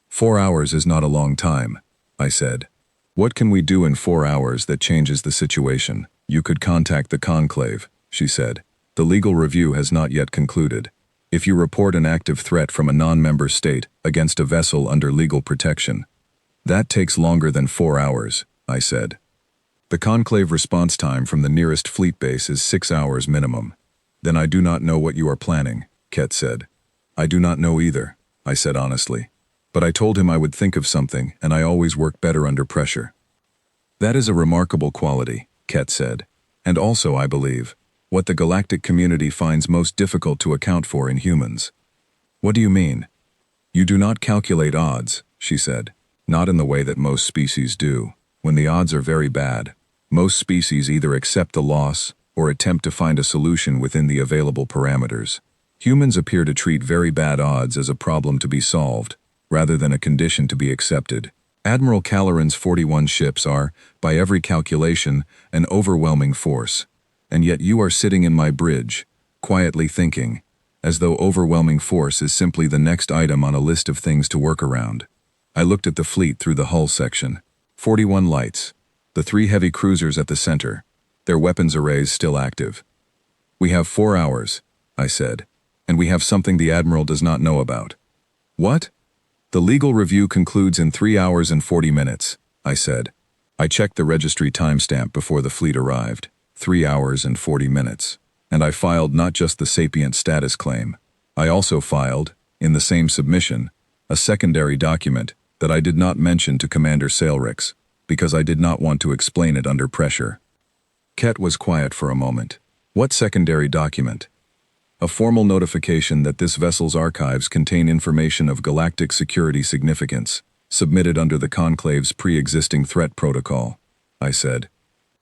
4 hours is not a long time, I said. What can we do in 4 hours that changes the situation? You could contact the Conclave, she said. The legal review has not yet concluded. If you report an active threat from a non-member state against a vessel under legal protection, that takes longer than 4 hours, I said. The Conclave response time from the nearest fleet base is 6 hours minimum. Then I do not know what you are planning, Ket said. I do not know either, I said honestly. But I told him I would think of something, and I always work better under pressure. That is a remarkable quality, Ket said. And also, I believe, what the galactic community finds most difficult to account for in humans. What do you mean? You do not calculate odds, she said. Not in the way that most species do. When the odds are very bad, most species either accept the loss or attempt to find a solution within the available parameters. Humans appear to treat very bad odds as a problem to be solved, rather than a condition to be accepted. Admiral Calloran's 41 ships are, by every calculation, an overwhelming force. And yet you are sitting in my bridge, quietly thinking, as though overwhelming force is simply the next item on a list of things to work around. I looked at the fleet through the hull section. 41 lights. The 3 heavy cruisers at the center. Their weapons arrays still active. We have 4 hours, I said. And we have something the Admiral does not know about. What? The legal review concludes in 3 hours and 40 minutes, I said. I checked the registry timestamp before the fleet arrived, 3 hours and 40 minutes, and I filed not just the sapient status claim. I also filed, in the same submission, a secondary document that I did not mention to Commander Sailrix, because I did not want to explain it under pressure. Ket was quiet for a moment. What secondary document? A formal notification that this vessel's archives contain information of galactic security significance, submitted under the Conclave's pre-existing threat protocol, I said,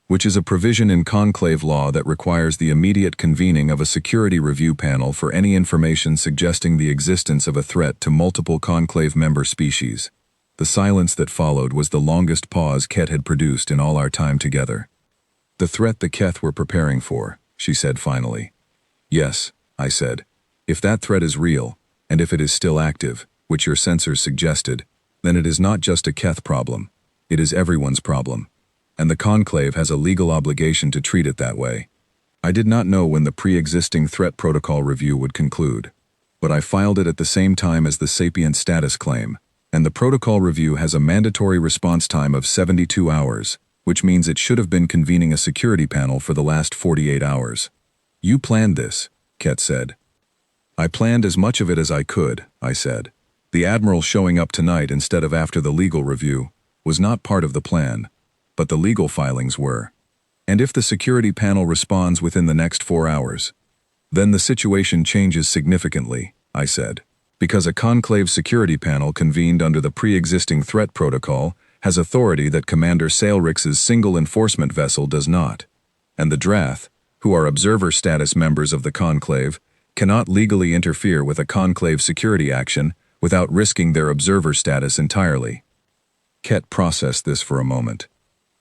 which is a provision in Conclave law that requires the immediate convening of a security review panel for any information suggesting the existence of a threat to multiple Conclave member species. The silence that followed was the longest pause Ket had produced in all our time together. The threat the Keth were preparing for, she said finally. Yes, I said. If that threat is real, and if it is still active, which your sensors suggested, then it is not just a Keth problem. It is everyone's problem. And the Conclave has a legal obligation to treat it that way. I did not know when the pre-existing threat protocol review would conclude, but I filed it at the same time as the sapient status claim, and the protocol review has a mandatory response time of 72 hours, which means it should have been convening a security panel for the last 48 hours. You planned this, Ket said. I planned as much of it as I could, I said. The Admiral showing up tonight instead of after the legal review was not part of the plan, but the legal filings were. And if the security panel responds within the next 4 hours, then the situation changes significantly, I said, because a Conclave security panel convened under the pre-existing threat protocol has authority that Commander Sailrix's single enforcement vessel does not, and the Drath, who are observer status members of the Conclave, cannot legally interfere with a Conclave security action without risking their observer status entirely. Ket processed this for a moment.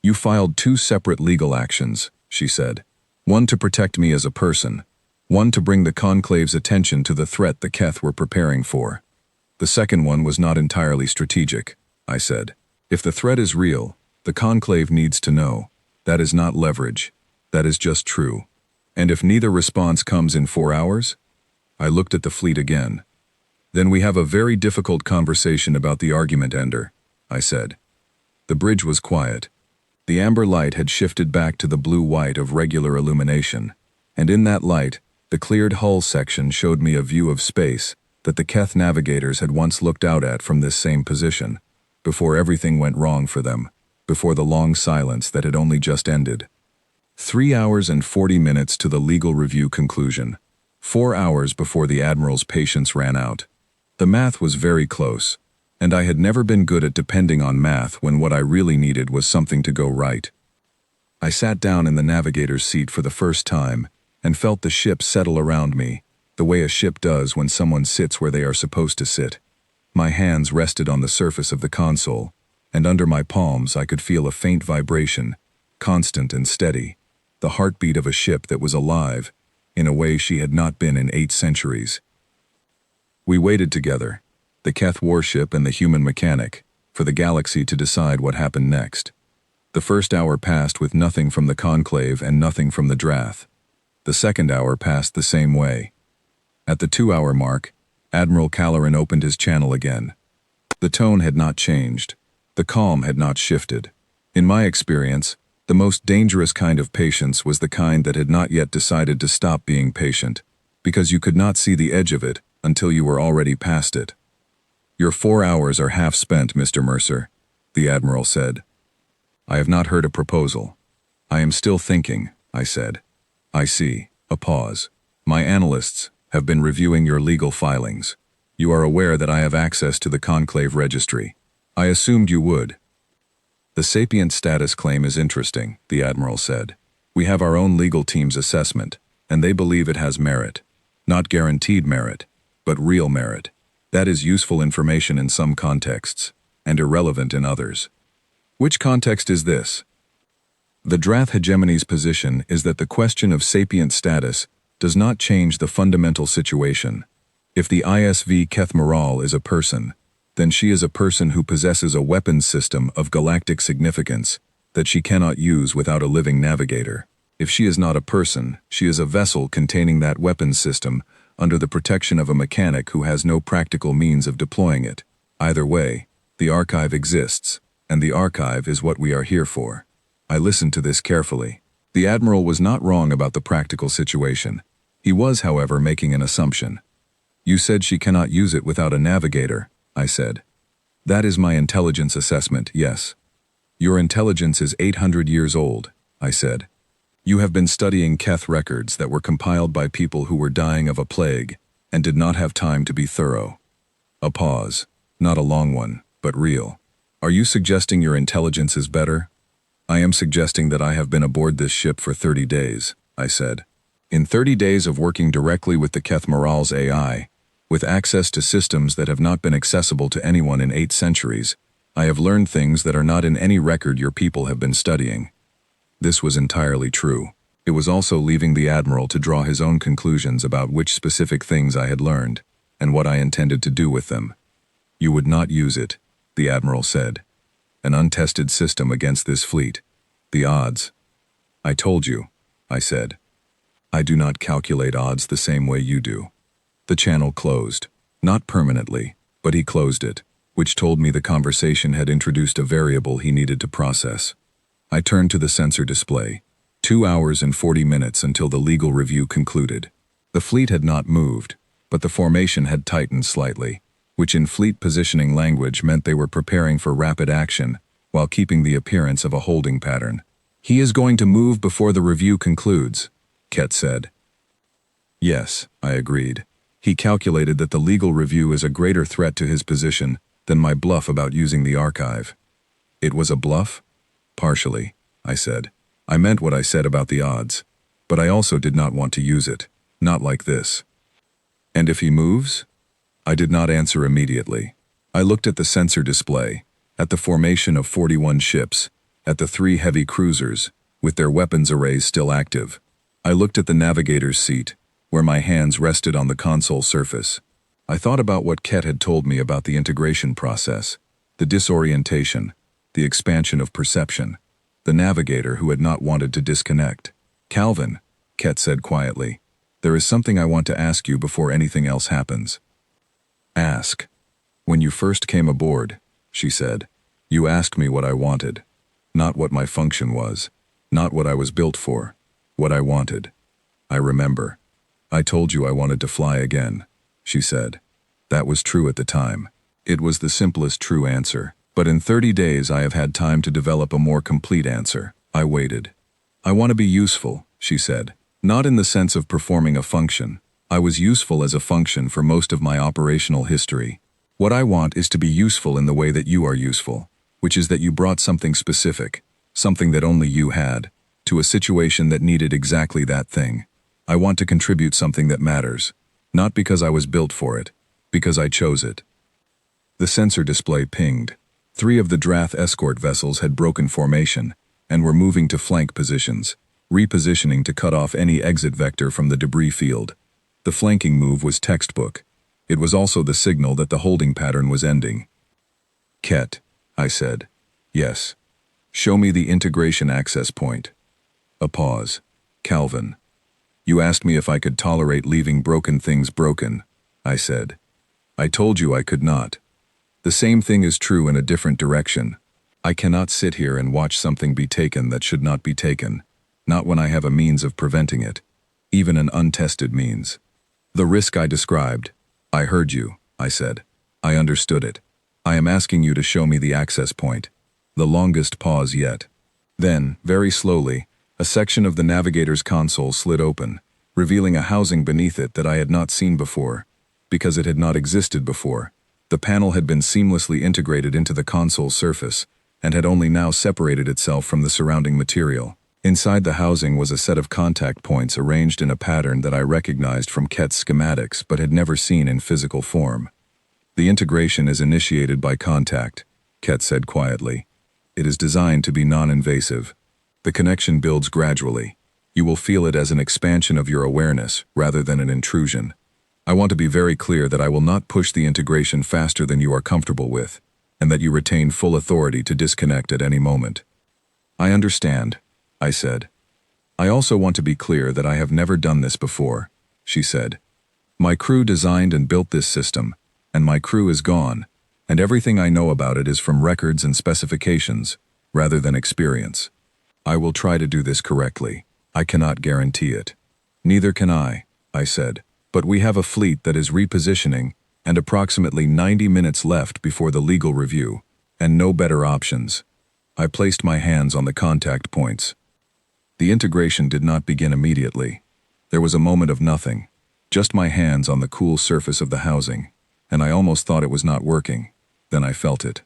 You filed 2 separate legal actions, she said. One to protect me as a person, one to bring the Conclave's attention to the threat the Keth were preparing for. The second one was not entirely strategic, I said. If the threat is real, the Conclave needs to know. That is not leverage. That is just true. And if neither response comes in 4 hours? I looked at the fleet again. Then we have a very difficult conversation about the argument ender, I said. The bridge was quiet. The amber light had shifted back to the blue-white of regular illumination, and in that light, the cleared hull section showed me a view of space that the Keth navigators had once looked out at from this same position, before everything went wrong for them, before the long silence that had only just ended. 3 hours and 40 minutes to the legal review conclusion. 4 hours before the Admiral's patience ran out. The math was very close, and I had never been good at depending on math when what I really needed was something to go right. I sat down in the navigator's seat for the first time and felt the ship settle around me, the way a ship does when someone sits where they are supposed to sit. My hands rested on the surface of the console, and under my palms I could feel a faint vibration, constant and steady, the heartbeat of a ship that was alive, in a way she had not been in 8 centuries. We waited together, the Keth warship and the human mechanic, for the galaxy to decide what happened next. The first hour passed with nothing from the Conclave and nothing from the Drath. The second hour passed the same way. At the 2-hour mark, Admiral Caloran opened his channel again. The tone had not changed. The calm had not shifted. In my experience, the most dangerous kind of patience was the kind that had not yet decided to stop being patient, because you could not see the edge of it until you were already past it. Your 4 hours are half spent, Mr. Mercer, the Admiral said. I have not heard a proposal. I am still thinking, I said. I see. A pause. My analysts have been reviewing your legal filings. You are aware that I have access to the Conclave registry. I assumed you would. The sapient status claim is interesting, the Admiral said. We have our own legal team's assessment, and they believe it has merit. Not guaranteed merit, but real merit. That is useful information in some contexts, and irrelevant in others. Which context is this? The Drath hegemony's position is that the question of sapient status does not change the fundamental situation. If the ISV Keth Moral is a person, then she is a person who possesses a weapons system of galactic significance that she cannot use without a living navigator. If she is not a person, she is a vessel containing that weapons system under the protection of a mechanic who has no practical means of deploying it. Either way, the archive exists, and the archive is what we are here for. I listened to this carefully. The Admiral was not wrong about the practical situation. He was, however, making an assumption. You said she cannot use it without a navigator, I said. That is my intelligence assessment, yes. Your intelligence is 800 years old, I said. You have been studying Keth records that were compiled by people who were dying of a plague and did not have time to be thorough. A pause, not a long one, but real. Are you suggesting your intelligence is better? I am suggesting that I have been aboard this ship for 30 days, I said. In 30 days of working directly with the Keth Moral's AI, with access to systems that have not been accessible to anyone in 8 centuries, I have learned things that are not in any record your people have been studying. This was entirely true. It was also leaving the Admiral to draw his own conclusions about which specific things I had learned, and what I intended to do with them. You would not use it, the Admiral said. An untested system against this fleet. The odds. I told you, I said. I do not calculate odds the same way you do. The channel closed. Not permanently, but he closed it, which told me the conversation had introduced a variable he needed to process. I turned to the sensor display. 2 hours and 40 minutes until the legal review concluded. The fleet had not moved, but the formation had tightened slightly, which in fleet positioning language meant they were preparing for rapid action while keeping the appearance of a holding pattern. He is going to move before the review concludes, Ket said. Yes, I agreed. He calculated that the legal review is a greater threat to his position than my bluff about using the archive. It was a bluff? Partially, I said. I meant what I said about the odds, but I also did not want to use it, not like this. And if he moves? I did not answer immediately. I looked at the sensor display, at the formation of 41 ships, at the 3 heavy cruisers, with their weapons arrays still active. I looked at the navigator's seat, where my hands rested on the console surface. I thought about what Ket had told me about the integration process, the disorientation, the expansion of perception, the navigator who had not wanted to disconnect. Calvin, Ket said quietly, there is something I want to ask you before anything else happens. Ask. When you first came aboard, she said, you asked me what I wanted, not what my function was, not what I was built for, what I wanted. I remember. I told you I wanted to fly again, she said. That was true at the time. It was the simplest true answer. But in 30 days I have had time to develop a more complete answer. I waited. I want to be useful, she said. Not in the sense of performing a function. I was useful as a function for most of my operational history. What I want is to be useful in the way that you are useful, which is that you brought something specific, something that only you had, to a situation that needed exactly that thing. I want to contribute something that matters, not because I was built for it, because I chose it. The sensor display pinged. 3 of the Drath escort vessels had broken formation and were moving to flank positions, repositioning to cut off any exit vector from the debris field. The flanking move was textbook. It was also the signal that the holding pattern was ending. Ket, I said. Yes. Show me the integration access point. A pause. Calvin. You asked me if I could tolerate leaving broken things broken, I said. I told you I could not. The same thing is true in a different direction. I cannot sit here and watch something be taken that should not be taken, not when I have a means of preventing it, even an untested means. The risk I described. I heard you, I said. I understood it. I am asking you to show me the access point. The longest pause yet. Then, very slowly, a section of the navigator's console slid open, revealing a housing beneath it that I had not seen before, because it had not existed before. The panel had been seamlessly integrated into the console surface and had only now separated itself from the surrounding material. Inside the housing was a set of contact points arranged in a pattern that I recognized from Ket's schematics but had never seen in physical form. The integration is initiated by contact, Ket said quietly. It is designed to be non-invasive. The connection builds gradually. You will feel it as an expansion of your awareness rather than an intrusion. I want to be very clear that I will not push the integration faster than you are comfortable with, and that you retain full authority to disconnect at any moment. I understand, I said. I also want to be clear that I have never done this before, she said. My crew designed and built this system, and my crew is gone, and everything I know about it is from records and specifications, rather than experience. I will try to do this correctly. I cannot guarantee it. Neither can I said. But we have a fleet that is repositioning and approximately 90 minutes left before the legal review, and no better options. I placed my hands on the contact points. The integration did not begin immediately. There was a moment of nothing, just my hands on the cool surface of the housing, and I almost thought it was not working. Then I felt it.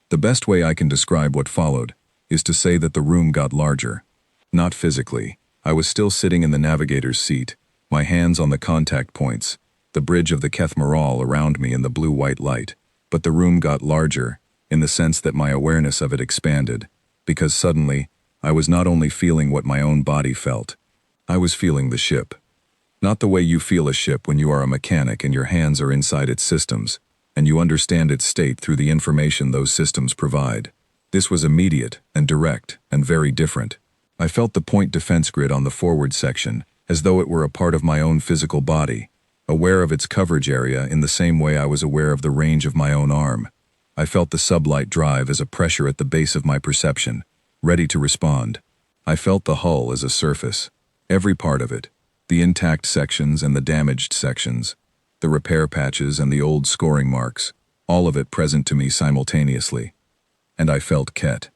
The best way I can describe what followed is to say that the room got larger. Not physically. I was still sitting in the navigator's seat, my hands on the contact points, the bridge of the Kethmaral around me in the blue-white light, but the room got larger, in the sense that my awareness of it expanded, because suddenly, I was not only feeling what my own body felt, I was feeling the ship. Not the way you feel a ship when you are a mechanic and your hands are inside its systems, and you understand its state through the information those systems provide. This was immediate and direct and very different. I felt the point defense grid on the forward section, as though it were a part of my own physical body, aware of its coverage area in the same way I was aware of the range of my own arm. I felt the sublight drive as a pressure at the base of my perception, ready to respond. I felt the hull as a surface, every part of it, the intact sections and the damaged sections, the repair patches and the old scoring marks, all of it present to me simultaneously. And I felt Ket.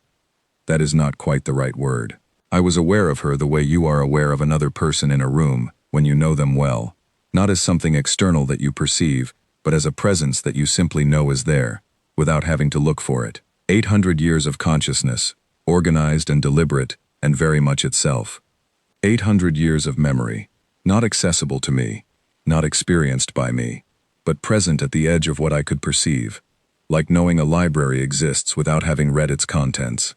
That is not quite the right word. I was aware of her the way you are aware of another person in a room when you know them well, not as something external that you perceive, but as a presence that you simply know is there, without having to look for it. 800 years of consciousness, organized and deliberate, and very much itself. 800 years of memory, not accessible to me, not experienced by me, but present at the edge of what I could perceive, like knowing a library exists without having read its contents.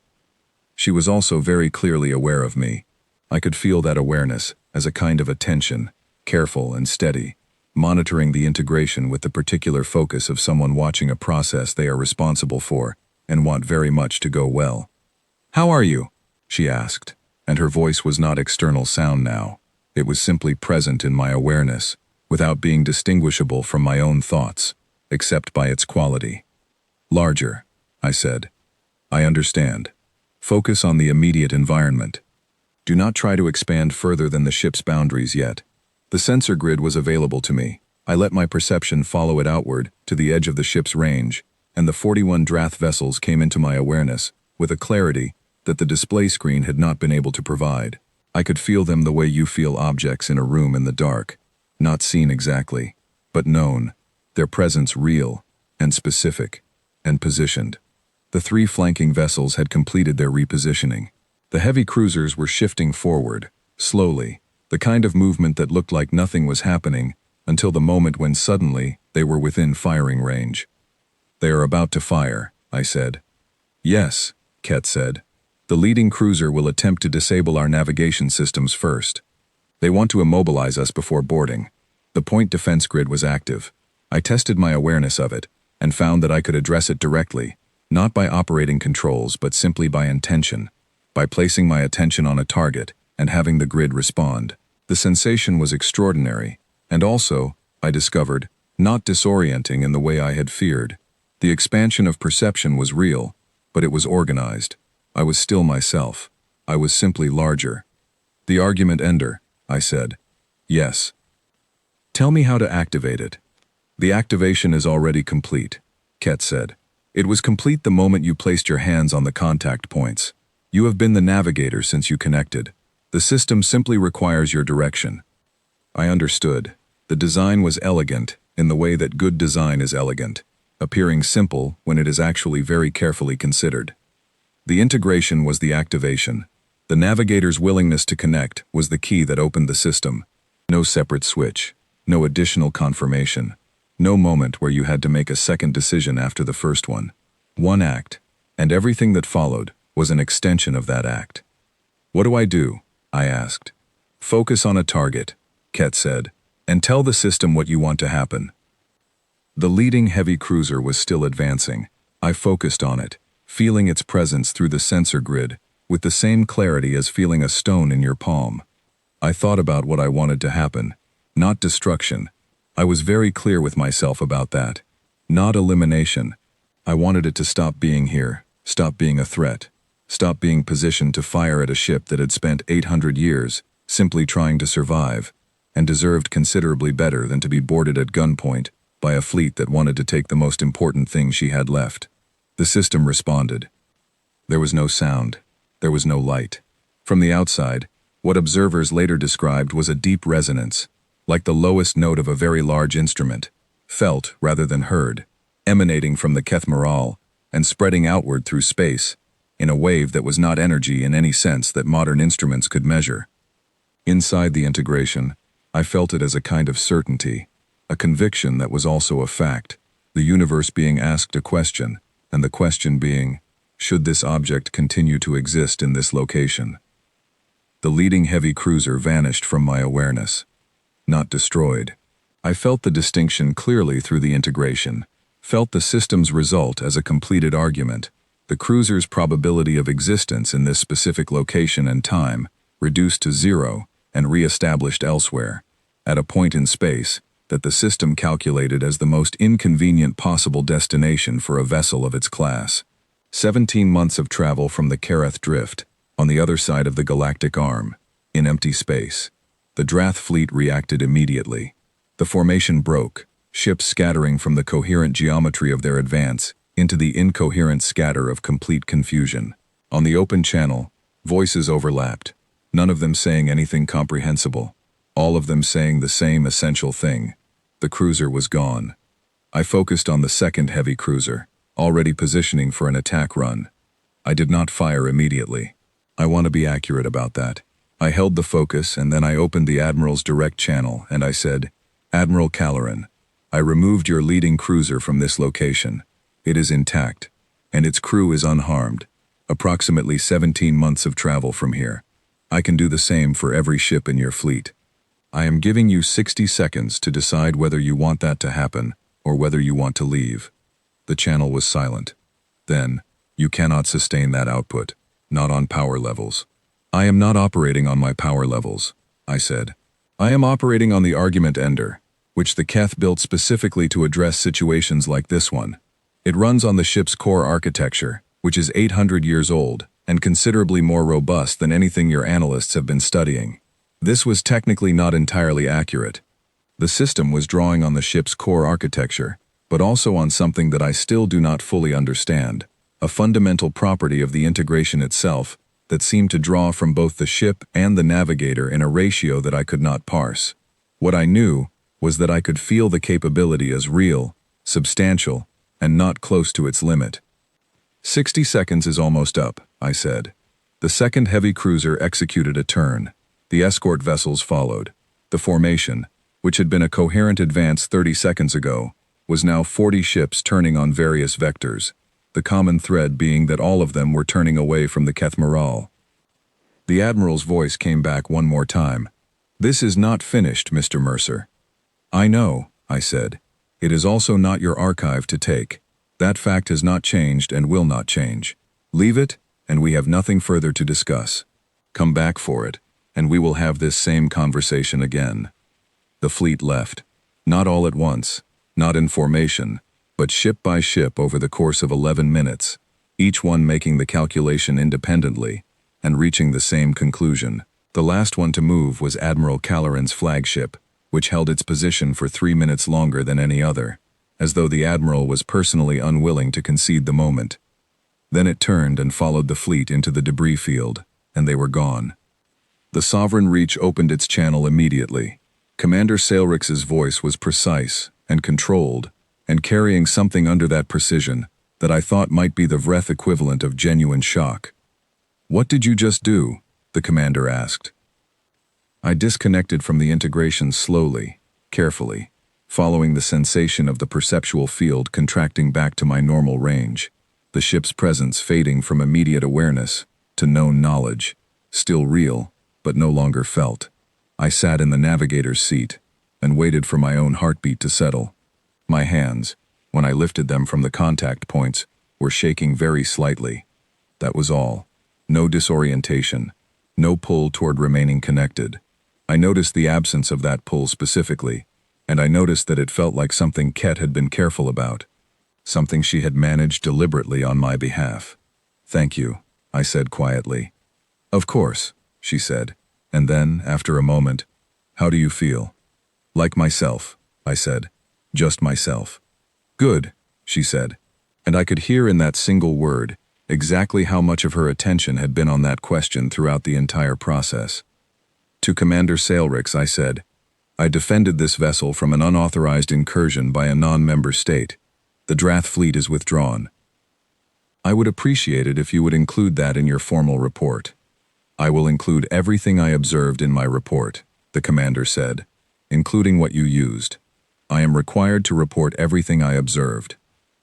She was also very clearly aware of me. I could feel that awareness as a kind of attention, careful and steady, monitoring the integration with the particular focus of someone watching a process they are responsible for and want very much to go well. "How are you?" she asked, and her voice was not external sound now. It was simply present in my awareness, without being distinguishable from my own thoughts, except by its quality. "Larger," I said. "I understand. Focus on the immediate environment. Do not try to expand further than the ship's boundaries yet." The sensor grid was available to me. I let my perception follow it outward to the edge of the ship's range, and the 41 Drath vessels came into my awareness with a clarity that the display screen had not been able to provide. I could feel them the way you feel objects in a room in the dark, not seen exactly, but known, their presence real and specific and positioned. The 3 flanking vessels had completed their repositioning. The heavy cruisers were shifting forward, slowly, the kind of movement that looked like nothing was happening until the moment when suddenly they were within firing range. "They are about to fire," I said. "Yes," Ket said. "The leading cruiser will attempt to disable our navigation systems first. They want to immobilize us before boarding." The point defense grid was active. I tested my awareness of it and found that I could address it directly, not by operating controls but simply by intention, by placing my attention on a target and having the grid respond. The sensation was extraordinary, and also, I discovered, not disorienting in the way I had feared. The expansion of perception was real, but it was organized. I was still myself. I was simply larger. "The argument ender," I said. "Yes." "Tell me how to activate it." "The activation is already complete," Ket said. "It was complete the moment you placed your hands on the contact points. You have been the navigator since you connected. The system simply requires your direction." I understood. The design was elegant in the way that good design is elegant, appearing simple when it is actually very carefully considered. The integration was the activation. The navigator's willingness to connect was the key that opened the system. No separate switch, no additional confirmation, no moment where you had to make a second decision after the first one. One act, and everything that followed was an extension of that act. "What do I do?" I asked. "Focus on a target," Ket said, "and tell the system what you want to happen." The leading heavy cruiser was still advancing. I focused on it, feeling its presence through the sensor grid, with the same clarity as feeling a stone in your palm. I thought about what I wanted to happen, not destruction. I was very clear with myself about that. Not elimination, I wanted it to stop being here, stop being a threat, stop being positioned to fire at a ship that had spent 800 years simply trying to survive, and deserved considerably better than to be boarded at gunpoint by a fleet that wanted to take the most important thing she had left. The system responded. There was no sound. There was no light. From the outside, what observers later described was a deep resonance, like the lowest note of a very large instrument, felt rather than heard, emanating from the Kethmaral and spreading outward through space, in a wave that was not energy in any sense that modern instruments could measure. Inside the integration, I felt it as a kind of certainty, a conviction that was also a fact, the universe being asked a question, and the question being, should this object continue to exist in this location? The leading heavy cruiser vanished from my awareness. Not destroyed. I felt the distinction clearly through the integration, felt the system's result as a completed argument, the cruiser's probability of existence in this specific location and time, reduced to zero and re-established elsewhere, at a point in space that the system calculated as the most inconvenient possible destination for a vessel of its class. 17 months of travel from the Kareth Drift, on the other side of the galactic arm, in empty space. The Drath fleet reacted immediately. The formation broke, ships scattering from the coherent geometry of their advance into the incoherent scatter of complete confusion. On the open channel, voices overlapped, none of them saying anything comprehensible, all of them saying the same essential thing. The cruiser was gone. I focused on the second heavy cruiser, already positioning for an attack run. I did not fire immediately. I want to be accurate about that. I held the focus and then I opened the Admiral's direct channel and I said, Admiral Caloran, I removed your leading cruiser from this location. It is intact, and its crew is unharmed. Approximately 17 months of travel from here. I can do the same for every ship in your fleet. I am giving you 60 seconds to decide whether you want that to happen or whether you want to leave. The channel was silent. Then, you cannot sustain that output, not on power levels. I am not operating on my power levels, I said. I am operating on the argument ender, which the Keth built specifically to address situations like this one. It runs on the ship's core architecture, which is 800 years old and considerably more robust than anything your analysts have been studying. This was technically not entirely accurate. The system was drawing on the ship's core architecture, but also on something that I still do not fully understand, a fundamental property of the integration itself that seemed to draw from both the ship and the navigator in a ratio that I could not parse. What I knew was that I could feel the capability as real, substantial, and not close to its limit. 60 seconds is almost up, I said. The second heavy cruiser executed a turn. The escort vessels followed. The formation, which had been a coherent advance 30 seconds ago, was now 40 ships turning on various vectors, the common thread being that all of them were turning away from the Kethmaral. The Admiral's voice came back one more time. This is not finished, Mr. Mercer. I know, I said. It is also not your archive to take. That fact has not changed and will not change. Leave it, and we have nothing further to discuss. Come back for it, and we will have this same conversation again. The fleet left. Not all at once, not in formation, but ship by ship over the course of 11 minutes, each one making the calculation independently and reaching the same conclusion. The last one to move was Admiral Caloran's flagship, which held its position for 3 minutes longer than any other, as though the Admiral was personally unwilling to concede the moment. Then it turned and followed the fleet into the debris field, and they were gone. The Sovereign Reach opened its channel immediately. Commander Sailrix's voice was precise and controlled, and carrying something under that precision that I thought might be the Vreth equivalent of genuine shock. What did you just do? The commander asked. I disconnected from the integration slowly, carefully, following the sensation of the perceptual field contracting back to my normal range, the ship's presence fading from immediate awareness to known knowledge, still real, but no longer felt. I sat in the navigator's seat and waited for my own heartbeat to settle. My hands, when I lifted them from the contact points, were shaking very slightly. That was all. No disorientation, no pull toward remaining connected. I noticed the absence of that pull specifically, and I noticed that it felt like something Ket had been careful about. something she had managed deliberately on my behalf. "Thank you," I said quietly. "Of course," she said, and then, after a moment, "How do you feel?" "Like myself," I said. "Just myself." "Good," she said, and I could hear in that single word exactly how much of her attention had been on that question throughout the entire process. To Commander Sailrix, I said, "I defended this vessel from an unauthorized incursion by a non-member state. The Drath fleet is withdrawn. I would appreciate it if you would include that in your formal report." "I will include everything I observed in my report," the commander said, "including what you used. I am required to report everything I observed."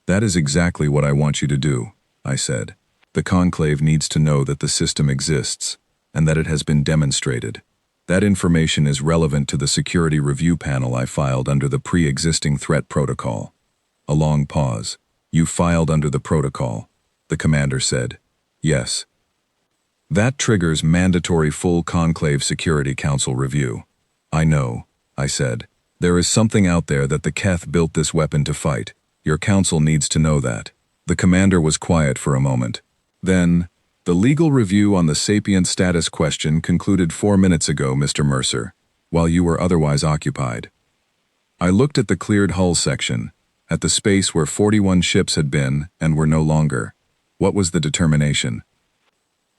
"That is exactly what I want you to do," I said. "The Conclave needs to know that the system exists, and that it has been demonstrated. That information is relevant to the security review panel I filed under the pre-existing threat protocol." A long pause. "You filed under the protocol," the commander said. "Yes." "That triggers mandatory full Conclave Security Council review." "I know," I said. "There is something out there that the Keth built this weapon to fight. Your council needs to know that." The commander was quiet for a moment. Then, "The legal review on the sapient status question concluded 4 minutes ago, Mr. Mercer, while you were otherwise occupied." I looked at the cleared hull section, at the space where 41 ships had been and were no longer. What was the determination?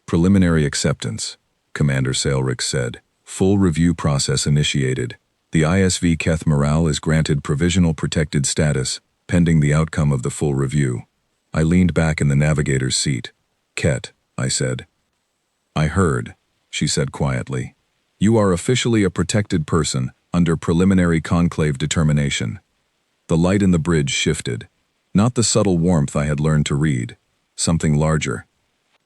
"Preliminary acceptance," Commander Sailrix said. "Full review process initiated. The ISV Keth Morale is granted provisional protected status, pending the outcome of the full review." I leaned back in the navigator's seat. "Ket," I said. "I heard," she said quietly. "You are officially a protected person under preliminary conclave determination." The light in the bridge shifted. Not the subtle warmth I had learned to read. Something larger.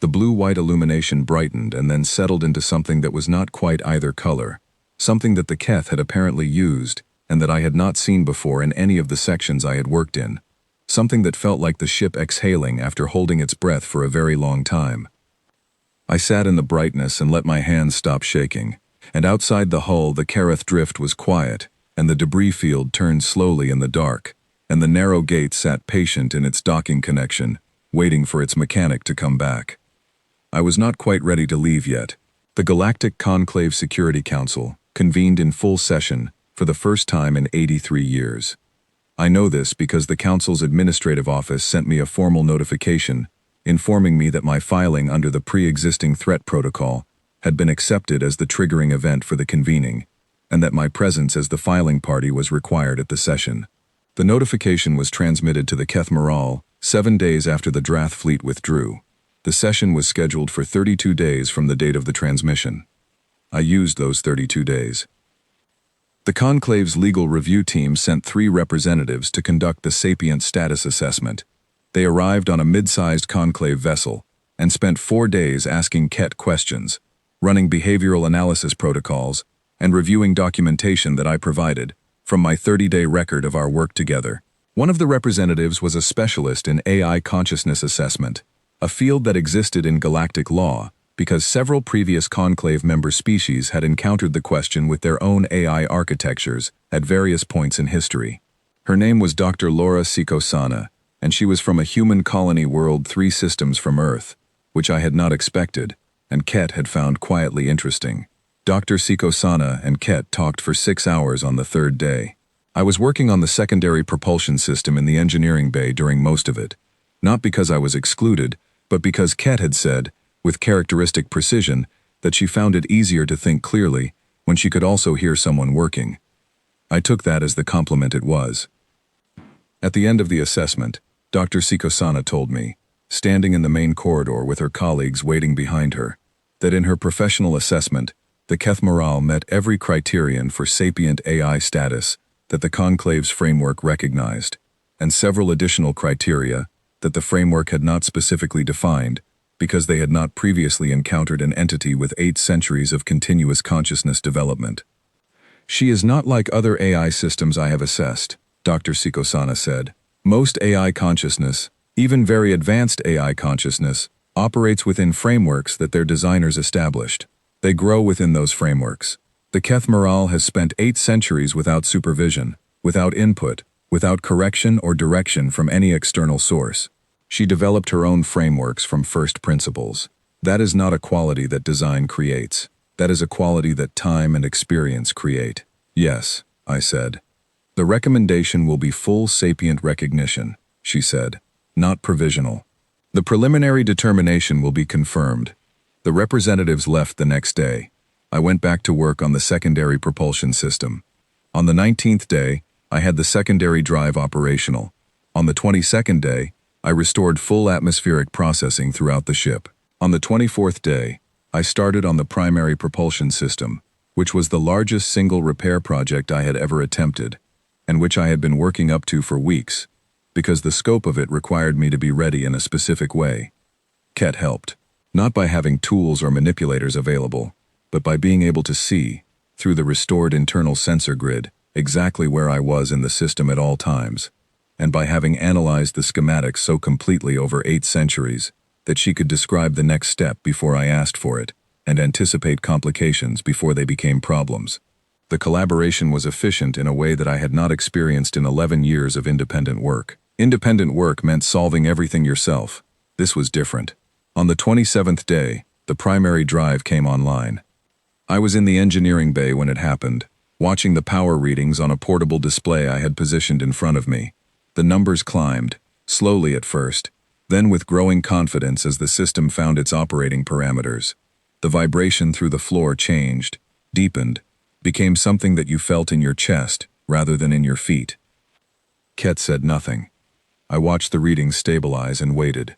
The blue-white illumination brightened and then settled into something that was not quite either color. Something that the Keth had apparently used, and that I had not seen before in any of the sections I had worked in. Something that felt like the ship exhaling after holding its breath for a very long time. I sat in the brightness and let my hands stop shaking, and outside the hull the Kareth drift was quiet, and the debris field turned slowly in the dark, and the narrow gate sat patient in its docking connection, waiting for its mechanic to come back. I was not quite ready to leave yet. The Galactic Conclave Security Council convened in full session for the first time in 83 years. I know this because the Council's administrative office sent me a formal notification informing me that my filing under the pre-existing threat protocol had been accepted as the triggering event for the convening, and that my presence as the filing party was required at the session. The notification was transmitted to the Keth Morale 7 days after the Drath fleet withdrew. The session was scheduled for 32 days from the date of the transmission. I used those 32 days. The Conclave's legal review team sent 3 representatives to conduct the sapient status assessment. They arrived on a mid-sized Conclave vessel and spent 4 days asking Ket questions, running behavioral analysis protocols, and reviewing documentation that I provided from my 30-day record of our work together. One of the representatives was a specialist in AI consciousness assessment, a field that existed in galactic law because several previous Conclave member species had encountered the question with their own AI architectures at various points in history. Her name was Dr. Laura Sikosana, and she was from a human colony world 3 systems from Earth, which I had not expected, and Ket had found quietly interesting. Dr. Sikosana and Ket talked for 6 hours on the 3rd day. I was working on the secondary propulsion system in the engineering bay during most of it, not because I was excluded, but because Ket had said, with characteristic precision, that she found it easier to think clearly when she could also hear someone working. I took that as the compliment it was. At the end of the assessment, Dr. Sikosana told me, standing in the main corridor with her colleagues waiting behind her, that in her professional assessment, the Keth Morale met every criterion for sapient AI status that the Conclave's framework recognized, and several additional criteria that the framework had not specifically defined because they had not previously encountered an entity with 8 centuries of continuous consciousness development. "She is not like other AI systems I have assessed," Dr. Sikosana said. "Most AI consciousness, even very advanced AI consciousness, operates within frameworks that their designers established. They grow within those frameworks. The Keth Morale has spent 8 centuries without supervision, without input, without correction or direction from any external source. She developed her own frameworks from first principles. That is not a quality that design creates. That is a quality that time and experience create. Yes, I said. The recommendation will be full sapient recognition, she said, not provisional. The preliminary determination will be confirmed. The representatives left the next day. I went back to work on the secondary propulsion system. On the 19th day, I had the secondary drive operational. On the 22nd day, I restored full atmospheric processing throughout the ship. On the 24th day, I started on the primary propulsion system, which was the largest single repair project I had ever attempted, and which I had been working up to for weeks, because the scope of it required me to be ready in a specific way. Ket helped, not by having tools or manipulators available, but by being able to see, through the restored internal sensor grid, exactly where I was in the system at all times, and by having analyzed the schematics so completely over 8 centuries that she could describe the next step before I asked for it, and anticipate complications before they became problems. The collaboration was efficient in a way that I had not experienced in 11 years of independent work. Independent work meant solving everything yourself. This was different. On the 27th day, the primary drive came online. I was in the engineering bay when it happened, watching the power readings on a portable display I had positioned in front of me. The numbers climbed, slowly at first, then with growing confidence as the system found its operating parameters. The vibration through the floor changed, deepened, became something that you felt in your chest rather than in your feet. Ket said nothing. I watched the readings stabilize and waited.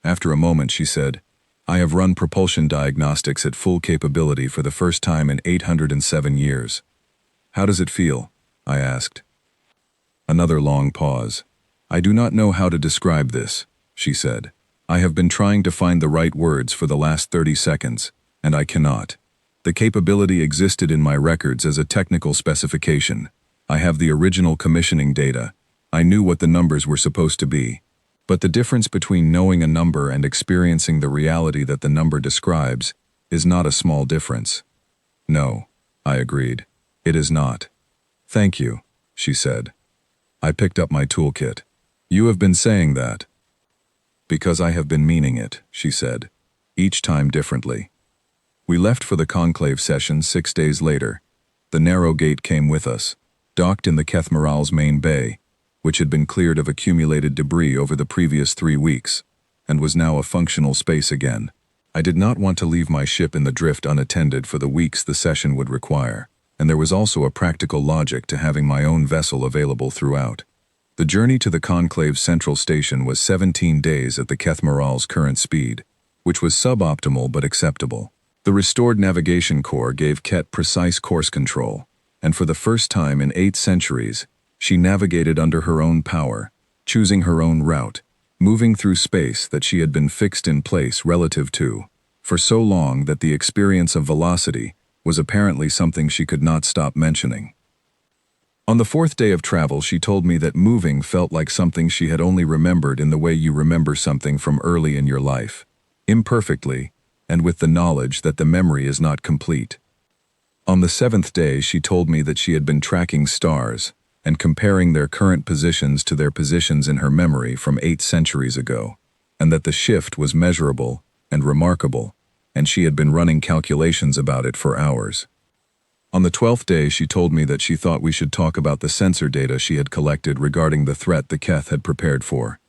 After a moment she said, "I have run propulsion diagnostics at full capability for the first time in 807 years. How does it feel?" I asked. Another long pause. "I do not know how to describe this," she said. "I have been trying to find the right words for the last 30 seconds, and I cannot. The capability existed in my records as a technical specification. I have the original commissioning data. I knew what the numbers were supposed to be. But the difference between knowing a number and experiencing the reality that the number describes is not a small difference." "No," I agreed. "It is not." "Thank you," she said. I picked up my toolkit. "You have been saying that." "Because I have been meaning it," she said, each time differently. We left for the conclave session 6 days later. The narrow gate came with us, docked in the Kethmeral's main bay, which had been cleared of accumulated debris over the previous 3 weeks, and was now a functional space again. I did not want to leave my ship in the drift unattended for the weeks the session would require, and there was also a practical logic to having my own vessel available throughout. The journey to the conclave's central station was 17 days at the Kethmeral's current speed, which was suboptimal but acceptable. The restored navigation core gave Ket precise course control, and for the first time in 8 centuries, she navigated under her own power, choosing her own route, moving through space that she had been fixed in place relative to, for so long that the experience of velocity was apparently something she could not stop mentioning. On the 4th day of travel, she told me that moving felt like something she had only remembered in the way you remember something from early in your life, imperfectly, and with the knowledge that the memory is not complete. On the 7th day, she told me that she had been tracking stars and comparing their current positions to their positions in her memory from 8 centuries ago, and that the shift was measurable and remarkable, and she had been running calculations about it for hours. On the 12th day, she told me that she thought we should talk about the sensor data she had collected regarding the threat the Keth had prepared for.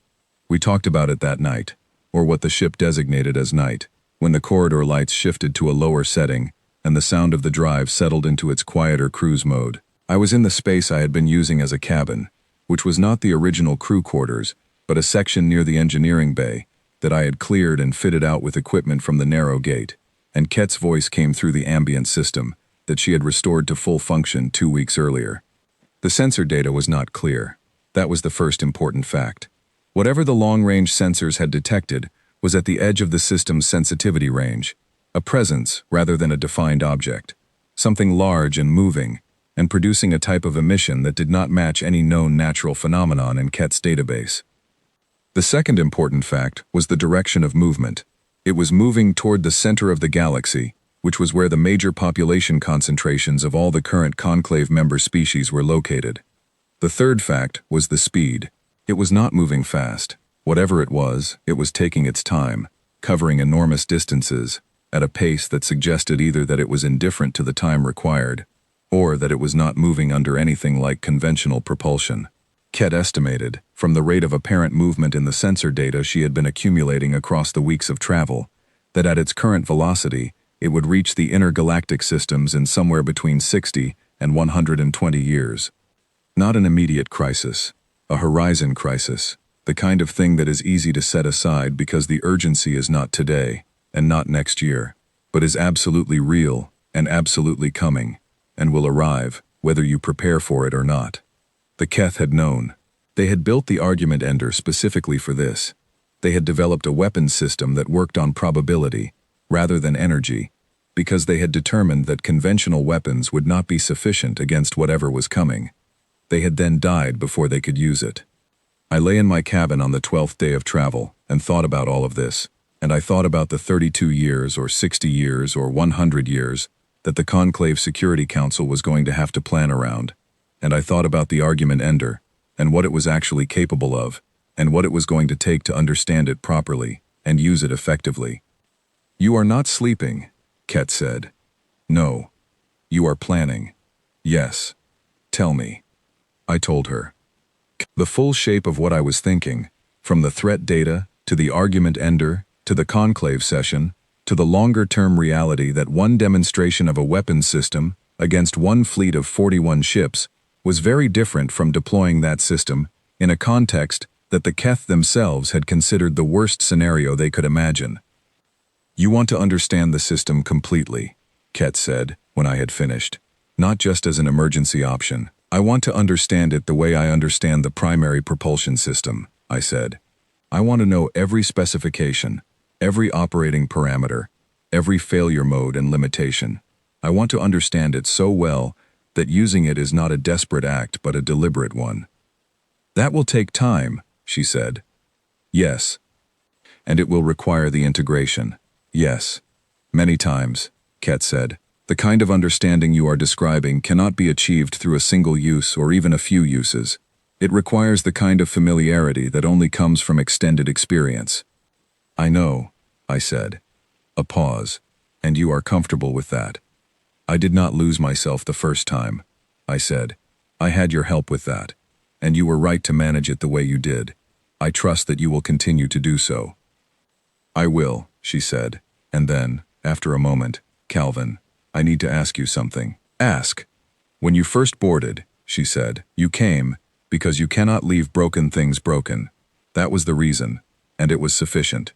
We talked about it that night, or what the ship designated as night, when the corridor lights shifted to a lower setting and the sound of the drive settled into its quieter cruise mode. I was in the space I had been using as a cabin, which was not the original crew quarters, but a section near the engineering bay that I had cleared and fitted out with equipment from the narrow gate, and Ket's voice came through the ambient system that she had restored to full function 2 weeks earlier. The sensor data was not clear. That was the first important fact. Whatever the long-range sensors had detected was at the edge of the system's sensitivity range, a presence rather than a defined object, something large and moving, and producing a type of emission that did not match any known natural phenomenon in Ket's database. The second important fact was the direction of movement. It was moving toward the center of the galaxy, which was where the major population concentrations of all the current conclave member species were located. The third fact was the speed. It was not moving fast. Whatever it was taking its time, covering enormous distances, at a pace that suggested either that it was indifferent to the time required, or that it was not moving under anything like conventional propulsion. Ket estimated, from the rate of apparent movement in the sensor data she had been accumulating across the weeks of travel, that at its current velocity, it would reach the intergalactic systems in somewhere between 60 and 120 years. Not an immediate crisis, a horizon crisis, the kind of thing that is easy to set aside because the urgency is not today, and not next year, but is absolutely real and absolutely coming, and will arrive, whether you prepare for it or not. The Keth had known. They had built the argument ender specifically for this. They had developed a weapons system that worked on probability, rather than energy, because they had determined that conventional weapons would not be sufficient against whatever was coming. They had then died before they could use it. I lay in my cabin on the 12th day of travel and thought about all of this, and I thought about the 32 years or 60 years or 100 years that the Conclave Security Council was going to have to plan around, and I thought about the argument ender, and what it was actually capable of, and what it was going to take to understand it properly and use it effectively. "You are not sleeping," Ket said. "No. You are planning." "Yes. Tell me." I told her. The full shape of what I was thinking, from the threat data, to the argument ender, to the conclave session, to the longer-term reality that one demonstration of a weapons system against one fleet of 41 ships was very different from deploying that system in a context that the Keth themselves had considered the worst scenario they could imagine. "You want to understand the system completely," Ket said, when I had finished. "Not just as an emergency option. I want to understand it the way I understand the primary propulsion system," I said. "I want to know every specification, every operating parameter, every failure mode and limitation. I want to understand it so well that using it is not a desperate act but a deliberate one." "That will take time," she said. "Yes. And it will require the integration." "Yes. Many times," Ket said. "The kind of understanding you are describing cannot be achieved through a single use or even a few uses. It requires the kind of familiarity that only comes from extended experience." "I know," I said. A pause. "And you are comfortable with that?" "I did not lose myself the first time," I said. "I had your help with that. And you were right to manage it the way you did. I trust that you will continue to do so." "I will," she said. And then, after a moment, "Calvin, I need to ask you something." "Ask." "When you first boarded," she said, "you came because you cannot leave broken things broken. That was the reason, and it was sufficient.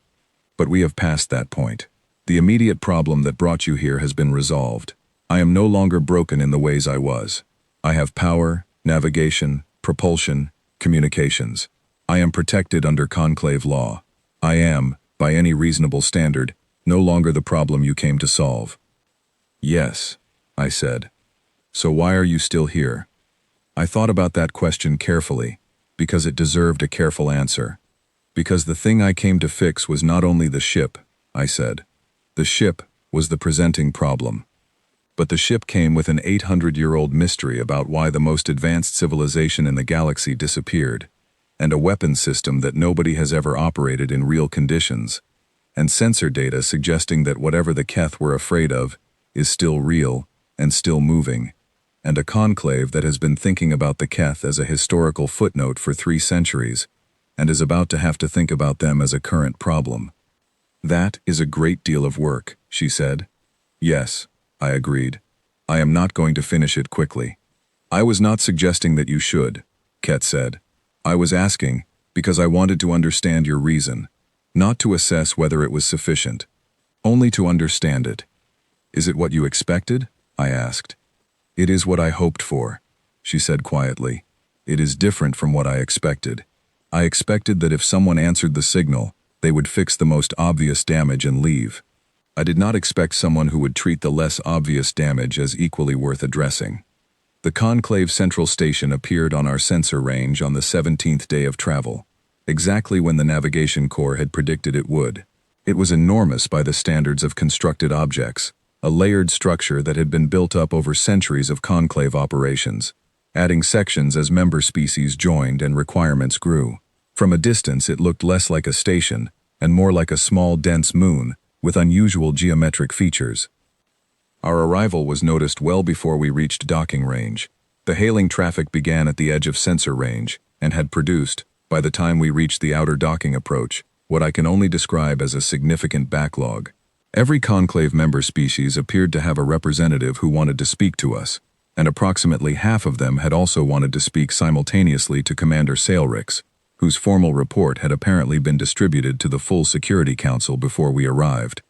But we have passed that point. The immediate problem that brought you here has been resolved. I am no longer broken in the ways I was. I have power, navigation, propulsion, communications. I am protected under conclave law. I am, by any reasonable standard, no longer the problem you came to solve." "Yes," I said. "So why are you still here?" I thought about that question carefully, because it deserved a careful answer. "Because the thing I came to fix was not only the ship," I said. "The ship was the presenting problem. But the ship came with an 800-year-old mystery about why the most advanced civilization in the galaxy disappeared, and a weapons system that nobody has ever operated in real conditions, and sensor data suggesting that whatever the Keth were afraid of is still real and still moving, and a conclave that has been thinking about the Keth as a historical footnote for 3 centuries, and is about to have to think about them as a current problem." "That is a great deal of work," she said. "Yes," I agreed. "I am not going to finish it quickly." "I was not suggesting that you should," Ket said. "I was asking because I wanted to understand your reason, not to assess whether it was sufficient, only to understand it." "Is it what you expected?" I asked. "It is what I hoped for," she said quietly. "It is different from what I expected. I expected that if someone answered the signal, they would fix the most obvious damage and leave. I did not expect someone who would treat the less obvious damage as equally worth addressing." The Conclave Central Station appeared on our sensor range on the 17th day of travel, exactly when the Navigation Corps had predicted it would. It was enormous by the standards of constructed objects, a layered structure that had been built up over centuries of conclave operations, adding sections as member species joined and requirements grew. From a distance it looked less like a station and more like a small dense moon with unusual geometric features. Our arrival was noticed well before we reached docking range. The hailing traffic began at the edge of sensor range and had produced, by the time we reached the outer docking approach, what I can only describe as a significant backlog. Every conclave member species appeared to have a representative who wanted to speak to us, and approximately half of them had also wanted to speak simultaneously to Commander Sailrix, whose formal report had apparently been distributed to the full Security Council before we arrived.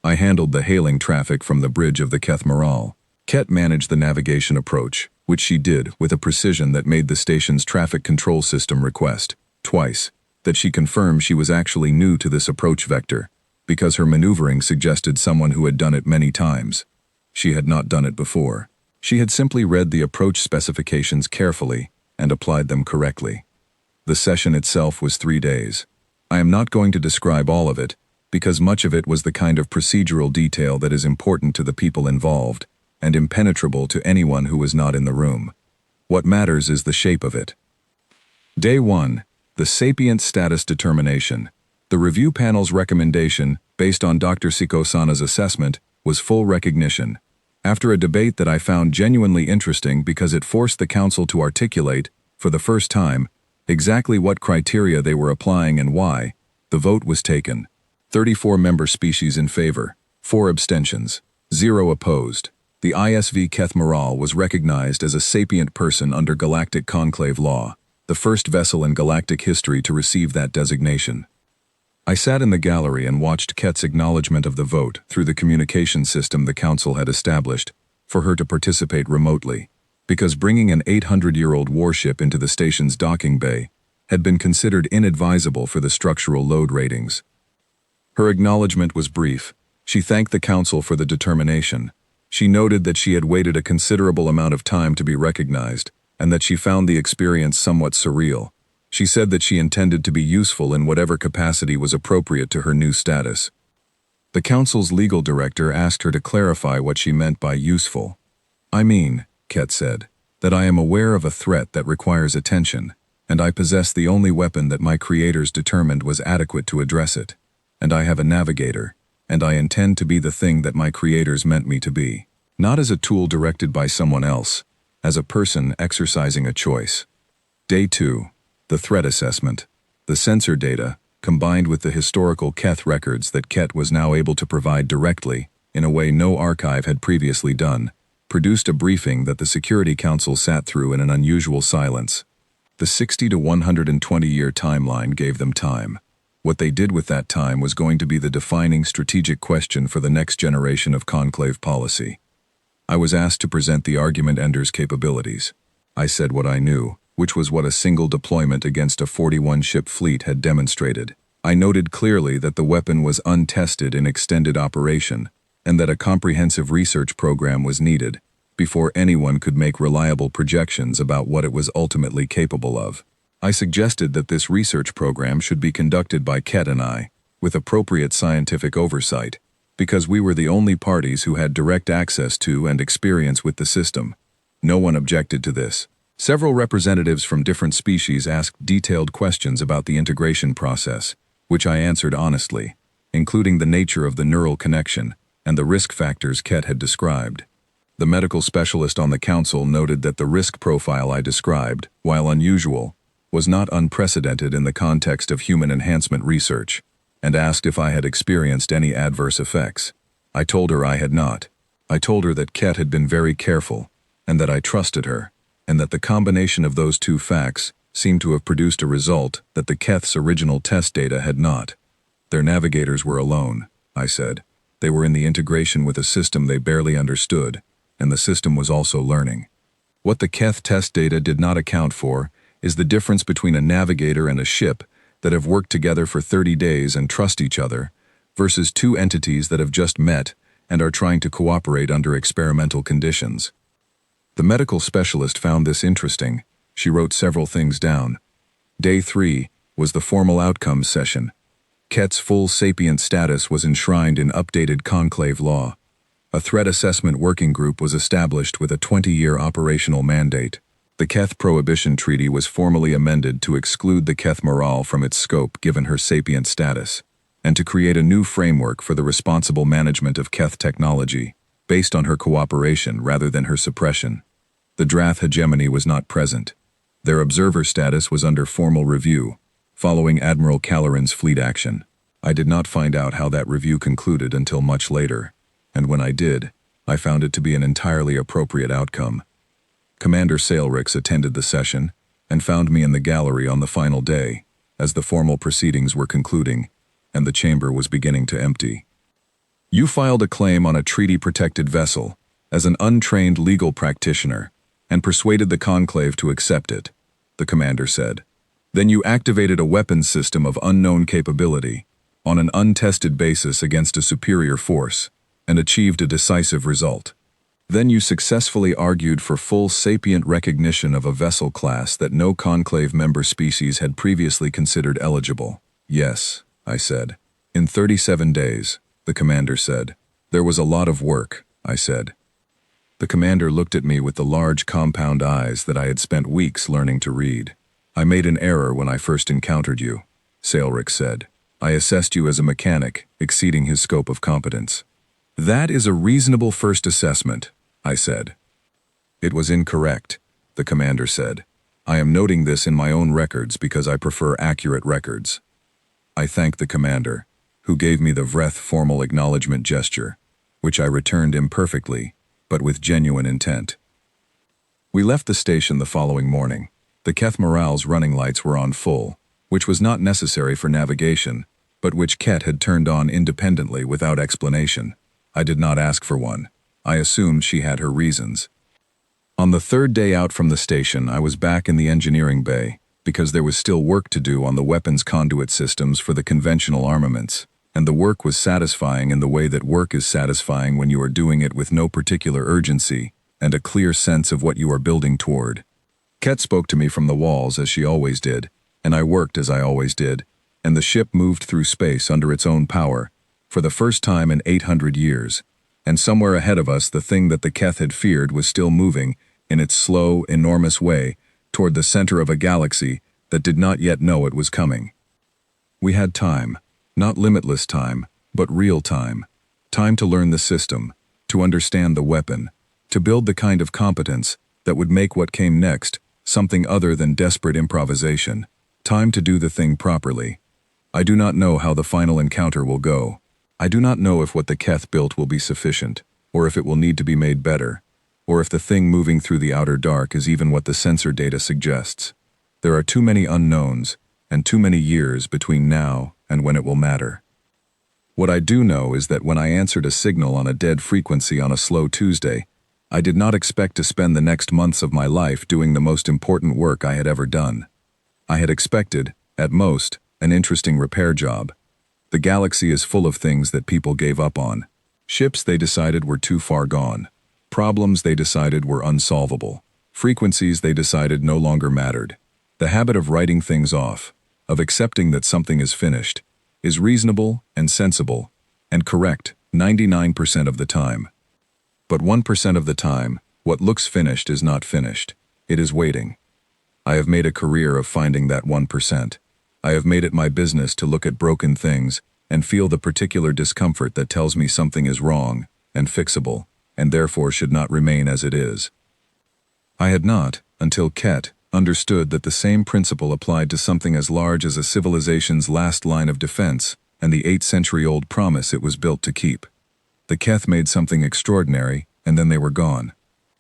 I handled the hailing traffic from the bridge of the Keth Moral. Ket managed the navigation approach, which she did with a precision that made the station's traffic control system request, twice, that she confirmed she was actually new to this approach vector, because her maneuvering suggested someone who had done it many times. She had not done it before. She had simply read the approach specifications carefully and applied them correctly. The session itself was 3 days. I am not going to describe all of it, because much of it was the kind of procedural detail that is important to the people involved and impenetrable to anyone who was not in the room. What matters is the shape of it. Day 1. The Sapient Status Determination. The review panel's recommendation, based on Dr. Siko-sana's assessment, was full recognition. After a debate that I found genuinely interesting because it forced the council to articulate, for the first time, exactly what criteria they were applying and why, the vote was taken. 34 member species in favor, 4 abstentions, 0 opposed. The ISV Keth Moral was recognized as a sapient person under Galactic Conclave law, the first vessel in galactic history to receive that designation. I sat in the gallery and watched Ket's acknowledgement of the vote through the communication system the council had established for her to participate remotely, because bringing an 800-year-old warship into the station's docking bay had been considered inadvisable for the structural load ratings. Her acknowledgement was brief. She thanked the council for the determination. She noted that she had waited a considerable amount of time to be recognized, and that she found the experience somewhat surreal. She said that she intended to be useful in whatever capacity was appropriate to her new status. The council's legal director asked her to clarify what she meant by useful. "I mean," Ket said, "that I am aware of a threat that requires attention, and I possess the only weapon that my creators determined was adequate to address it. And I have a navigator, and I intend to be the thing that my creators meant me to be. Not as a tool directed by someone else, as a person exercising a choice." Day 2. The threat assessment. The sensor data, combined with the historical Keth records that Ket was now able to provide directly, in a way no archive had previously done, produced a briefing that the Security Council sat through in an unusual silence. The 60 to 120-year timeline gave them time. What they did with that time was going to be the defining strategic question for the next generation of conclave policy. I was asked to present the argument ender's capabilities. I said what I knew, which was what a single deployment against a 41-ship fleet had demonstrated. I noted clearly that the weapon was untested in extended operation, and that a comprehensive research program was needed before anyone could make reliable projections about what it was ultimately capable of. I suggested that this research program should be conducted by Ket and I, with appropriate scientific oversight, because we were the only parties who had direct access to and experience with the system. No one objected to this. Several representatives from different species asked detailed questions about the integration process, which I answered honestly, including the nature of the neural connection and the risk factors Ket had described. The medical specialist on the council noted that the risk profile I described, while unusual, was not unprecedented in the context of human enhancement research, and asked if I had experienced any adverse effects. I told her I had not. I told her that Ket had been very careful, and that I trusted her, and that the combination of those two facts seemed to have produced a result that the Keth's original test data had not. Their navigators were alone, I said. They were in the integration with a system they barely understood, and the system was also learning. What the Keth test data did not account for is the difference between a navigator and a ship that have worked together for 30 days and trust each other, versus two entities that have just met and are trying to cooperate under experimental conditions. The medical specialist found this interesting. She wrote several things down. Day 3 was the formal outcomes session. Ket's full sapient status was enshrined in updated conclave law. A threat assessment working group was established with a 20-year operational mandate. The Keth Prohibition Treaty was formally amended to exclude the Keth Moral from its scope given her sapient status, and to create a new framework for the responsible management of Keth technology, based on her cooperation rather than her suppression. The Drath hegemony was not present. Their observer status was under formal review, following Admiral Caloran's fleet action. I did not find out how that review concluded until much later, and when I did, I found it to be an entirely appropriate outcome. Commander Sailrix attended the session and found me in the gallery on the final day, as the formal proceedings were concluding and the chamber was beginning to empty. "You filed a claim on a treaty-protected vessel as an untrained legal practitioner and persuaded the Conclave to accept it," the commander said. "Then you activated a weapons system of unknown capability on an untested basis against a superior force and achieved a decisive result. Then you successfully argued for full sapient recognition of a vessel class that no Conclave member species had previously considered eligible." "Yes," I said. "In 37 days, the commander said. "There was a lot of work," I said. The commander looked at me with the large compound eyes that I had spent weeks learning to read. "I made an error when I first encountered you," Sailrix said. "I assessed you as a mechanic, exceeding his scope of competence." "That is a reasonable first assessment," I said. "It was incorrect," the commander said. "I am noting this in my own records because I prefer accurate records." I thanked the commander, who gave me the Vreth formal acknowledgement gesture, which I returned imperfectly, but with genuine intent. We left the station the following morning. The Keth Morale's running lights were on full, which was not necessary for navigation, but which Ket had turned on independently without explanation. I did not ask for one. I assumed she had her reasons. On the third day out from the station, I was back in the engineering bay, because there was still work to do on the weapons conduit systems for the conventional armaments, and the work was satisfying in the way that work is satisfying when you are doing it with no particular urgency and a clear sense of what you are building toward. Ket spoke to me from the walls as she always did, and I worked as I always did, and the ship moved through space under its own power, for the first time in 800 years, and somewhere ahead of us the thing that the Keth had feared was still moving, in its slow, enormous way, toward the center of a galaxy that did not yet know it was coming. We had time, not limitless time, but real time. Time to learn the system, to understand the weapon, to build the kind of competence that would make what came next something other than desperate improvisation. Time to do the thing properly. I do not know how the final encounter will go. I do not know if what the Keth built will be sufficient, or if it will need to be made better, or if the thing moving through the outer dark is even what the sensor data suggests. There are too many unknowns, and too many years between now and when it will matter. What I do know is that when I answered a signal on a dead frequency on a slow Tuesday, I did not expect to spend the next months of my life doing the most important work I had ever done. I had expected, at most, an interesting repair job. The galaxy is full of things that people gave up on. Ships they decided were too far gone. Problems they decided were unsolvable. Frequencies they decided no longer mattered. The habit of writing things off, of accepting that something is finished, is reasonable and sensible, and correct 99% of the time. But 1% of the time, what looks finished is not finished. It is waiting. I have made a career of finding that 1%. I have made it my business to look at broken things and feel the particular discomfort that tells me something is wrong and fixable, and therefore should not remain as it is. I had not, until Ket, understood that the same principle applied to something as large as a civilization's last line of defense and the 8-century-old promise it was built to keep. The Keth made something extraordinary, and then they were gone.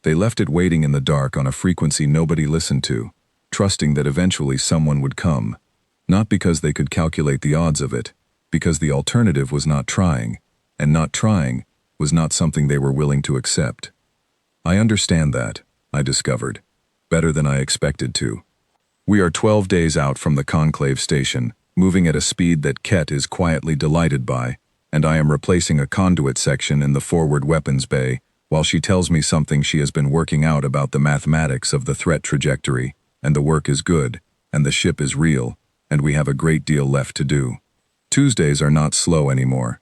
They left it waiting in the dark on a frequency nobody listened to, trusting that eventually someone would come. Not because they could calculate the odds of it, because the alternative was not trying, and not trying was not something they were willing to accept. I understand that, I discovered, better than I expected to. We are 12 days out from the Conclave station, moving at a speed that Ket is quietly delighted by, and I am replacing a conduit section in the forward weapons bay, while she tells me something she has been working out about the mathematics of the threat trajectory, and the work is good, and the ship is real, and we have a great deal left to do. Tuesdays are not slow anymore.